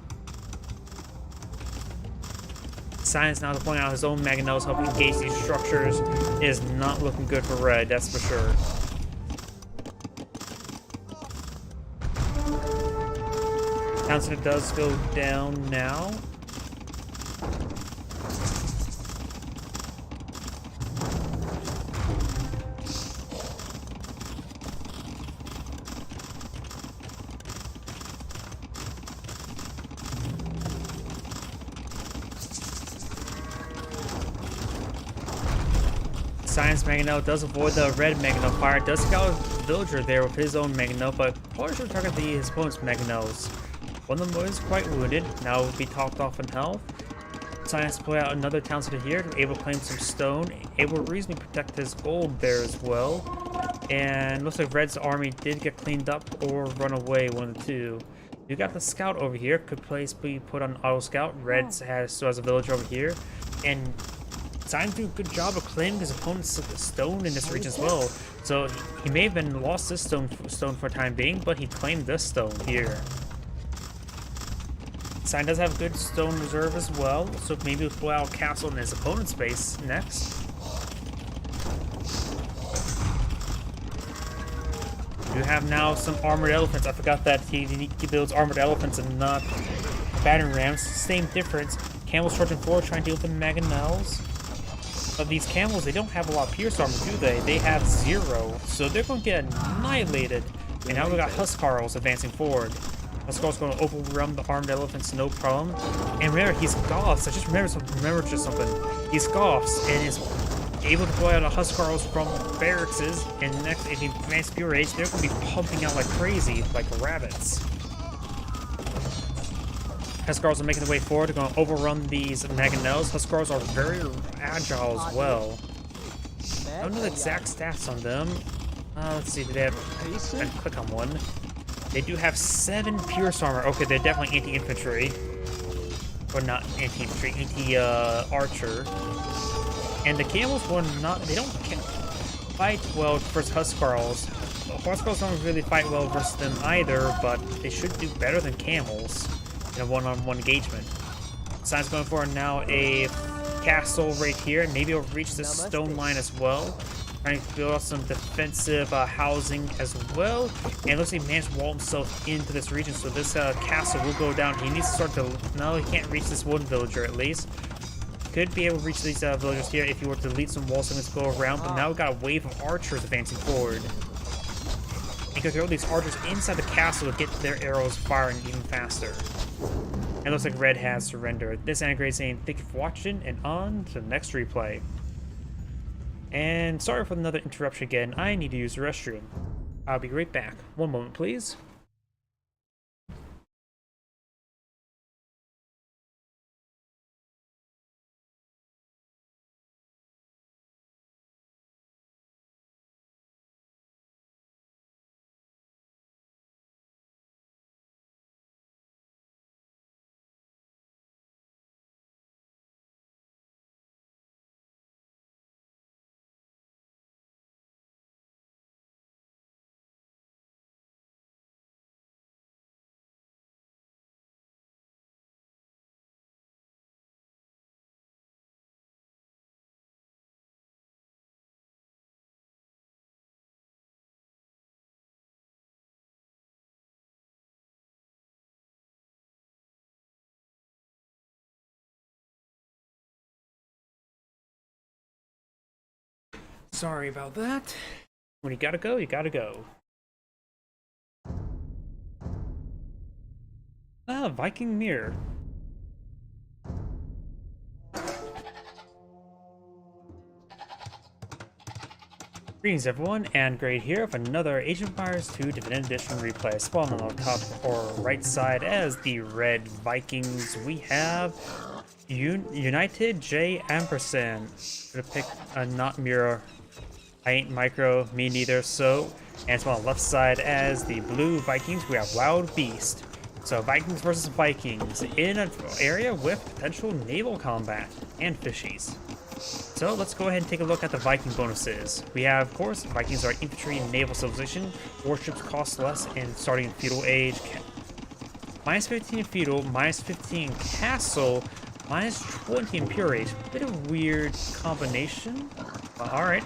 Speaker 1: Science now deploying out his own mangonels, helping engage these structures. It is not looking good for red, that's for sure. Town center does go down now. Science Mangonel does avoid the red Mangonel fire. Does scout a villager there with his own Mangonel, but probably should target his opponent's Mangonels. One of them is quite wounded. Now will be topped off in health. Science play out another town center here, able to claim some stone, able to reasonably protect his gold there as well. And looks like Red's army did get cleaned up or run away, one of the two. You got the scout over here, could be put on auto scout. Red still has a village over here. And Science do a good job of claiming his opponent's stone in this region as well. So he may have been lost this stone for a time being, but he claimed this stone here. Sign does have good stone reserve as well, so maybe we'll pull out a castle in his opponent's base next. You have now some armored elephants. I forgot that he builds armored elephants and not battering rams. Same difference. Camels charging forward, trying to deal with the mangonels. But these camels, they don't have a lot of pierce armor, do they? They have 0, so they're going to get annihilated. And now we got Huskarls advancing forward. Huskarl's going to overrun the armed elephants, no problem. And remember, he's Goths. I just remembered something. He's Goths and is able to pull out a Huskarls from barracks. And next, if he advances pure age, they're going to be pumping out like crazy, like rabbits. Huskarls are making their way forward. They're going to overrun these Mangonels. Huskarls are very agile as well. I don't know the exact stats on them. Let's see, did they have... I'd click on one. They do have 7 pierce armor. Okay, they're definitely anti-infantry. Or not anti-infantry, anti-archer. And the camels were not... They don't fight well versus Huskarls. Huskarls don't really fight well versus them either, but they should do better than camels in a one-on-one engagement. Science going for now a castle right here. Maybe it'll reach the stone line as well. Trying to build up some defensive housing as well. And it looks like he managed to wall himself into this region, so this castle will go down. He needs to start to... No, he can't reach this one villager at least. Could be able to reach these villagers here if he were to lead some wall segments go around, but now we've got a wave of archers advancing forward. He could throw these archers inside the castle to get their arrows firing even faster. And it looks like Red has surrendered. This is Anagrade saying thank you for watching, and on to the next replay. And sorry for another interruption again, I need to use the restroom. I'll be right back. One moment, please. Sorry about that. When you gotta go, you gotta go. Ah, Viking Mirror. Greetings everyone, and Great here with another Age of Empires 2 Divinity Edition replay. Spawn on the top or right side as the Red Vikings. We have United J Ampersand. Gonna pick a not Mirror. I ain't Micro, me neither, so. And spawn on the left side as the Blue Vikings. We have Wild Beast. So Vikings versus Vikings in an area with potential naval combat and fishies. So let's go ahead and take a look at the Viking bonuses. We have, of course, Vikings are infantry and naval civilization. Warships cost less and starting in feudal age. Minus 15 in feudal, minus 15 in castle, minus 20 in pure age. Bit of weird combination. Alright.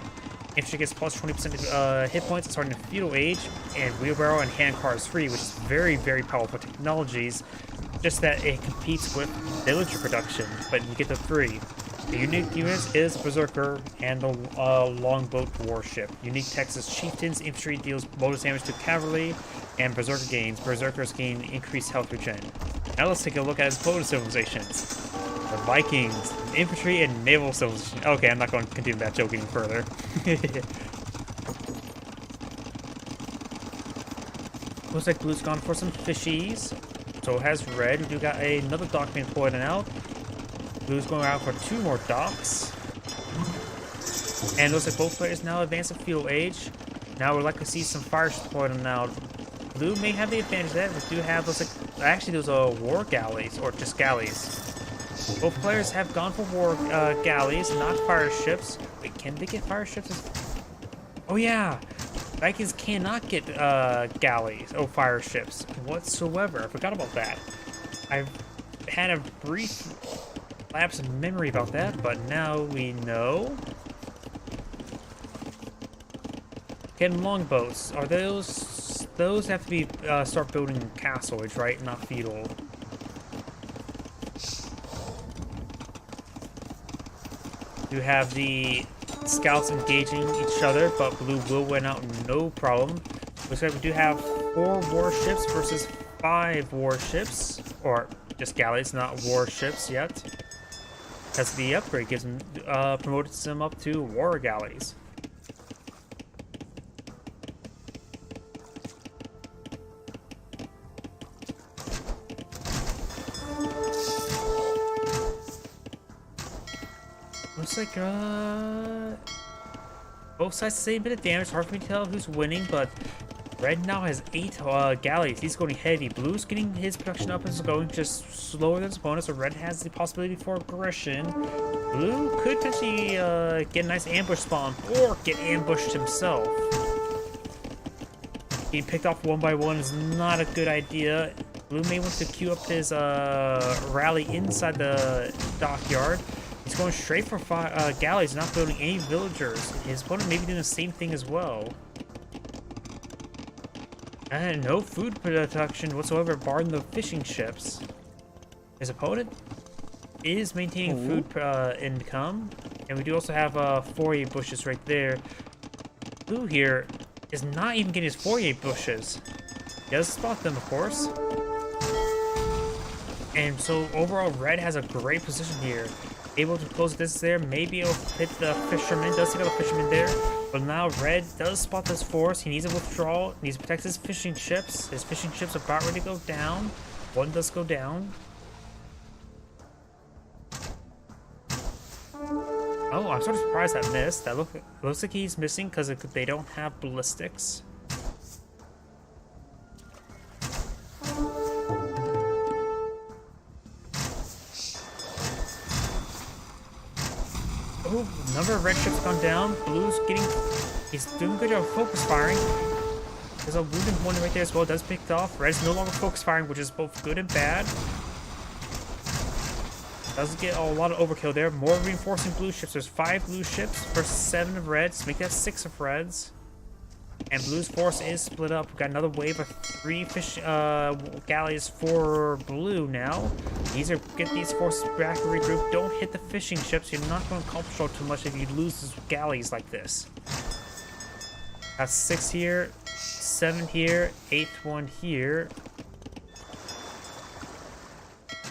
Speaker 1: Infantry gets plus 20% hit points starting in feudal age, and wheelbarrow and handcar is free, which is very, very powerful technologies. Just that it competes with villager production, but you get the free. The unique unit is Berserker and the Longboat Warship. Unique text is Chieftains, Infantry deals bonus damage to cavalry, and Berserker gains. Berserkers gain increased health regen. Now let's take a look at his bonus civilizations. The Vikings, Infantry, and Naval civilization. Okay, I'm not going to continue that joke any further. Looks like Blue's gone for some fishies. So has Red. We do got another dock being deployed out. Blue's going out for 2 more docks. And looks like both players now advance to feudal age. Now we'd like to see some fire deployed out. Blue may have the advantage of that. We do have those, actually those are war galleys, or just galleys. Both players have gone for war galleys, not fire ships. Wait, can they get fire ships? Oh yeah! Vikings cannot get galleys, fire ships whatsoever. I forgot about that. I've had a brief lapse of memory about that, but now we know. Getting longboats. Are those have to be start building castle age, right? Not feudal. You have the scouts engaging each other, but Blue will win out no problem. Looks like we do have 4 warships versus 5 warships, or just galleys, not warships yet. That's the upgrade, gives them promoted them up to war galleys. Looks like both sides the same bit of damage. Hard for me to tell who's winning, but Red now has 8 galleys. He's going heavy. Blue's getting his production up and is going just slower than his opponent, so Red has the possibility for aggression. Blue could potentially get a nice ambush spawn or get ambushed himself. Being picked off one by one is not a good idea. Blue may want to queue up his rally inside the dockyard. He's going straight for galleys, not building any villagers. His opponent may be doing the same thing as well. And no food production whatsoever, barring the fishing ships. His opponent is maintaining food income, and we do also have Fourier bushes right there. Blue here is not even getting his Fourier bushes. He does spot them, of course. And so overall, Red has a great position here. Able to close this there, maybe it'll hit the fisherman. Does hit the fisherman there, but now Red does spot this force. He needs a withdrawal, needs to protect his fishing ships. His fishing ships are about ready to go down. One does go down. Oh, I'm sort of surprised that missed. That looks like he's missing because they don't have ballistics. Oh, number of red ships gone down. Blue's he's doing good at focus firing. There's a wounded one right there as well. Does picked off. Red's no longer focus firing, which is both good and bad. Does get a lot of overkill there. More reinforcing blue ships. There's 5 blue ships versus 7 of reds. Make that 6 of reds. And Blue's force is split up. We've got another wave of 3 fish galleys for Blue now. Get these forces back and regroup. Don't hit the fishing ships. You're not going to accomplish too much if you lose these galleys like this. Got 6 here, 7 here, 8th one here.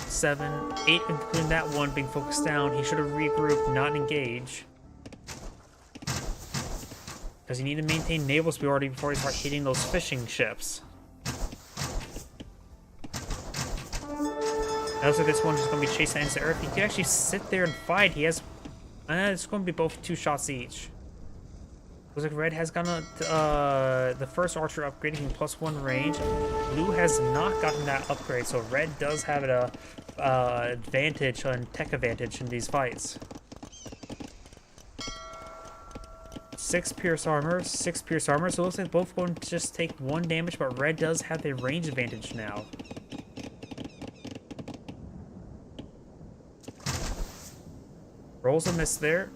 Speaker 1: 7, 8, including that one being focused down. He should have regrouped, not engage. Because you need to maintain naval superiority before you start hitting those fishing ships. It looks like this one's just going to be chasing into Earth. He can actually sit there and fight. He has... it's going to be both 2 shots each. Looks like Red has gotten the first archer upgrade, getting +1 range. Blue has not gotten that upgrade, so Red does have an advantage, and tech advantage in these fights. 6 pierce armor, 6 pierce armor, so it looks like both going to just take 1 damage, but Red does have the range advantage now. Rolls a miss there.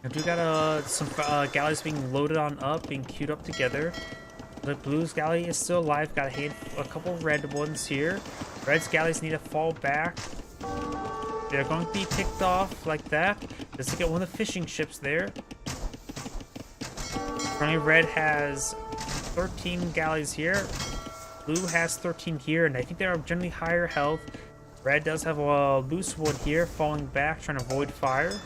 Speaker 1: I do got some galleys being loaded on up, being queued up together. The Blue's galley is still alive. Got a couple red ones here. Red's galleys need to fall back. They're going to be picked off like that. Just to get one of the fishing ships there. Currently, Red has 13 galleys here. Blue has 13 here, and I think they're generally higher health. Red does have a loose wood here, falling back, trying to avoid fire.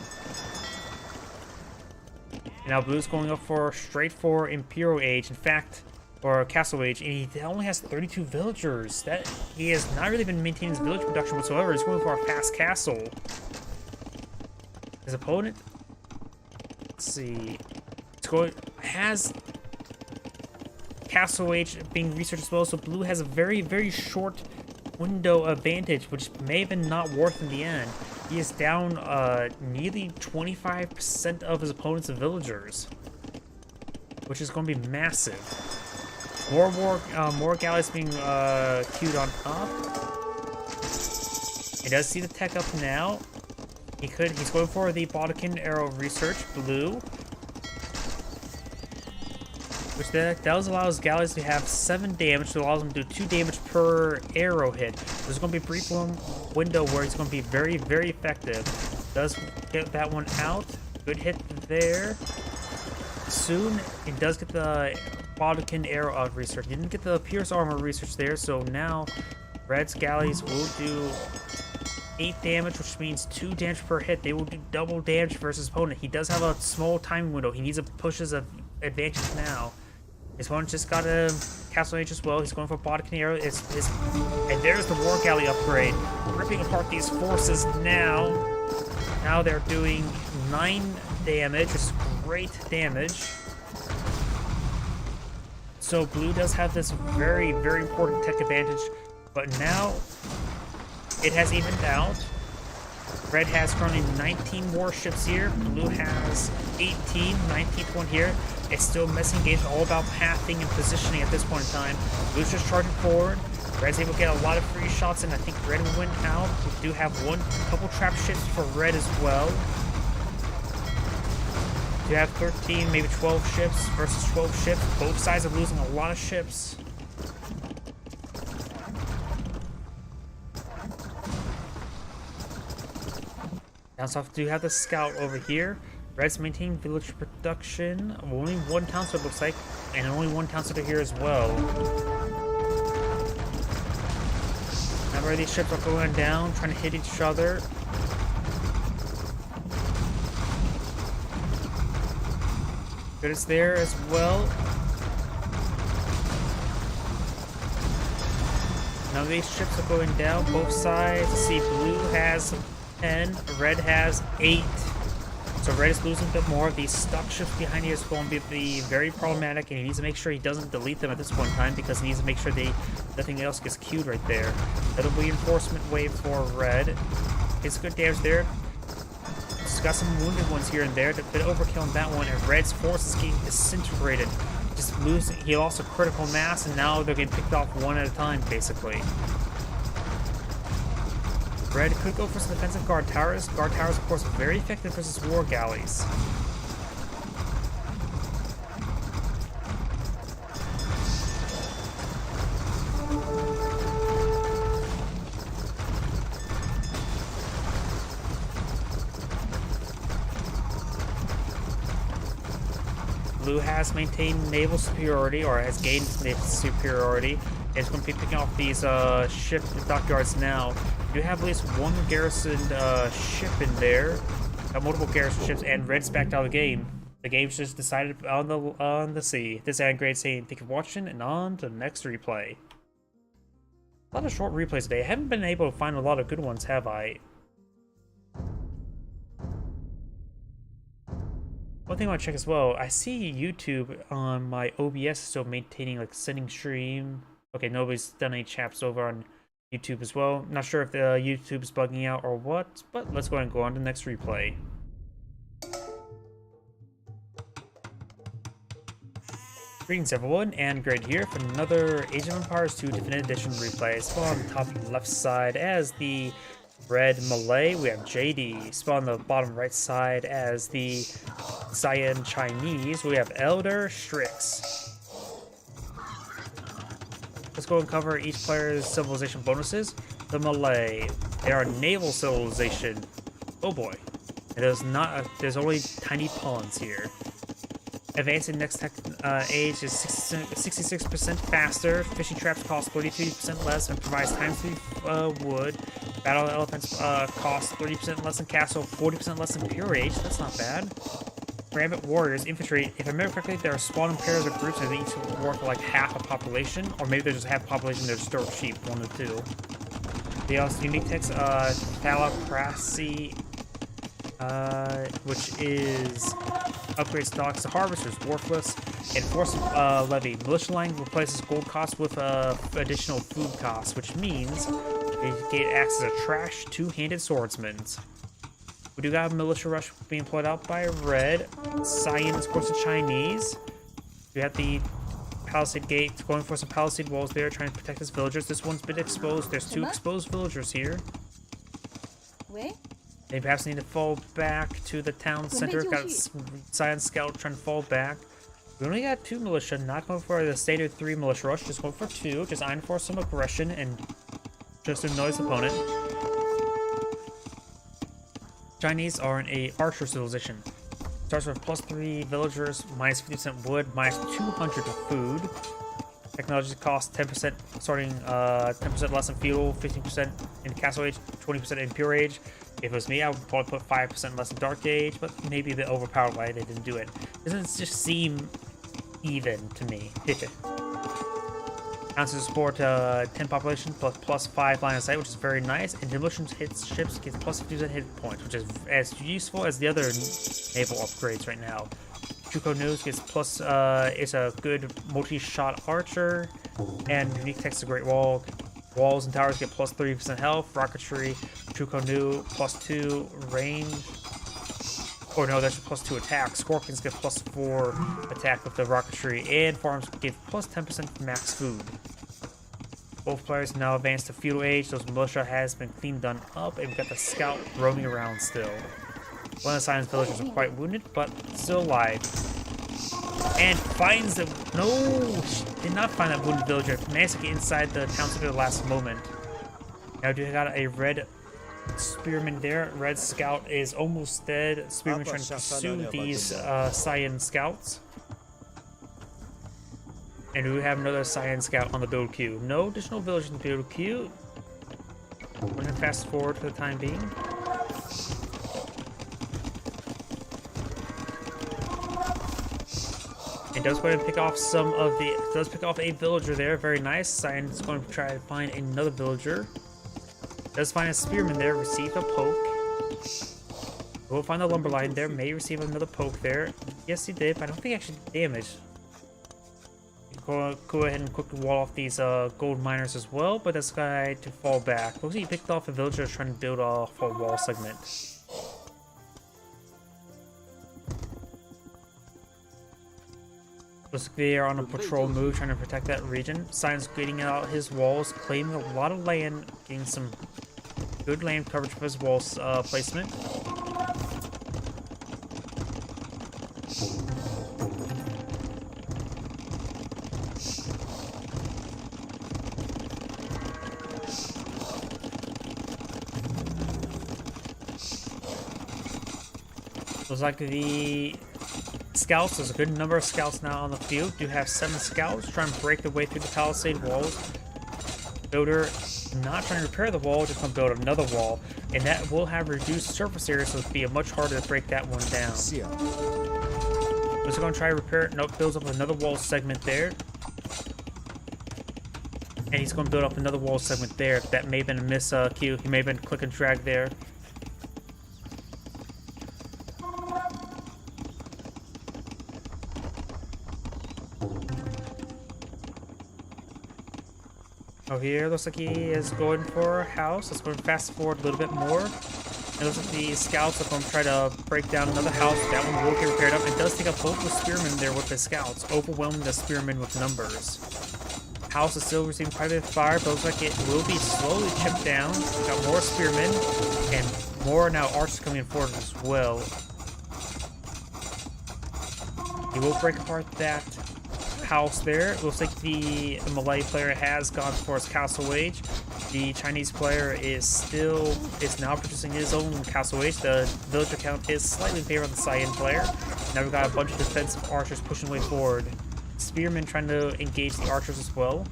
Speaker 1: And now Blue's going up straight for Imperial Age, in fact, or Castle Age, and he only has 32 villagers. That he has not really been maintaining his village production whatsoever. He's going for a fast castle. His opponent, let's see, has Castle Age being researched as well, so Blue has a very, very short window advantage, which may have been not worth in the end. He is down nearly 25% of his opponent's villagers, which is going to be massive. More galleys being queued on up. He does see the tech up now. He's going for the Bodkin arrow research, Blue, which that does allow his galleys to have 7 damage, so it allows him to do 2 damage per arrow hit. There's going to be a brief window where he's going to be very, very effective. Does get that one out. Good hit there. Soon, he does get the Bodkin arrow out research. He didn't get the Pierce armor research there, so now Red's galleys will do 8 damage, which means 2 damage per hit. They will do double damage versus opponent. He does have a small time window. He needs to push his advantage now. His opponent just got a Castle Age as well. He's going for Bodkin arrow. And there's the War Galley upgrade. Ripping apart these forces now. Now they're doing 9 damage, which is great damage. So Blue does have this very, very important tech advantage, but now it has evened out. Red has currently 19 warships here. Blue has 18, 19th one here. It's still messing games, all about pathing and positioning at this point in time. Blue's just charging forward. Red's able to get a lot of free shots in. I think Red will win out. We do have a couple trap ships for Red as well. You have 13, maybe 12 ships versus 12 ships. Both sides are losing a lot of ships. Down south, do have the scout over here. Red's maintaining village production. Only 1 town square looks like, and only 1 town square here as well. Remember, these ships are going down, trying to hit each other. Good is there as well. Now these ships are going down, both sides. Let's see, Blue has 10, Red has 8. So Red is losing a bit more. These stuck ships behind here is going to be very problematic, and he needs to make sure he doesn't delete them at this point in time, because he needs to make sure nothing else gets queued right there. That'll be reinforcement wave for Red. It's good damage there. He's got some wounded ones here and there. A bit of overkill on that one, and Red's force is getting disintegrated. Just losing. He lost a critical mass, and now they're getting picked off one at a time, basically. Red could go for some defensive guard towers. Guard towers, of course, are very effective versus war galleys. Blue has maintained naval superiority, or has gained naval superiority. It's going to be picking off these ship dockyards now. You have at least one garrisoned ship in there. Got multiple garrison ships, and Red's backed out of the game. The game's just decided on the sea. This is Great saying thank you for watching, and on to the next replay. A lot of short replays today. I haven't been able to find a lot of good ones, have I? One thing I want to check as well, I see YouTube on my OBS still maintaining like sending stream. Okay, nobody's done any chaps over on YouTube as well. Not sure if the YouTube's bugging out or what, but let's go ahead and go on to the next replay. Greetings everyone, and Great here for another Age of Empires 2 Definitive Edition replay. Spawn on the top left side as the Red Malay, we have JD. Spawn on the bottom right side as the Cyan Chinese, we have Elder Strix. Let's go and cover each player's civilization bonuses. The Malay, they are naval civilization. Oh boy, there's only tiny pawns here. Advancing next tech age is 66% faster. Fishing traps cost 33% less and provides times 3 wood. Battle elephants cost 30% less than castle, 40% less than pure age. That's not bad. Rabbit warriors, infantry. If I remember correctly, there are spawn in pairs or groups, and they each work for like half a population, or maybe they're just half population. They're still cheap, one or two. They also unique text Thalaprasy, which is upgrade stocks to harvesters, worthless, and force levy. Militia line replaces gold cost with additional food costs, which means it acts as a trash two-handed swordsman. We do got a militia rush being played out by Red. Cyan is, of course, the Chinese. We have the Palisade Gate going for some Palisade walls there, trying to protect his villagers. This one's been exposed. There's 2 exposed villagers here. They perhaps need to fall back to the town center. Got Cyan Scout trying to fall back. We only got 2 militia, not going for the standard 3 militia rush, just going for 2. Just eyeing for some aggression and just annoy his opponent. Chinese are in a archer civilization. Starts with +3 villagers, minus 50% wood, minus 200 to food. Technology cost 10%, starting 10% less in feudal, 15% in castle age, 20% in pure age. If it was me, I would probably put 5% less in dark age, but maybe the overpowered why they didn't do it. Doesn't just seem even to me. Ounces of support 10 population plus 5 line of sight, which is very nice. And demolition hits ships gets plus 50% hit points, which is as useful as the other naval upgrades right now. Chuko News gets plus is a good multi-shot archer, and unique text a great wall. Walls and towers get plus 30% health. Rocketry, Chuko Nu +2 range. Or no, that's +2 attack. Scorpions get +4 attack with the rocketry, and farms give plus 10% max food. Both players now advance to feudal age. Those militia has been cleaned done up, and we've got the scout roaming around still. One of the Cyan's villagers are quite wounded, but still alive. And finds the did not find that wounded villager. Managed to get inside the town center at the last moment. Now we got a red spearman there. Red scout is almost dead. Spearman trying to pursue these Cyan scouts. And we have another Cyan scout on the build queue. No additional villagers in the build queue. We're gonna fast forward for the time being. It does go ahead and pick off some of the. It does pick off a villager there. Very nice. Cyan is going to try to find another villager. Does find a spearman there. Receive a poke. We'll find the lumber line there. May receive another poke there. Yes, he did, but I don't think actually damaged. Go ahead and quickly wall off these gold miners as well, but this guy to fall back. Looks like he picked off a villager trying to build off a wall segment. Looks like they are on a patrol move, trying to protect that region. Cyan's getting out his walls, claiming a lot of land, getting some Good land coverage for his wall placement. Looks like the scouts, there's a good number of scouts now on the field. Do have 7 scouts trying to break their way through the palisade walls. Builder not trying to repair the wall, just going to build another wall. And that will have reduced surface area, so it'll be much harder to break that one down. He's going to try to repair it. Nope, builds up another wall segment there. And he's going to build up another wall segment there. That may have been a miscue. He may have been click and drag there. Oh, here looks like he is going for a house. Let's go fast forward a little bit more. It looks like the scouts are going to try to break down another house. That one will get repaired up. It does take up both the spearmen there with the scouts, overwhelming the spearmen with numbers. House is still receiving quite a bit of fire, but looks like it will be slowly chipped down. Got more spearmen and more now archers coming forward as well. He will break apart that house there. It looks like the Malay player has gone for his castle wage. The Chinese player is now producing his own castle wage. The villager count is slightly in favor of the Cyan player. Now we've got a bunch of defensive archers pushing way forward. Spearmen trying to engage the archers as well.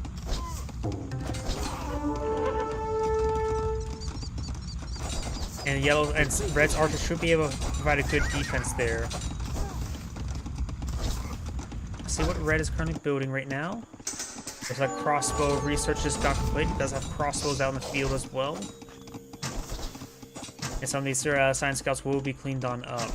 Speaker 1: And yellow and red's archers should be able to provide a good defense there. See what red is currently building right now. There's like crossbow research just got completed. It does have crossbows out in the field as well. And some of these science scouts will be cleaned on up.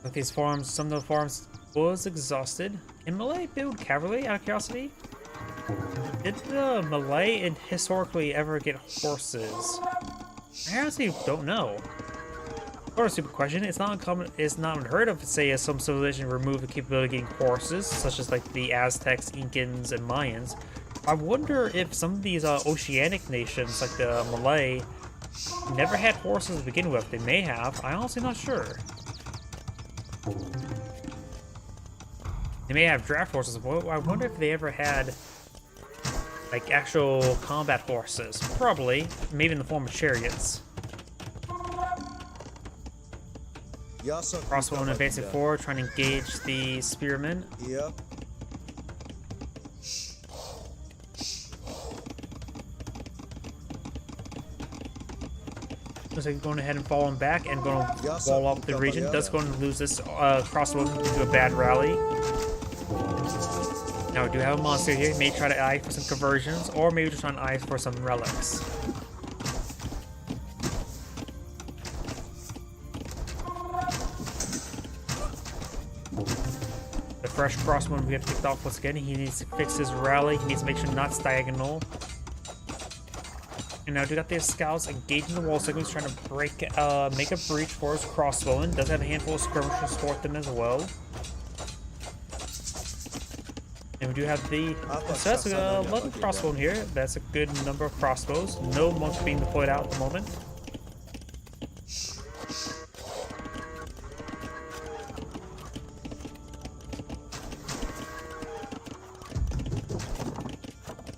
Speaker 1: With these farms, some of the farms was exhausted. Can Malay build cavalry out of curiosity? Did the Malay historically ever get horses? I honestly don't know. Or a stupid question. It's not uncommon. It's not unheard of to say some civilization removed the capability of getting horses, such as like the Aztecs, Incans, and Mayans. I wonder if some of these oceanic nations, like the Malay, never had horses to begin with. They may have. I'm honestly not sure. They may have draft horses. I wonder if they ever had like actual combat horses. Probably. Maybe in the form of chariots. Crossbowmen advancing forward, trying to engage the spearmen.
Speaker 4: Yep.
Speaker 1: Looks like going ahead and falling back and going to wall off the region. Does going to lose this crossbowman due to a bad rally. Now we do have a monster here. He may try to eye for some conversions, or maybe just trying to eye for some relics. The fresh crossbowman we have kicked off once again. He needs to fix his rally. He needs to make sure not it's diagonal. And now we got these scouts engaging the wall segments, trying to make a breach for his crossbowman. Does have a handful of skirmishers to support them as well. And we do have the... So that's 11 crossbow here. That's a good number of crossbows. No monks being deployed out at the moment.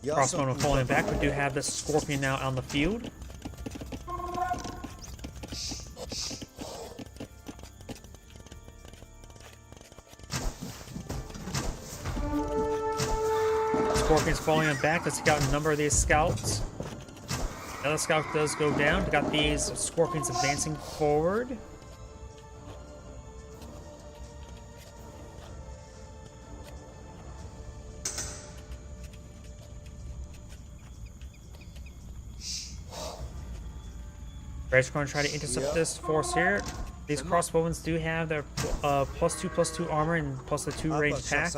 Speaker 1: Crossbowmen falling back. We do have the scorpion now on the field. Scorpion's falling on back. Let's take out a number of these scouts. Another scout does go down. We got these scorpions advancing forward. Red's going to try to intercept this force here. These crossbowmen do have their +2/+2 armor and plus the 2 range attack,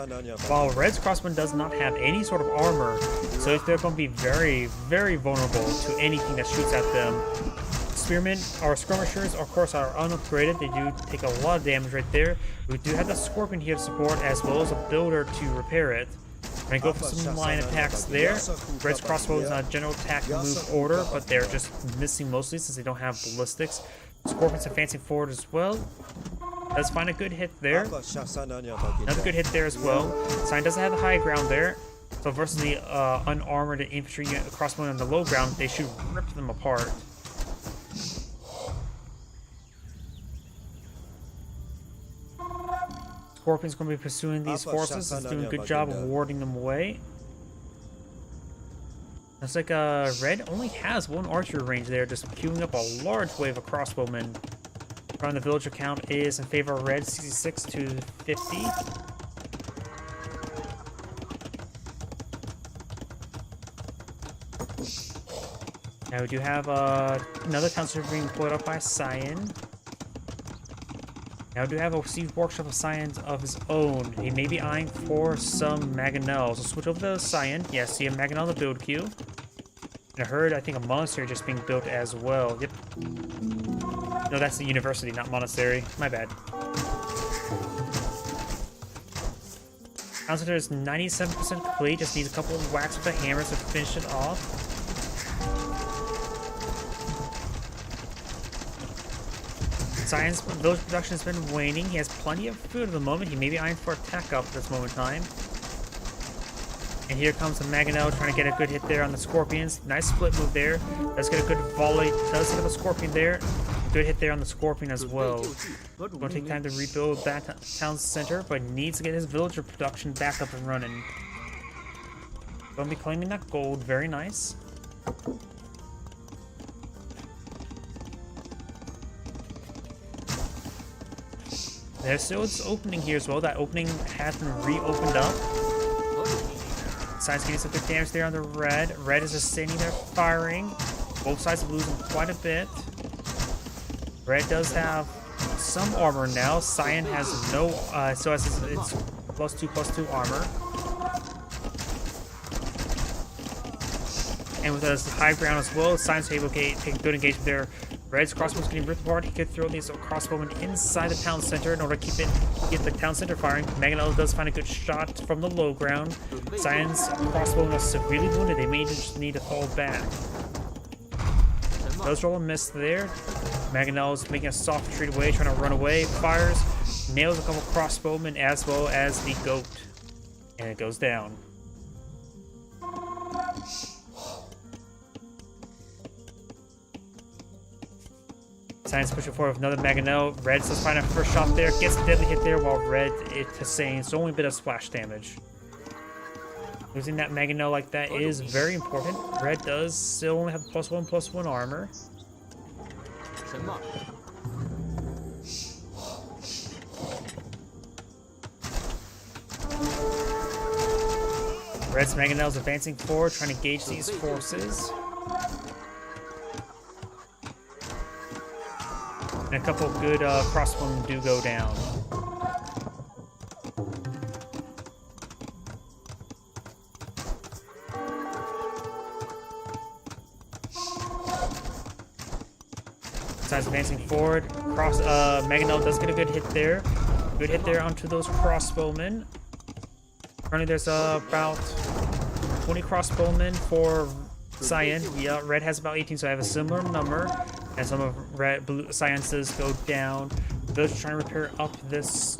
Speaker 1: while Red's crossbowman does not have any sort of armor, so they're going to be very, very vulnerable to anything that shoots at them. Spearmen, our skirmishers, of course, are unupgraded. They do take a lot of damage right there. We do have the Scorpion here to support, as well as a Builder to repair it. We're gonna go for some line attacks there. Red's crossbow is not a general attack move order, but they're just missing mostly since they don't have ballistics. Scorpion's advancing forward as well. Does find a good hit there. Another good hit there as well. Cyan doesn't have the high ground there. So versus the unarmored infantry unit crossbowmen on the low ground, they should rip them apart. Scorpion's going to be pursuing these forces. He's doing a good job of warding them away. Looks like Red only has one archer range there, just queuing up a large wave of crossbowmen. Around the villager count is in favor of Red, 66 to 50. Now we do have another town center being pulled up by Cyan. Now we do have a siege workshop of Cyan's of his own. He may be eyeing for some Mangonels. So switch over to Cyan. Yes, see a Mangonel in the build queue. And I heard, I think, a monastery just being built as well. Yep. No, that's the university, not monastery. My bad. Town center is 97% complete. Just needs a couple of whacks with the hammers to finish it off. Cyan's village production has been waning. He has plenty of food at the moment. He may be eyeing for attack up at this moment in time. And here comes the Mangonel trying to get a good hit there on the Scorpions. Nice split move there. Does get a good volley. Does hit the Scorpion there. Good hit there on the Scorpion as well. Going to take time to rebuild that town center, but needs to get his villager production back up and running. Going to be claiming that gold. Very nice. There's still this opening here as well. That opening has been reopened up. Cyan's getting some good damage there on the Red. Red is just standing there firing. Both sides are losing quite a bit. Red does have some armor now. Cyan has no, so it's +2/+2 armor. And with his high ground as well, Cyan's able to take a good engagement there. Red's crossbow's getting ripped apart. He could throw these crossbowmen inside the town center in order to get the town center firing. Mangonel does find a good shot from the low ground. Cyan's crossbowmen are severely wounded. They may just need to fall back. Does roll a miss there. Mangonel's making a soft retreat away, trying to run away. Fires, nails a couple crossbowmen as well as the goat. And it goes down. Cyan's pushing forward with another Mangonel. Red does find a first shot there. Gets a deadly hit there while Red is saying it's only a bit of splash damage. Losing that Mangonel like that is very important. Red does still only have +1/+1 armor. Red's Mangonel's advancing forward, trying to gauge these forces. And a couple of good crossbowmen do go down. Cyan's advancing forward. Mangonel does get a good hit there. Good hit there onto those crossbowmen. Currently there's about 20 crossbowmen for Cyan. Yeah, Red has about 18, so I have a similar number. And some of Cyan's does go down. Those trying to repair up this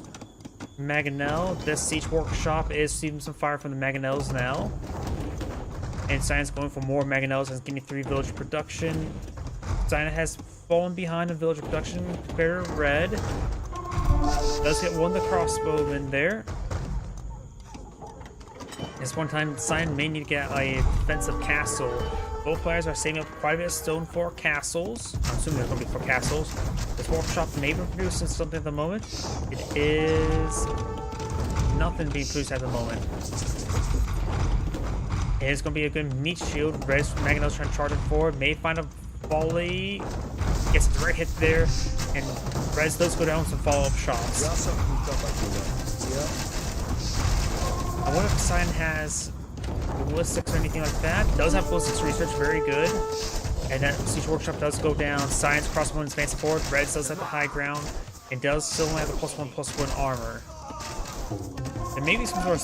Speaker 1: Mangonel. This siege workshop is receiving some fire from the Mangonels now. And Cyan's going for more Mangonels and getting 3 village production. Cyan has fallen behind in village production compared to Red. Does get one of the crossbowmen there. This one time, Cyan may need to get a defensive castle. Both players are saving up quite a bit of stone for castles. I'm assuming they're going to be for castles. This workshop may be producing something at the moment. It is nothing being produced at the moment. It is going to be a good meat shield. Red's Mangonel's trying to charge it forward. May find a volley. Gets the right hit there. And Red's does go down with some follow-up shots. I wonder if Cyan has ballistics or anything like that. Does have ballistics research, very good. And that Siege Workshop does go down. Science crossbow is advancing forward. Red does have the high ground. And does still only have the +1/+1 armor. There may be some sort of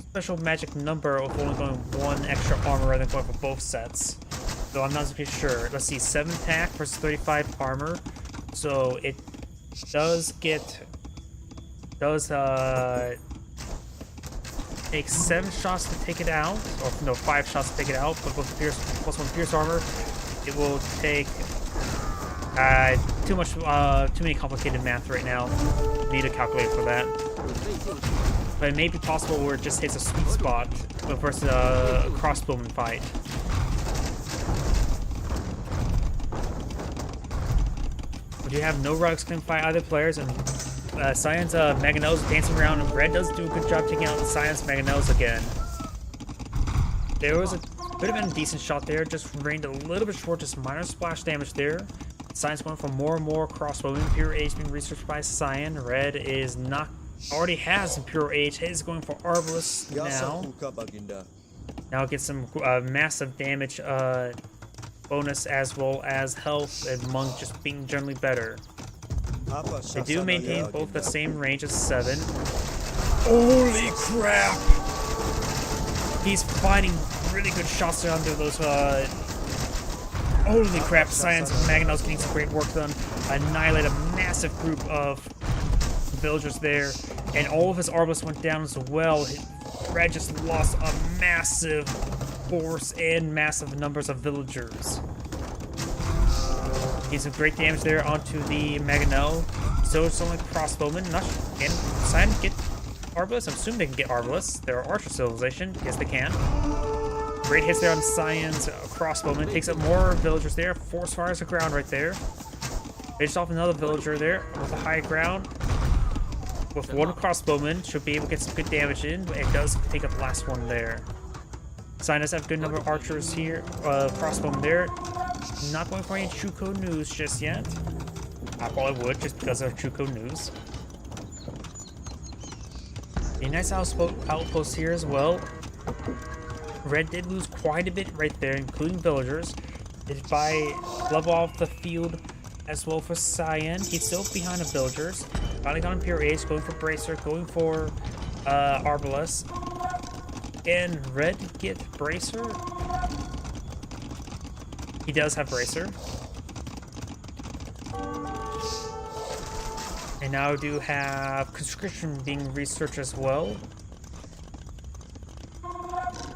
Speaker 1: special magic number of only going 1 extra armor rather than going for both sets. Though I'm not exactly sure. Let's see, 7 attack versus 35 armor. So it does take 7 shots to take it out, or no, 5 shots to take it out. But with Pierce +1 Pierce armor, it will take too many complicated math right now. Need a calculator for that. But it may be possible where it just hits a sweet spot versus a crossbowman fight. But you have no rugs can fight either players, and Cyan's Mangonels dancing around, and Red does do a good job taking out Cyan's Mangonels again. There was a could have been a decent shot there, just rained a little bit short, just minor splash damage there. Cyan's going for more and more crossbow. Impure Age being researched by Cyan. Red is not already has Impure Age. Is going for Arbalest now. Now it gets some massive damage bonus as well as health, and Monk just being generally better. They do maintain both the same range as 7. Holy crap! He's fighting really good shots under those. Holy crap! Cyan's Mangonels getting some great work done. Annihilate a massive group of villagers there, and all of his Arbalists went down as well. Red just lost a massive force and massive numbers of villagers. Getting some great damage there onto the Mangonel. So it's only crossbowmen. Not can Cyan get Arbalists? I'm assuming they can get Arbalists. They're Archer Civilization. Yes, they can. Great hits there on Cyan's crossbowman. Takes up more villagers there. Force fires the ground right there. Finished off another villager there with a high ground. With 1 crossbowman, should be able to get some good damage in. It does take up the last one there. Cyan does have a good number of archers here. Crossbowman there. Not going for any Chuko news just yet. I probably would, just because of Chuko news. A nice outpost here as well. Red did lose quite a bit right there, including villagers. If I level off the field as well for Cyan, he's still behind the villagers. Finally got Impure Age, going for Bracer, going for Arbalest. Can Red get Bracer? He does have Bracer. And now I do have Conscription being researched as well.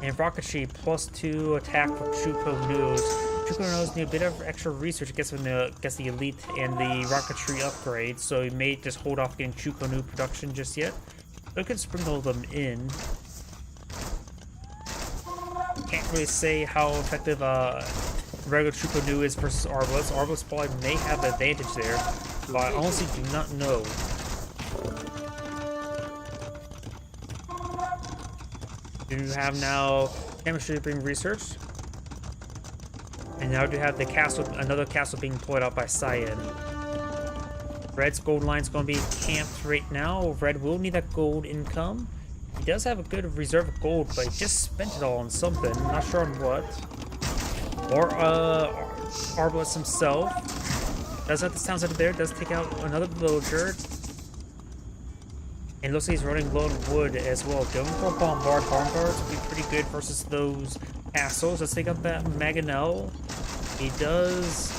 Speaker 1: And Rocketry +2 attack for Chuko News. Chuko News need a bit of extra research against the Elite and the Rocketry upgrade, so he may just hold off getting Chuko New production just yet. But we can sprinkle them in. Can't really say how effective regular Chuko New is versus Arbalest. Arbalest probably may have the advantage there, but I honestly do not know. We do have now chemistry being researched, and now we have the castle, another castle being deployed out by Cyan. Red's gold line is going to be camped right now. Red will need that gold income. He does have a good reserve of gold, but he just spent it all on something. Not sure on what. Or Arbalest himself does have the town center there. Does take out another villager. And looks like he's running low on wood as well. Going for a bombard. Bombards would be pretty good versus those castles. Let's take out that Mangonel. He does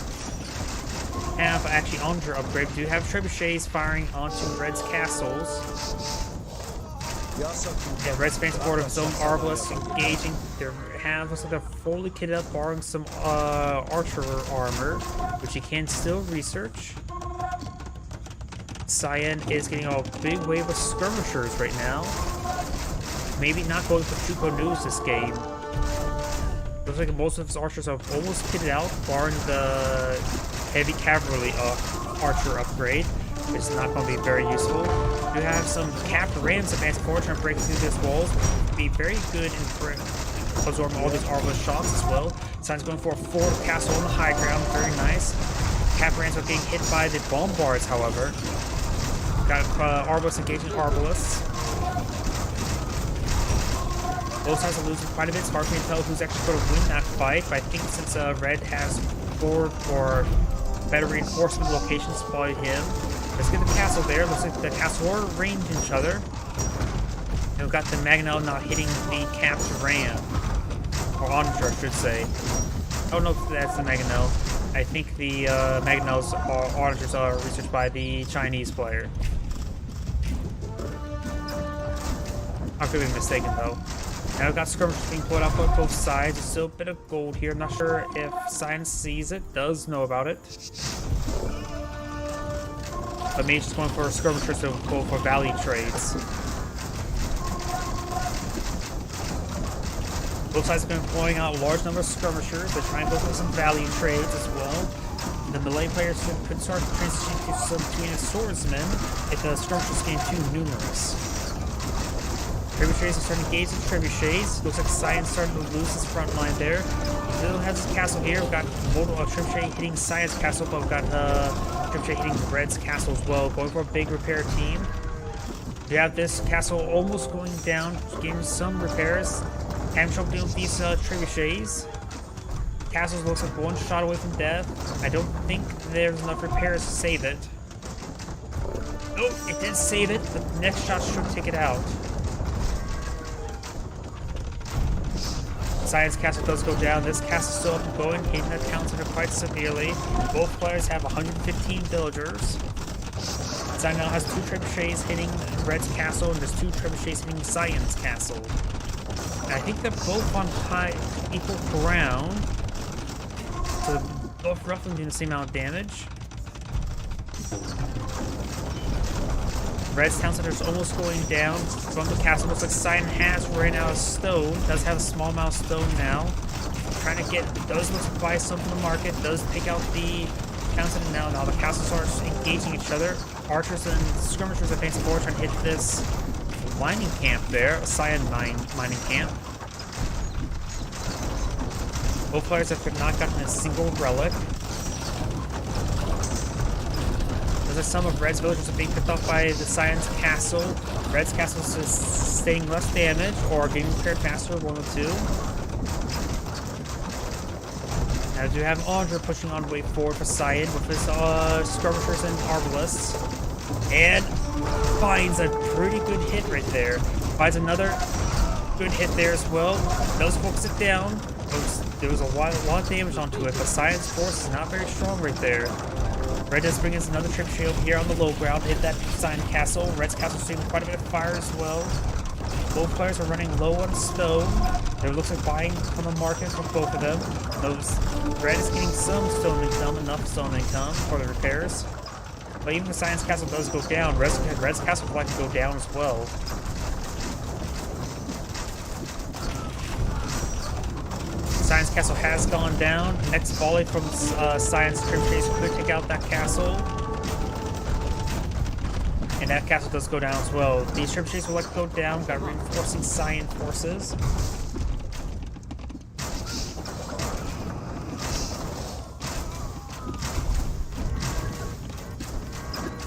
Speaker 1: have actually Archer upgrade. We do have trebuchets firing onto Red's castles. Yeah, Red's fancy board of his own Arbalest engaging. Looks like they're fully kitted up, barring some Archer armor, which he can still research. Cyan is getting a big wave of skirmishers right now. Maybe not going for Chuko News this game. Looks like most of his archers are almost kitted out, barring the heavy cavalry archer upgrade. It's not going to be very useful. We have some capped rams advancing forward, trying to break through these walls. Be very good in absorbing all these Arbalest shots as well. Cyan's going for a forward castle on the high ground. Very nice. Capped rams are getting hit by the bombards, however. Got Arbalest engaging Arbalest. Both sides are losing quite a bit. It's hard for me to tell who's actually going to win that fight, but I think since Red has 4 or better reinforcement locations, probably him. Let's get the castle there. Looks like the castle are ranged each other. And we've got the Mangonel not hitting the capped ram. Or Onager, I should say. I don't know if that's the Mangonel. I think the Mangonels or Onagers are researched by the Chinese player. I could be mistaken though. Now we've got skirmishes being pulled up on both sides. There's still a bit of gold here. I'm not sure if Science sees it, does know about it. But maybe just going for skirmishers to go for value trades. Both sides have been employing out a large number of skirmishers. They're trying to go for some value trades as well. The melee players could start transitioning to some Tweenus swordsmen if the skirmishers getting too numerous. Trebuchets are starting to engage with trebuchets. Looks like Science starting to lose his front line there. He still has his castle here. We've got multiple trebuchet hitting Science castle, but we've got trebuchet hitting Red's castle as well. Going for a big repair team. We have this castle almost going down, getting some repairs. Having trouble dealing with these trebuchets. Castle looks like one shot away from death. I don't think there's enough repairs to save it. Oh, it did save it, but the next shot should take it out. Science castle does go down. This castle is still up and going, hitting the town center quite severely. Both players have 115 villagers. Science now has 2 trebuchets hitting Red's castle, and there's 2 trebuchets hitting Science castle. And I think they're both on high equal ground, so they're both roughly doing the same amount of damage. Red's town center is almost going down from the castle. Looks like Cyan has ran out of stone. Does have a small amount of stone now. Trying to get, does look to buy some from the market. Does take out the town center now. Now the castle starts engaging each other. Archers and skirmishers advance forward, trying to hit this mining camp there. A Cyan mining camp. Both players have not gotten a single relic. Some of Red's villagers are being picked off by the Cyan's castle. Red's castle is sustaining less damage or getting repaired faster, one of the two. Now we do have Onager pushing on way forward for Cyan with his skirmishers and arbalists. And finds a pretty good hit right there. Finds another good hit there as well. Does focus it down. There was a lot of damage onto it, but Cyan's force is not very strong right there. Red does bring us another trip shield here on the low ground to hit that Cyan castle. Red's castle seeing quite a bit of fire as well. Both players are running low on stone. There looks like buying from the market for both of them. Red is getting some stone income, enough stone income for the repairs. But even the Cyan's castle does go down. Red's castle would like to go down as well. Cyan's castle has gone down. Next volley from Cyan's trebuchets could take out that castle. And that castle does go down as well. These trebuchets will like to go down. Got reinforcing Cyan forces.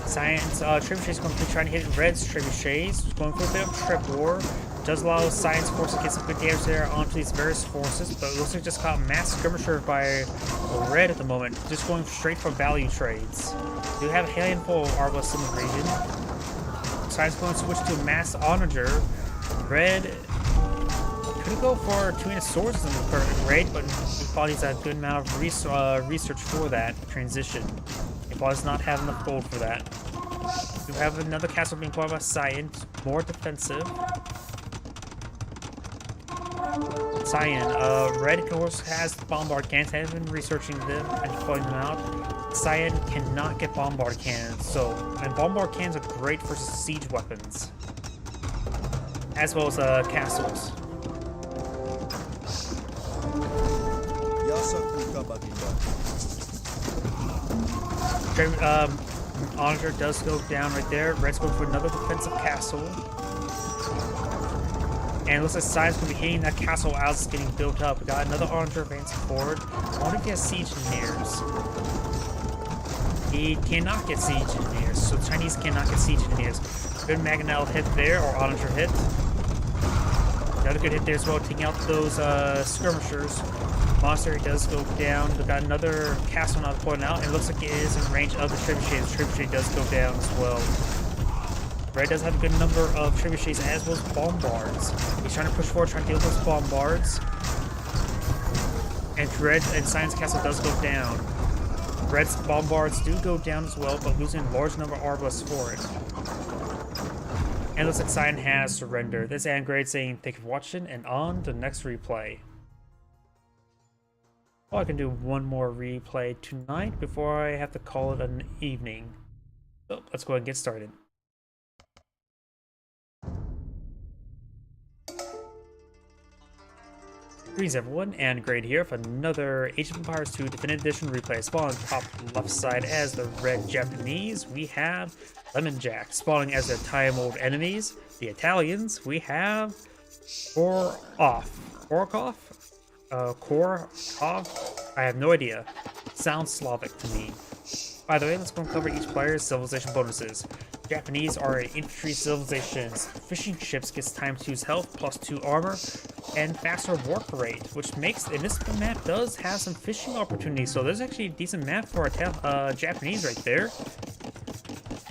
Speaker 1: Cyan's trebuchets going to be trying to hit Red's trebuchets. Going for a bit of trip war. Does allow Cyan's forces to get some good damage there onto these various forces, but it looks like just caught mass skirmisher by Red at the moment, just going straight for value trades. We do have a handful of arbalists in the region. Cyan's going to switch to mass Onager. Red could go for Tweenus swords in the current raid, but he probably needs a good amount of research for that transition. He probably does not have enough gold for that. We have another castle being played by Cyan, more defensive. Cyan, Red of course has the bombard cannons. I have been researching them and pulling them out. Cyan cannot get bombard cannons, and bombard cannons are great for siege weapons, as well as castles. Onager does go down right there. Red's going for another defensive castle. And it looks like Cyan's going to be hitting that castle as it's getting built up. We got another Onager advancing forward. I wonder if he has siege engineers. He cannot get siege engineers, so the Chinese cannot get siege engineers. Good Mangonel hit there, or Onager hit. Another good hit there as well, taking out those skirmishers. Monster does go down. We got another castle now pulling out, and it looks like it is in range of the trebuchet. The trebuchet does go down as well. Red does have a good number of trebuchets as well as bombards. He's trying to push forward, trying to deal with those bombards. And Red and Cyan's castle does go down. Red's bombards do go down as well, but losing a large number of arbalists for it. And it looks like Cyan has surrendered. This is Angrade saying thank you for watching, and on to the next replay. Well, I can do one more replay tonight before I have to call it an evening. So let's go ahead and get started. Greetings everyone, Angrade here for another Age of Empires 2 Definitive Edition replay. Spawning top left side as the red Japanese, we have Lemon Jack. Spawning as their time-old enemies, the Italians, we have Korokov. I have no idea. Sounds Slavic to me. By the way, let's go and cover each player's civilization bonuses. Japanese are infantry civilizations. Fishing ships gets times 2's health, plus 2 armor, and faster work rate, which makes, and this map does have some fishing opportunities, so there's actually a decent map for Japanese right there.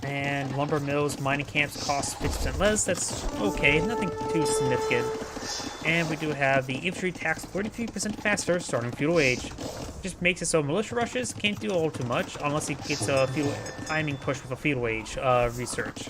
Speaker 1: And lumber mills, mining camps cost 50% less. That's okay, nothing too significant. And we do have the infantry tax 43% faster starting feudal age. Just makes it so militia rushes can't do all too much unless he gets a feudal timing push with a feudal age research.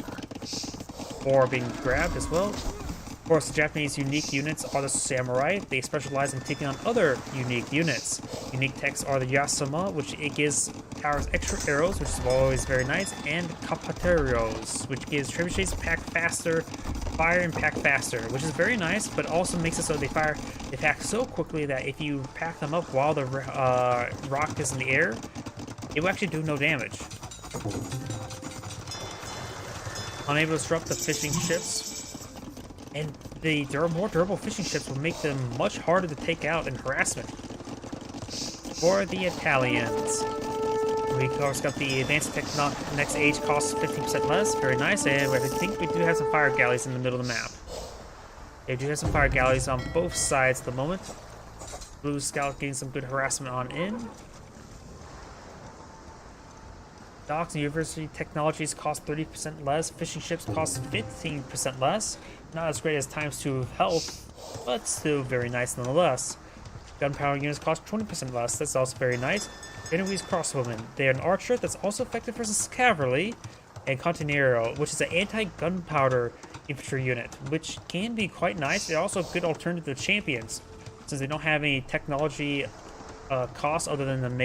Speaker 1: Or being grabbed as well. Of course, the Japanese unique units are the samurai. They specialize in taking on other unique units. Unique techs are the Yasuma, which it gives towers extra arrows, which is always very nice, and Capaterios, which gives trebuchets pack faster, fire and pack faster, which is very nice, but also makes it so they pack so quickly that if you pack them up while the rock is in the air, it will actually do no damage. Unable to disrupt the fishing ships. And the more durable fishing ships will make them much harder to take out in harassment. For the Italians, we of course got the advanced next age costs 15% less, very nice, and I think we do have some fire galleys in the middle of the map. They do have some fire galleys on both sides at the moment. Blue Scout getting some good harassment on in. Docks and university technologies cost 30% less. Fishing ships cost 15% less. Not as great as times 2 health, but still very nice nonetheless. Gunpowder units cost 20% less. That's also very nice. Genoese crossbowmen. They are an archer that's also effective versus cavalry. And Cantonero, which is an anti-gunpowder infantry unit, which can be quite nice. They're also a good alternative to champions, since they don't have any technology costs other than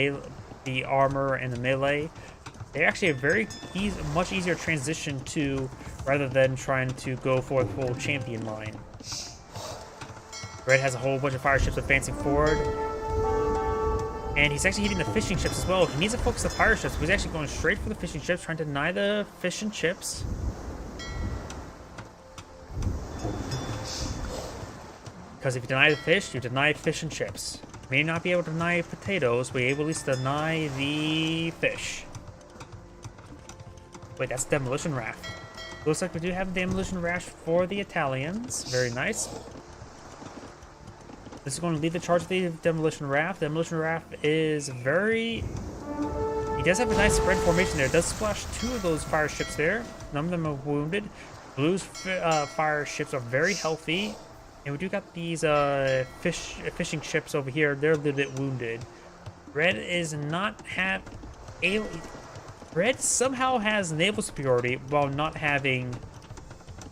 Speaker 1: the armor and the melee. They're actually a very much easier transition to, rather than trying to go for the full champion line. Red has a whole bunch of fire ships advancing forward. And he's actually hitting the fishing ships as well. He needs to focus the fire ships, but he's actually going straight for the fishing ships, trying to deny the fish and chips. Because if you deny the fish, you deny fish and chips. You may not be able to deny potatoes, but you're able to at least deny the fish. Wait, that's Demolition Raft. Looks like we do have Demolition Raft for the Italians. Very nice. This is going to lead the charge of the Demolition Raft. The Demolition Raft is very... He does have a nice spread formation there. It does splash 2 of those fire ships there. None of them are wounded. Blue's fire ships are very healthy. And we do got these fishing ships over here. They're a little bit wounded. Red is not have... Red somehow has naval superiority while not having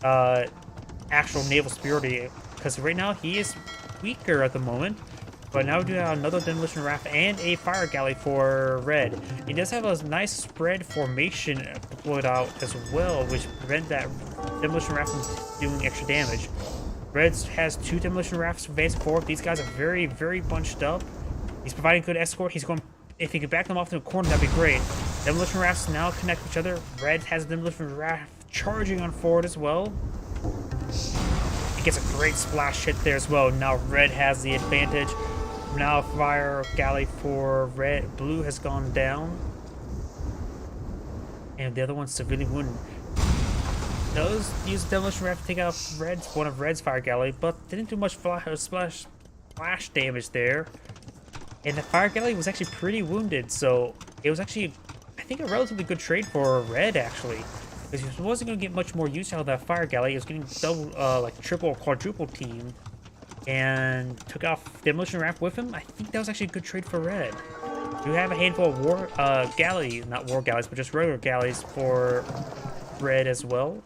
Speaker 1: actual naval superiority, because right now he is weaker at the moment. But now we do have another Demolition Raft and a fire galley for Red. He does have a nice spread formation deployed out as well, which prevent that Demolition Raft from doing extra damage. Red has 2 Demolition Rafts advancing forward. These guys are very, very bunched up. He's providing good escort. He's going... If he could back them off to the corner, that'd be great. Demolition Rafts now connect each other. Red has a Demolition Raft charging on forward as well. He gets a great splash hit there as well. Now Red has the advantage. Now fire galley for Red. Blue has gone down. And the other one's severely wounded. does use Demolition Raft to take out one of Red's Fire Galley, but didn't do much splash damage there. And the Fire Galley was actually pretty wounded, so it was actually, I think, a relatively good trade for Red, actually. Because he wasn't going to get much more use out of that Fire Galley. He was getting double, like triple or quadruple team. And took off Demolition Raft with him. I think that was actually a good trade for Red. You have a handful of not war galleys, but just regular galleys for Red as well.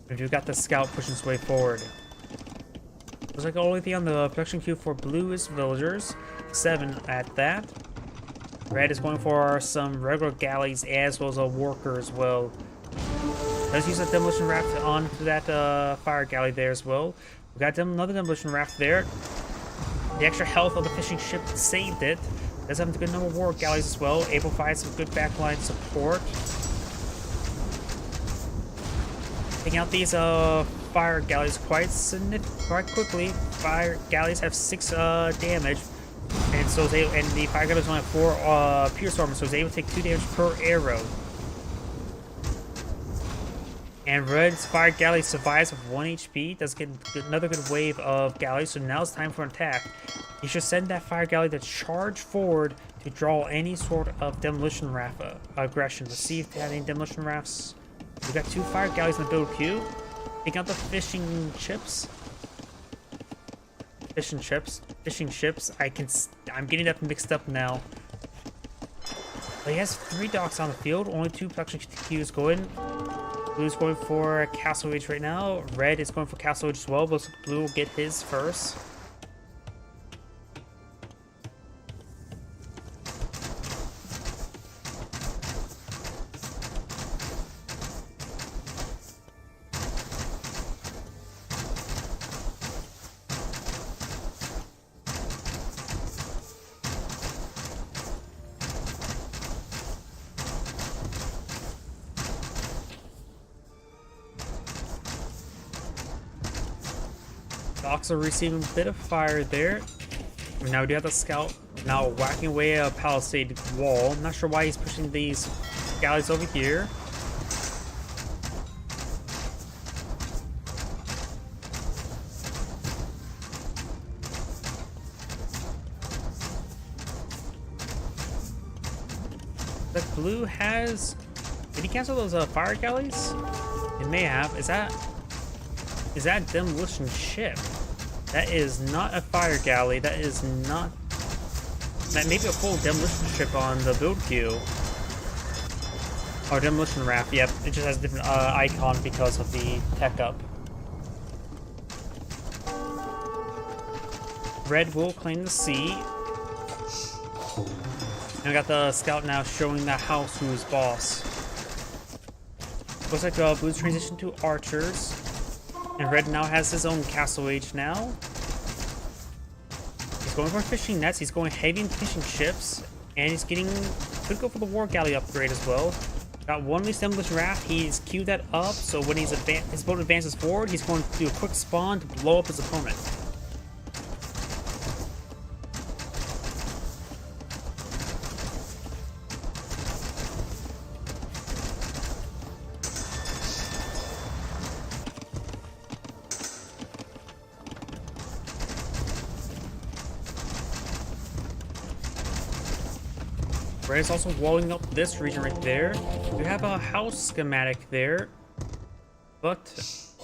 Speaker 1: And you've got the scout pushing its way forward. Looks like the only thing on the production queue for blue is villagers. 7 at that. Red is going for some regular galleys as well as a worker as well. Let's use a demolition raft onto that fire galley there as well. We got another demolition raft there. The extra health of the fishing ship saved it. Does have a good number of war galleys as well. Able to provide some good backline support. Taking out these fire galleys quite quickly. Fire galleys have 6 damage, and so the fire galleys only have 4 pierce armor, so it's able to take 2 damage per arrow. And Red's fire galley survives with 1 HP. Does get another good wave of galleys, so now it's time for an attack. You should send that fire galley to charge forward to draw any sort of demolition raft aggression. Let's see if they have any demolition rafts. We got 2 fire galleys in the build queue. Take out the fishing ships. Fishing ships. I'm getting that mixed up now. But he has 3 docks on the field. Only 2 production queues going. Blue's going for Castle Age right now. Red is going for Castle Age as well. Looks like Blue will get his first. Docks are receiving a bit of fire there. Now we do have the scout now whacking away a palisade wall. I'm not sure why he's pushing these galleys over here. The blue has... Did he cancel those fire galleys? It may have. Is that demolition ship? That is not a fire galley. That is not... That may be a full demolition ship on the build queue. Or demolition raft, yep. It just has a different icon because of the tech up. Red will claim the sea. And we got the scout now showing the house who's boss. Looks like Blue's transitioned to archers. And Red now has his own Castle Age now. He's going for fishing nets. He's going heavy in fishing ships. And he's getting... Could go for the war galley upgrade as well. Got one least demolition raft. He's queued that up. So when his boat advances forward, he's going to do a quick spawn to blow up his opponent. Red is also walling up this region right there. We have a house schematic there, but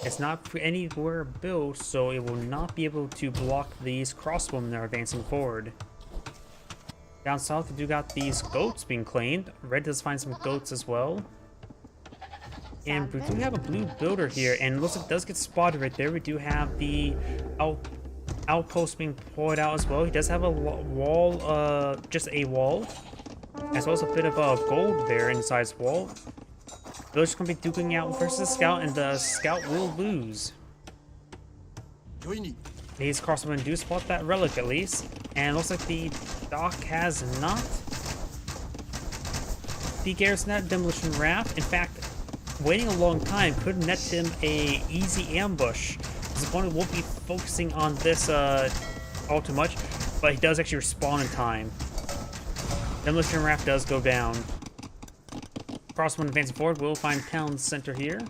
Speaker 1: it's not anywhere built, so it will not be able to block these crossbowmen that are advancing forward. Down south, we do got these goats being claimed. Red does find some goats as well. And we do have a blue builder here, and it looks like it does get spotted right there. We do have the outpost being pulled out as well. He does have a wall, just a wall. As well as a bit of gold there inside his wall. Villager's going to be duking out versus the scout, and the scout will lose. These crossbowmen do spot that relic at least. And it looks like the dock has not de-garrisoned that demolition raft. In fact, waiting a long time could net him a easy ambush. His opponent won't be focusing on this all too much, but he does actually respawn in time. Demolition raft does go down. Crossbowmen advancing forward will find town center here.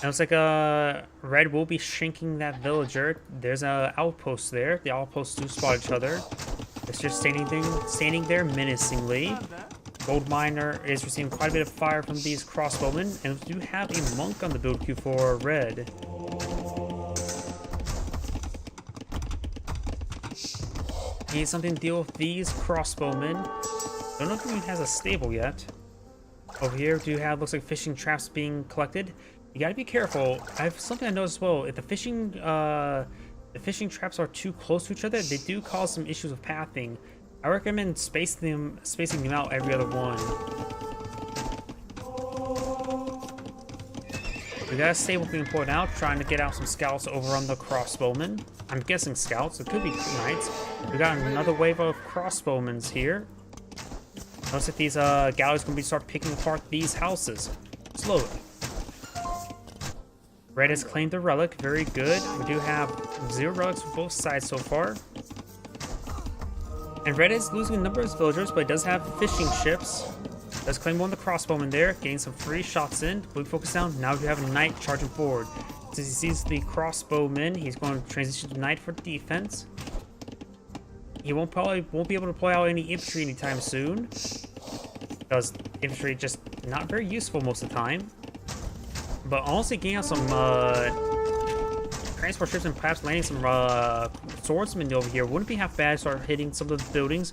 Speaker 1: It looks like Red will be shanking that villager. There's a outpost there. The outposts do spot each other. It's just standing there menacingly. Gold Miner is receiving quite a bit of fire from these crossbowmen, and we do have a monk on the build queue for Red. He needs something to deal with these crossbowmen. Don't know if he has a stable yet. Over here, do have looks like fishing traps being collected. You gotta be careful. I have something I noticed as well. If the fishing traps are too close to each other, they do cause some issues with pathing. I recommend spacing them out every other one. We got a stable being put out, trying to get out some scouts over on the crossbowmen. I'm guessing scouts. It could be knights. We got another wave of crossbowmen here. Notice that these galleys are going to start picking apart these houses slowly. Red has claimed the relic. Very good. We do have 0 relics for both sides so far. And Red is losing a number of his villagers, but it does have fishing ships. Does claim one of the crossbowmen there, getting some free shots in. Blue focus down. Now we have a knight charging forward. Since he sees the crossbowmen, he's going to transition to knight for defense. He probably won't be able to deploy out any infantry anytime soon, because infantry just not very useful most of the time. But honestly, getting out some transport ships and perhaps landing some swordsmen over here wouldn't be half bad. Start hitting some of the buildings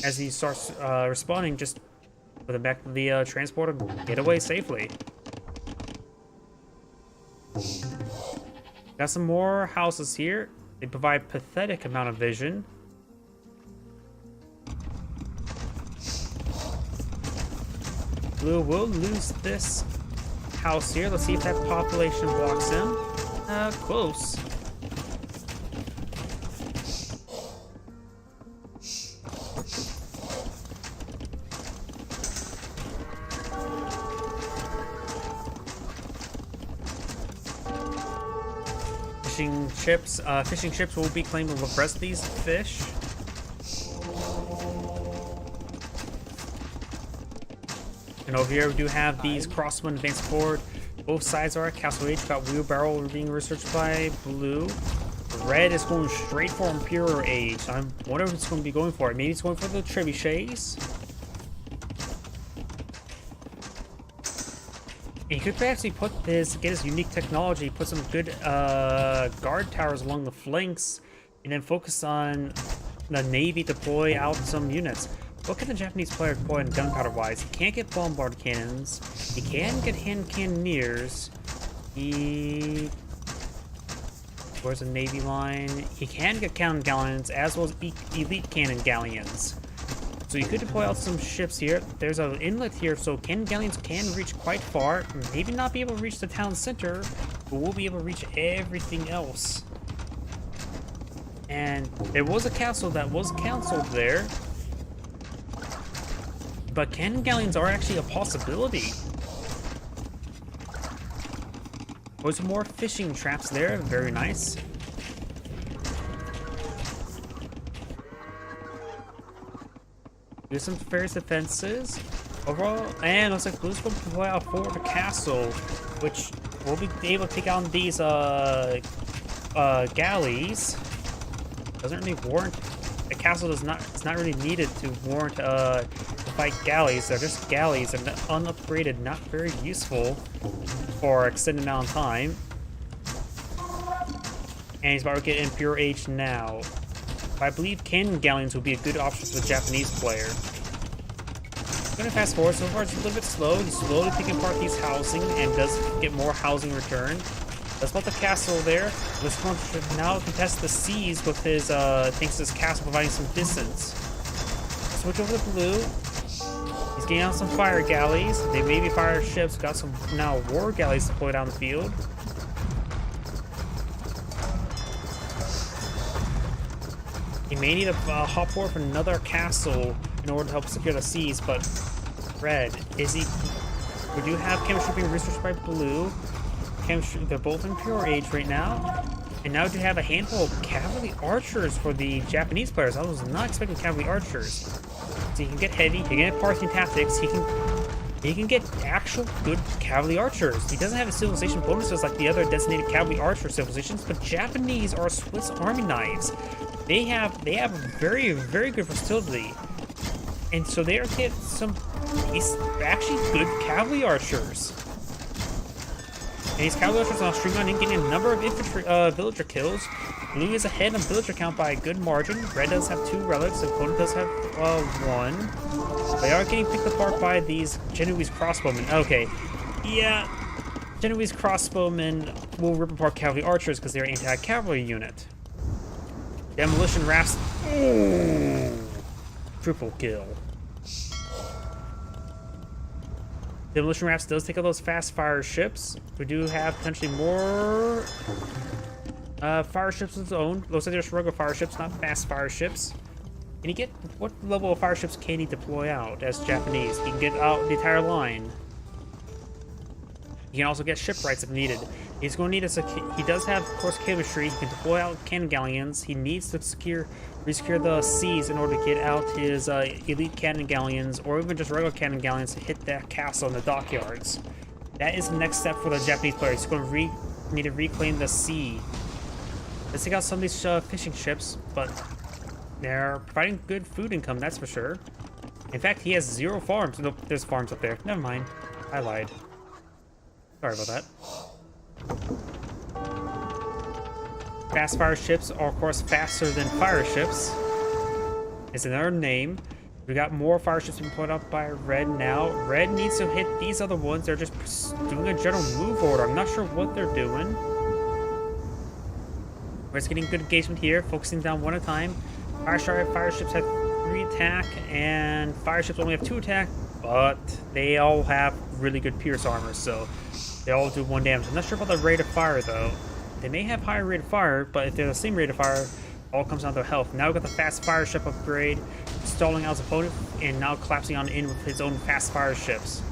Speaker 1: as he starts respawning, just put them back to the transport and get away safely. Got some more houses here. They provide pathetic amount of vision. Blue will lose this house here. Let's see if that population blocks him. Close. Fishing ships will be claiming the rest of these fish. And over here we do have these crossbowmen advancing forward. Both sides are at Castle Age. Got Wheelbarrow being researched by Blue. Red is going straight for Imperial Age. I wonder if it's going to be going for it. Maybe it's going for the trebuchets. He could actually get his unique technology, put some good guard towers along the flanks, and then focus on the Navy deploy out some units. What can the Japanese player deploy in gunpowder wise? He can't get bombard cannons. He can get hand cannoneers. Where's the Navy line? He can get cannon galleons as well as elite cannon galleons. So you could deploy out some ships here. There's an inlet here, so cannon galleons can reach quite far. Maybe not be able to reach the town center, but we'll be able to reach everything else. And there was a castle that was canceled there. But cannon galleons are actually a possibility. There's some more fishing traps there. Very nice. Do some various defenses. Overall, and looks like Blue's going to deploy out forward the castle, which will be able to take on these galleys. Doesn't really warrant. The castle does not. It's not really needed to warrant to fight galleys. They're just galleys and unupgraded, not very useful for extended amount of time. And he's about to get Imperial Age now. But I believe cannon galleons will be a good option for the Japanese player. I'm gonna fast forward. So far, it's a little bit slow. He's slowly picking apart these housing and does get more housing return. That's about the castle there. Let's going to now contest the seas with his thanks to his castle providing some distance. Switch over to Blue. He's getting out some fire galleys. They may be fire ships. Got some now war galleys deployed down the field. He may need a hop forward from another castle in order to help secure the seas, but Red, is he? We do have chemistry being researched by Blue. Chemistry, they're both in Imperial Age right now. And now we do have a handful of cavalry archers for the Japanese players. I was not expecting cavalry archers. he can get heavy, he can get Parthian tactics, he can get actual good cavalry archers. He doesn't have the civilization bonuses like the other designated cavalry archer civilizations, but Japanese are Swiss Army knives. They have very, very good versatility. And so they are getting some actually good cavalry archers. And these cavalry archers are streamlining, getting a number of infantry villager kills. Blue is ahead on villager count by a good margin. Red does have 2 relics, and opponent does have 1. They are getting picked apart by these Genoese crossbowmen. Okay, yeah, Genoese crossbowmen will rip apart cavalry archers because they're an anti-cavalry unit. Demolition rafts. Ooh, triple kill. Demolition rafts does take out those fast fire ships. We do have potentially more fire ships of its own. Looks like there's regular fire ships, not fast fire ships. Can he get, what level of fire ships can he deploy out as Japanese? He can get out the entire line. He can also get shipwrights if needed. He's going to need he does have, of course, chemistry. He can deploy out cannon galleons. He needs to resecure the seas in order to get out his elite cannon galleons, or even just regular cannon galleons to hit that castle in the dockyards. That is the next step for the Japanese player. He's going to need to reclaim the sea. Let's take out some of these fishing ships, but they're providing good food income, that's for sure. In fact, he has 0 farms. Nope, there's farms up there. Never mind. I lied. Sorry about that. Fast fire ships are, of course, faster than fire ships. It's another name. We got more fire ships being put up by Red now. Red needs to hit these other ones. They're just doing a general move order. I'm not sure what they're doing. Red's getting good engagement here, focusing down one at a time. Fire ships have 3 attack, and fire ships only have 2 attack, but they all have really good pierce armor, so they all do 1 damage. I'm not sure about the rate of fire, though. They may have higher rate of fire, but if they're the same rate of fire, all comes down to health. Now we've got the fast fire ship upgrade, stalling out his opponent, and now collapsing on in with his own fast fire ships.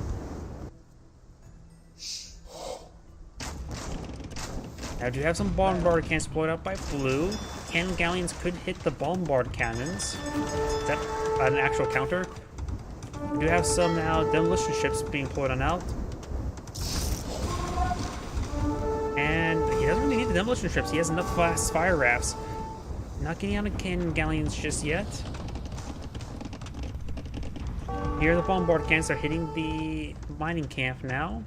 Speaker 1: Now, I do have some bombard cannons deployed out by Blue. Cannon galleons could hit the bombard cannons. Is that an actual counter? We do have some now demolition ships being deployed on out. And he doesn't really need the demolition ships. He has enough fast fire rafts. Not getting out of cannon galleons just yet. Here the bombard cannons are hitting the mining camp now.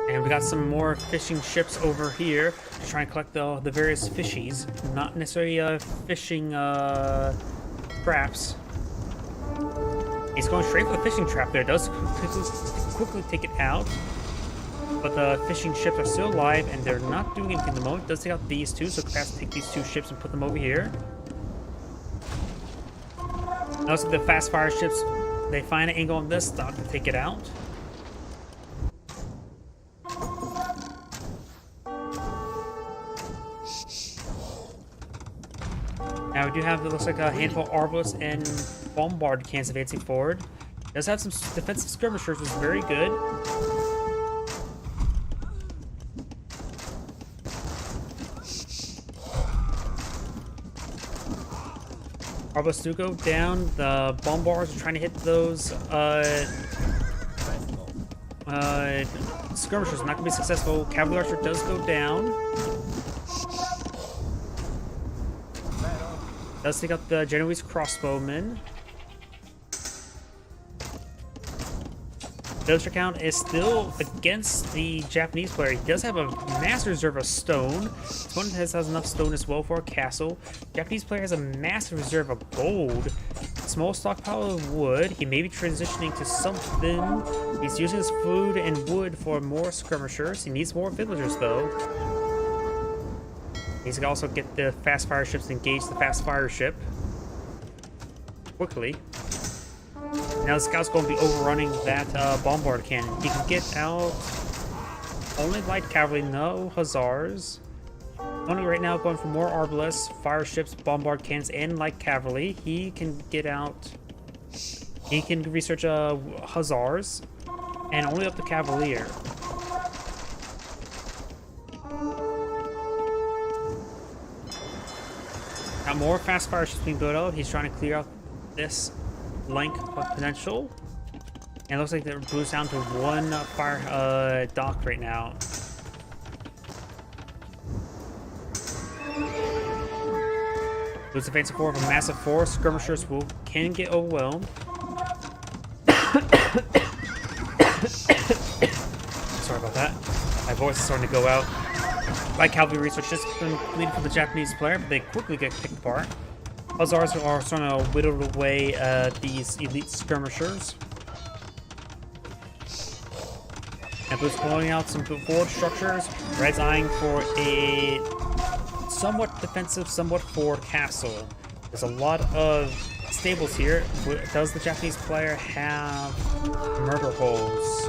Speaker 1: And we got some more fishing ships over here to try and collect the various fishies. Not necessarily fishing traps. He's going straight for the fishing trap there. Does quickly take it out. But the fishing ships are still alive and they're not doing anything at the moment. Does take out these 2, so perhaps take these 2 ships and put them over here. Notice the fast fire ships, they find an angle on this dock to take it out. Now we do have, it looks like a handful of arbalists and bombard cannons advancing forward. Does have some defensive skirmishers, which is very good. Arbalists do go down. The bombards are trying to hit those skirmishers. Not gonna be successful. Cavalry archer does go down. Does take out the Genoese crossbowmen. Villager count is still against the Japanese player. He does have a massive reserve of stone. His opponent has enough stone as well for a castle. Japanese player has a massive reserve of gold. Small stockpile of wood. He may be transitioning to something. He's using his food and wood for more skirmishers. He needs more villagers though. He's gonna also get the fast fire ships to engage the fast fire ship quickly. Now the scout's going to be overrunning that bombard cannon. He can get out only light cavalry, no hussars. Only right now going for more arbalists, fire ships, bombard cannons, and light cavalry. He can get out. He can research hussars, and only up the cavalier. Got more fast fire ships being built out. He's trying to clear out this link potential. And it looks like they're boost down to one fire dock right now. Boost defensive forward of a massive force. Skirmishers can get overwhelmed. Sorry about that. My voice is starting to go out. Light cavalry research just been completed for the Japanese player, but they quickly get picked apart. Hussars are starting to whittle away these elite skirmishers. And Blue's pulling out some forward structures. Red's eyeing for a somewhat defensive, somewhat forward castle. There's a lot of stables here. Does the Japanese player have murder holes?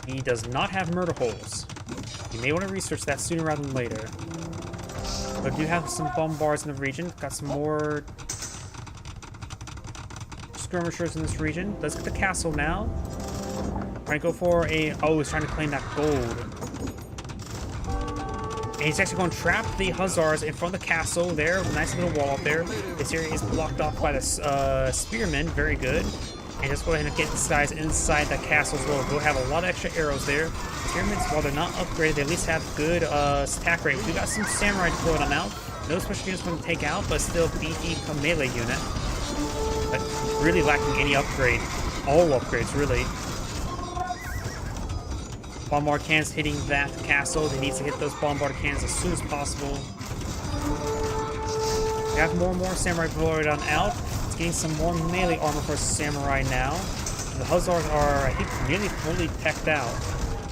Speaker 1: He does not have murder holes. You may want to research that sooner rather than later. But do have some bombards in the region. Got some more skirmishers in this region. Let's get the castle now. Trying to go for a... Oh, he's trying to claim that gold. And he's actually going to trap the Hussars in front of the castle there. Nice little wall up there. This area is blocked off by the spearmen. Very good. And just go ahead and get these guys inside that castle as well. We'll have a lot of extra arrows there. Spearmen, while they're not upgraded, they at least have good attack rate. We got some samurai deployed on out. No special units for them to take out, but still beefy melee unit. But really lacking any upgrade. All upgrades, really. Bombard cannons hitting that castle. They need to hit those bombard cannons as soon as possible. We have more and more samurai deployed on out. It's getting some more melee armor for samurai now. The Hussars are, I think, nearly fully teched out.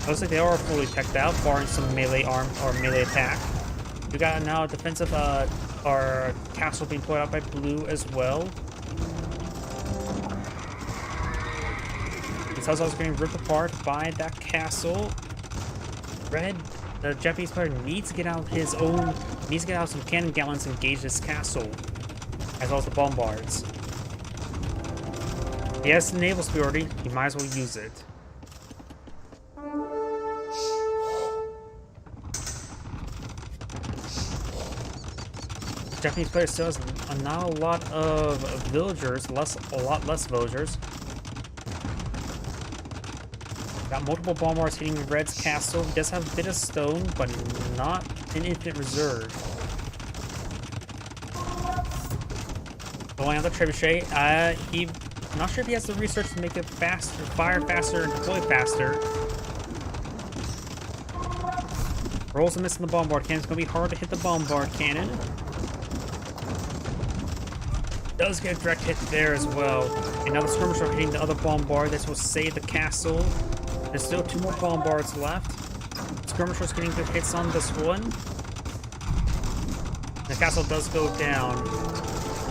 Speaker 1: Looks like they are fully teched out, barring some melee arm or melee attack. We got now a defensive our castle being put out by Blue as well. These Hussars are getting ripped apart by that castle. Red, the Japanese player needs to get out his own, needs to get out some cannon gallants and engage this castle, as well as the bombards. He has naval superiority, he might as well use it. The Japanese player still has not a lot of villagers, a lot less villagers. Got multiple bombards hitting Red's castle. He does have a bit of stone, but not an infinite reserve. Going on the trebuchet, I'm not sure if he has the research to make it faster, fire faster, and deploy faster. Rolls a miss in the bombard cannon. It's going to be hard to hit the bombard cannon. Does get a direct hit there as well. And now the skirmishers are hitting the other bombard. This will save the castle. There's still 2 more bombards left. Skirmishers getting good hits on this one. The castle does go down.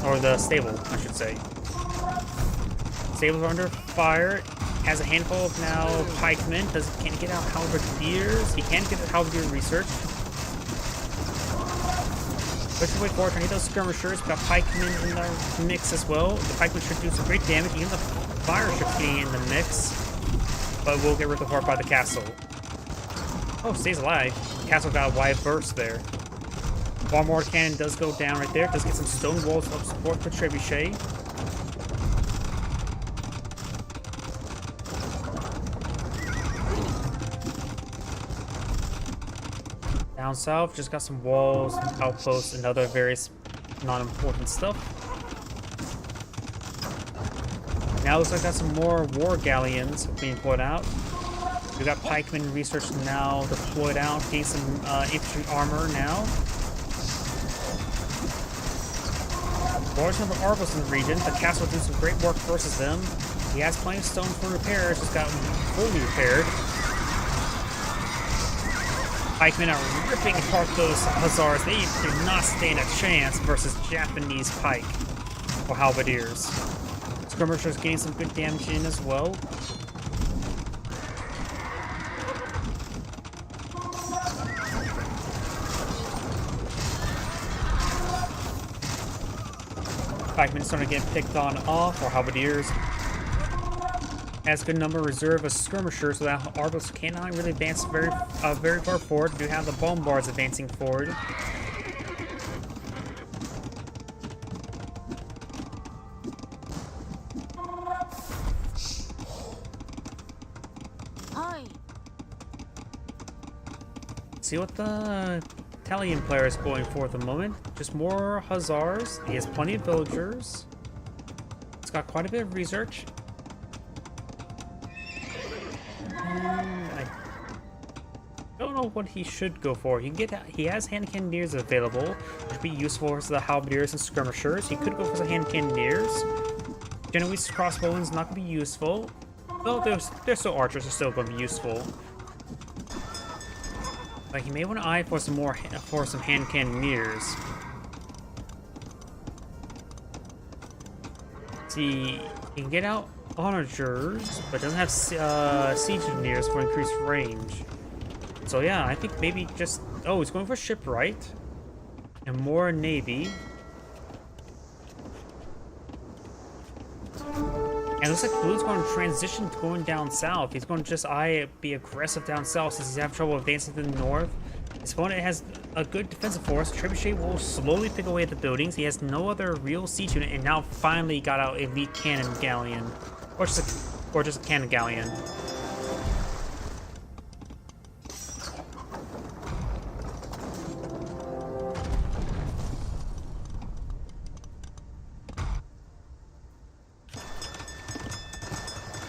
Speaker 1: Or the stable, I should say. Stables are under fire. Has a handful of now pikemen. Can he get out halberdiers? He can get a halberdier research. Let's wait for it. Trying to hit those skirmishers. Got pikemen in the mix as well. The pikemen should do some great damage. Even the fire ships getting in the mix. But we'll get ripped apart by the castle. Oh, stays alive. The castle got a wide burst there. Bombard cannon does go down right there. Does get some stone walls to help support the trebuchet. Down south, just got some walls, outposts, and other various non-important stuff. Now looks like got some more war galleons being put out. We got pikemen research now deployed out, getting some infantry armor now. Large number of Arbos in the region. The castle will do some great work versus them. He has plenty of stone for repairs, just got fully repaired. Pikemen are ripping apart those Hussars. They do not stand a chance versus Japanese pike or halberdiers. Skirmishers getting some good damage in as well. Pikemen starting to get picked on off, or halberdiers. Has a good number of reserve of skirmishers, so that Arbos cannot really advance very far forward. We do have the bombards advancing forward. See what the Italian player is going for at the moment. Just more hussars. He has plenty of villagers. It's got quite a bit of research. I don't know what he should go for. He has hand cannoneers available, which would be useful for the halberdiers and skirmishers. He could go for the hand cannoneers. Genoese crossbowmen not going to be useful. Though they're still archers, they're still going to be useful. But he may want to eye for some hand cannoneers. See, he can get out onagers, but doesn't have siege engineers for increased range. So yeah, I think maybe just he's going for shipwright and more navy. And it looks like Blue's going to transition to going down south. He's going to just be aggressive down south since he's having trouble advancing to the north. His opponent has a good defensive force. Trebuchet will slowly pick away at the buildings. He has no other real siege unit, and now finally got out elite cannon galleon, or just a cannon galleon.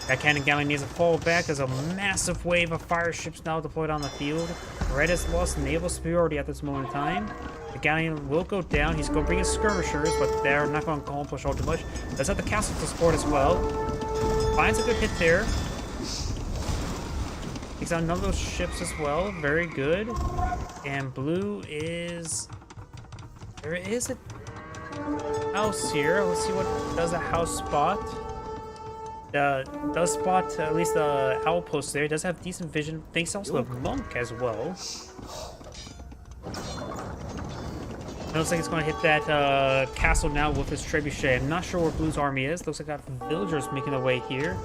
Speaker 1: That cannon galleon needs to fall back. There's a massive wave of fire ships now deployed on the field. Red has lost naval superiority at this moment in time. The galleon will go down. He's going to bring his skirmishers, but they're not going to accomplish all too much. Does have the castle to support as well. Finds a good hit there. Takes out none of those ships as well. Very good. And Blue is... There is a house here. Let's see what does a house spot. Does spot at least the outpost there. It does have decent vision. Thanks also to Monk as well. It looks like it's going to hit that castle now with his trebuchet. I'm not sure where Blue's army is. Looks like got villagers making their way here.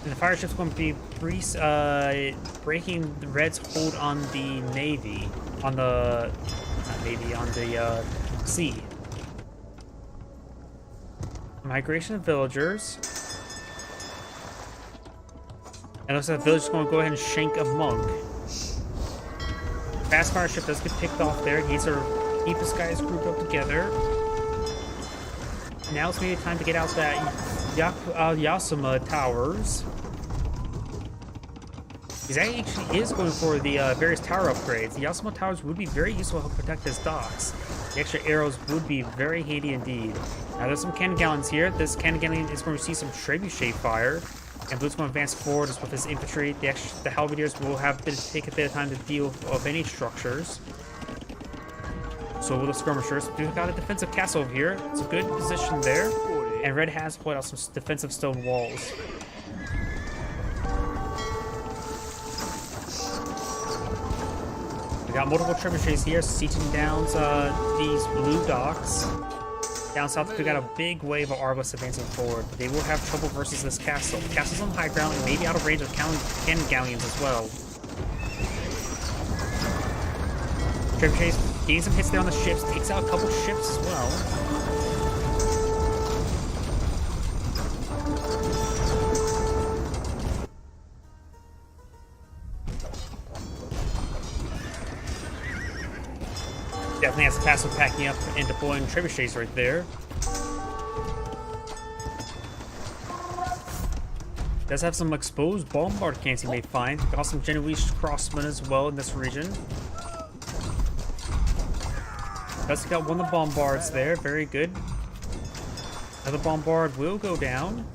Speaker 1: And the fire ship's going to be breaking the Red's hold on the navy. On the sea. Migration of villagers. And looks like the villager's going to go ahead and shank a monk. Fast fire ship does get picked off there. He needs to keep his guys grouped up together. Now it's maybe time to get out that Yasuma towers. He actually is going for the various tower upgrades. The Yasuma towers would be very useful to protect his docks. The extra arrows would be very handy indeed. Now there's some cannon galleons here. This cannon galleon is going to receive some trebuchet fire. And Blue's going to advance forward with his infantry. The halberdiers will take a bit of time to deal with any structures. So will the skirmishers. We've got a defensive castle over here. It's a good position there. And Red has put out some defensive stone walls. We got multiple trebuchets here, sieging down these blue docks. Down south, we got a big wave of Arbalest advancing forward. They will have trouble versus this castle. The castle's on high ground and maybe out of range of cannon galleons as well. Trebuchets gains some hits there on the ships, takes out a couple ships as well. Definitely has the castle packing up and deploying trebuchets right there. Does have some exposed bombard cannons you may find. Got some Genoese crossmen as well in this region. Does got one of the bombards there. Very good. Another bombard will go down.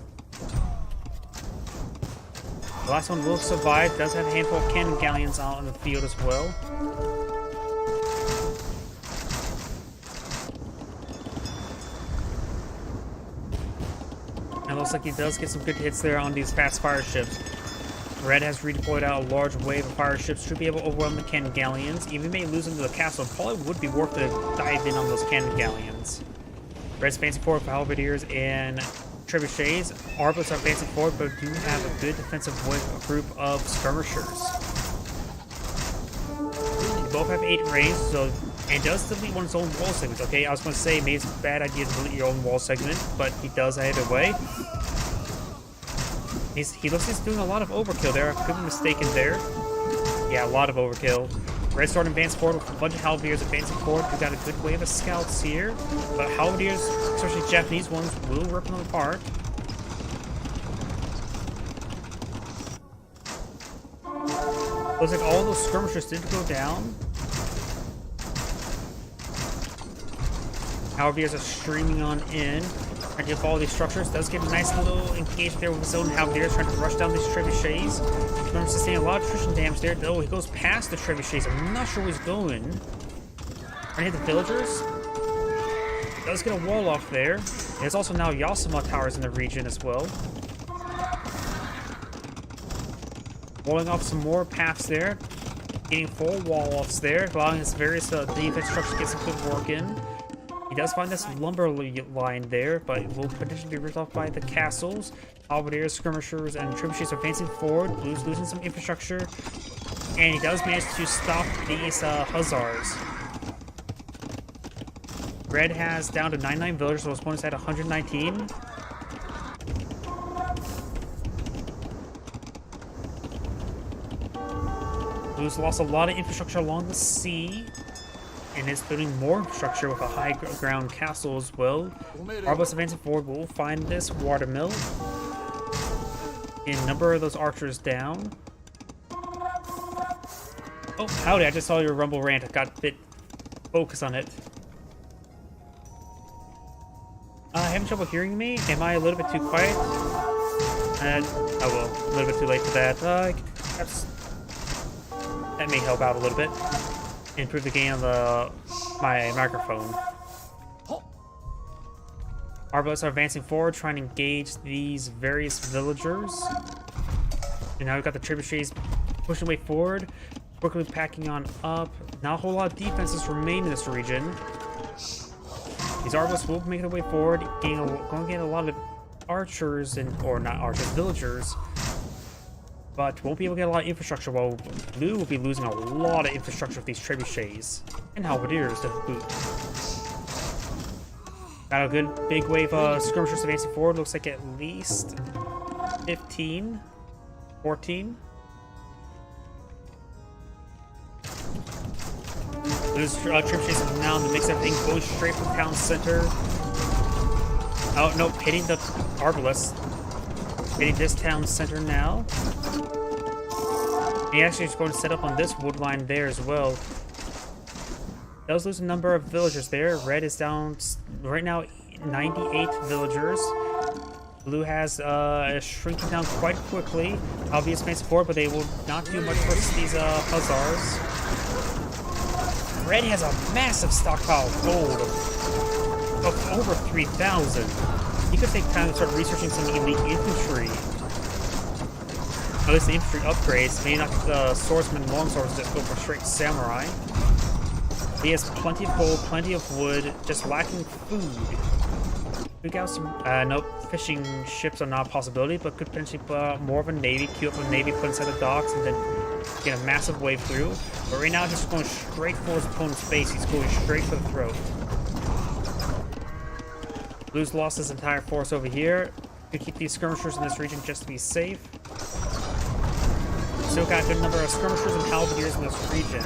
Speaker 1: The last one will survive. Does have a handful of cannon galleons out in the field as well. And looks like he does get some good hits there on these fast fire ships. Red has redeployed out a large wave of fire ships. Should be able to overwhelm the cannon galleons. Even may lose them to the castle. Probably would be worth to dive in on those cannon galleons. Red's advancing forward for halberdiers and trebuchets. Arbalists are advancing forward, but do have a good defensive group of skirmishers. They both have 8 range, so and does delete one of his own wall segments. Okay, I was going to say maybe it's a bad idea to delete your own wall segment, but he does either way. He looks like he's doing a lot of overkill there. I could be mistaken there. Yeah, a lot of overkill. Red starting advance forward with a bunch of halberdiers advancing forward. We've got a good wave of scouts here, but halberdiers, especially Japanese ones, will rip them apart. Looks like all those skirmishers did go down. Halberdiers are streaming on in. Trying to follow these structures. Does get a nice little engagement there with his own halberdiers, trying to rush down these trebuchets. Remember, sustaining a lot of attrition damage there. Oh, he goes past the trebuchets. I'm not sure where he's going. Trying to hit the villagers. Does get a wall off there. There's also now Yasuma towers in the region as well. Walling off some more paths there. Getting full wall offs there, allowing his various defense structures to get some good work in. He does find this lumber line there, but it will potentially be ripped off by the castles. Halberdiers, skirmishers, and trebuchets are advancing forward. Blue's losing some infrastructure, and he does manage to stop these hussars. Red has down to 99 villagers, so his opponent's at 119. Blue's lost a lot of infrastructure along the sea, and is building more infrastructure with a high ground castle as well. Arbos advancing forward will find this water mill. And a number of those archers down. Oh, howdy, I just saw your rumble rant. I got a bit focused on it. Having trouble hearing me? Am I a little bit too quiet? Oh well, a little bit too late for that. Perhaps that may help out a little bit. Improve the gain of my microphone. Arbos are advancing forward, trying to engage these various villagers. And now we've got the trebuchets pushing way forward, quickly packing on up. Not a whole lot of defenses remain in this region. These Arbos will make their way forward, going to get a lot of archers, or not archers, villagers. But won't be able to get a lot of infrastructure, while Blue will be losing a lot of infrastructure with these trebuchets. And halberdiers to boot. Got a good big wave of skirmishers advancing forward. Looks like at least 15, 14. Blue's trebuchets are now in the mix. Everything goes straight from town center. Oh, nope, hitting the Arbalest. Hitting this town center now. He actually is going to set up on this wood line there as well. Does lose a number of villagers there. Red is down right now 98 villagers. Blue has shrinking down quite quickly. Obvious advancing forward, but they will not do much versus these hussars. Red has a massive stockpile of gold of over 3,000. He could take time to start researching some elite infantry. At least the infantry upgrades. Maybe not the swordsman and longswords, just go for straight samurai. He has plenty of gold, plenty of wood, just lacking food. We got some, nope, fishing ships are not a possibility, but could potentially put out more of a navy, queue up a navy, put inside the docks, and then get a massive wave through. But right now, he's going straight for his opponent's face. He's going straight for the throat. Blue's lost his entire force over here. Could keep these skirmishers in this region just to be safe. Still got a good number of skirmishers and halberdiers in this region.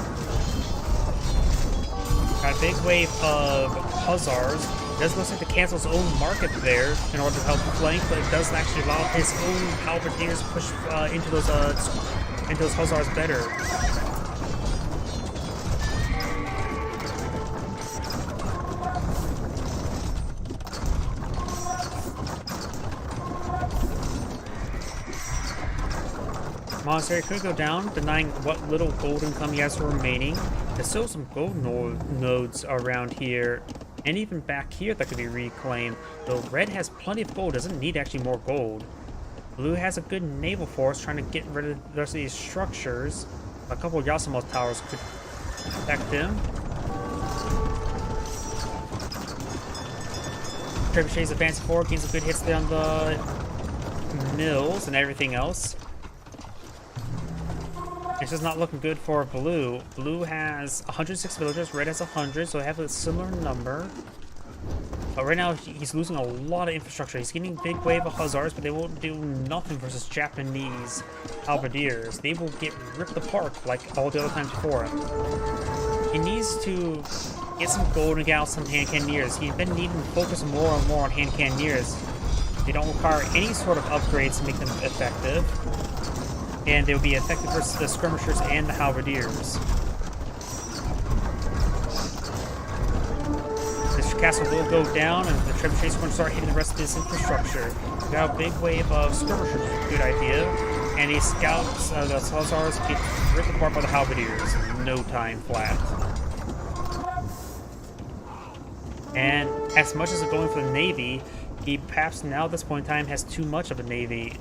Speaker 1: Got a big wave of hussars. It does look like to cancel his own market there in order to help flank, but it does actually allow his own halberdiers to push into those hussars better. Monastery could go down, denying what little gold income he has remaining. There's still some gold nodes around here, and even back here that could be reclaimed. Though Red has plenty of gold, doesn't need actually more gold. Blue has a good naval force trying to get rid of the rest of these structures. A couple of Yasuma towers could protect them. Trebuchets advancing forward, gains some good hits there on the mills and everything else. It's just not looking good for Blue. Blue has 106 villagers, Red has 100, so they have a similar number. Right now, he's losing a lot of infrastructure. He's getting a big wave of Hussars, but they won't do nothing versus Japanese halberdiers. They will get ripped apart like all the other times before him. He needs to get some gold and get out some hand cannoneers. He's been needing to focus more and more on hand cannoneers. They don't require any sort of upgrades to make them effective. And they'll be effective versus the skirmishers and the halberdiers. This castle will go down, and the trebuchets is going to start hitting the rest of this infrastructure. We got a big wave of skirmishers, good idea. And these scouts, the Hussars, get ripped apart by the halberdiers in no time flat. And as much as they're going for the navy, he perhaps now at this point in time has too much of a navy.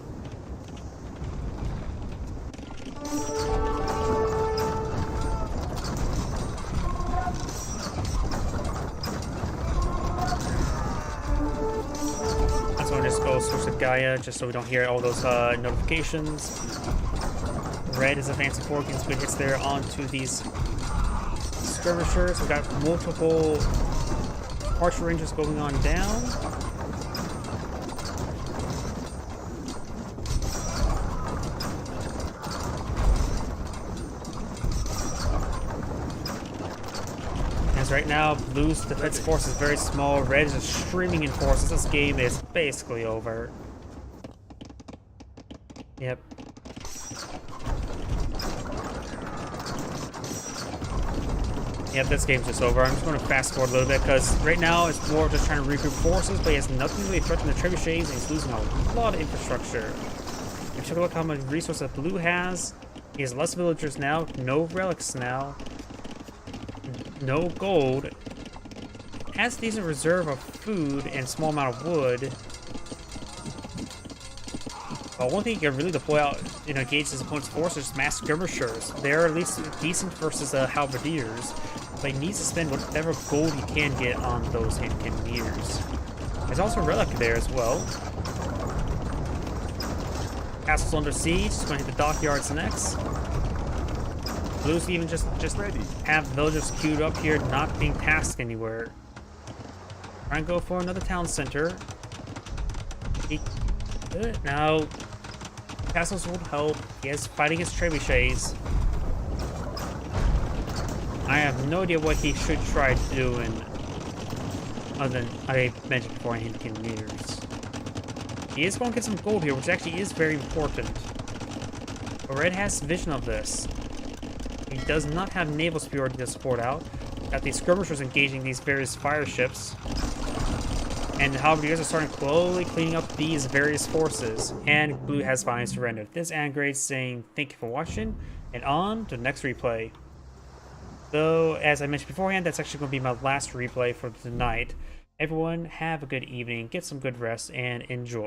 Speaker 1: That's why I just go switch to Gaia, just so we don't hear all those notifications. Red is advancing forward, getting some good hits there onto these skirmishers. We've got multiple archer rangers going on down. As right now, Blue's defense force is very small. Red is just streaming in forces. This game is basically over. Yep. Yep, this game's just over. I'm just going to fast forward a little bit because right now it's more just trying to regroup forces, but he has nothing really threatening the trebuchets, and he's losing a lot of infrastructure. If you take a look how much resource that Blue has, he has less villagers now, no relics now, no gold, has decent reserve of food and small amount of wood. One thing he can really deploy out and engage his opponent's forces is mass skirmishers. They're at least decent versus halberdiers, but he needs to spend whatever gold he can get on those hand cannoneers. There's also a relic there as well. Castle's under siege. He's going to hit the dockyards next. Blues even just
Speaker 2: Ready.
Speaker 1: have villagers queued up here, not being tasked anywhere. Try and go for another town center. Now, castles will help. He is fighting his trebuchets. I have no idea what he should try doing, other than I mentioned before, hand cannoneers. He is going to get some gold here, which actually is very important. But Red has vision of this. He does not have naval superiority to support out. Got these skirmishers engaging these various fire ships. And the halberdiers are starting slowly cleaning up these various forces. And Blue has finally surrendered. This is Angrade saying thank you for watching, and on to the next replay. Though, as I mentioned beforehand, that's actually going to be my last replay for tonight. Everyone, have a good evening, get some good rest, and enjoy.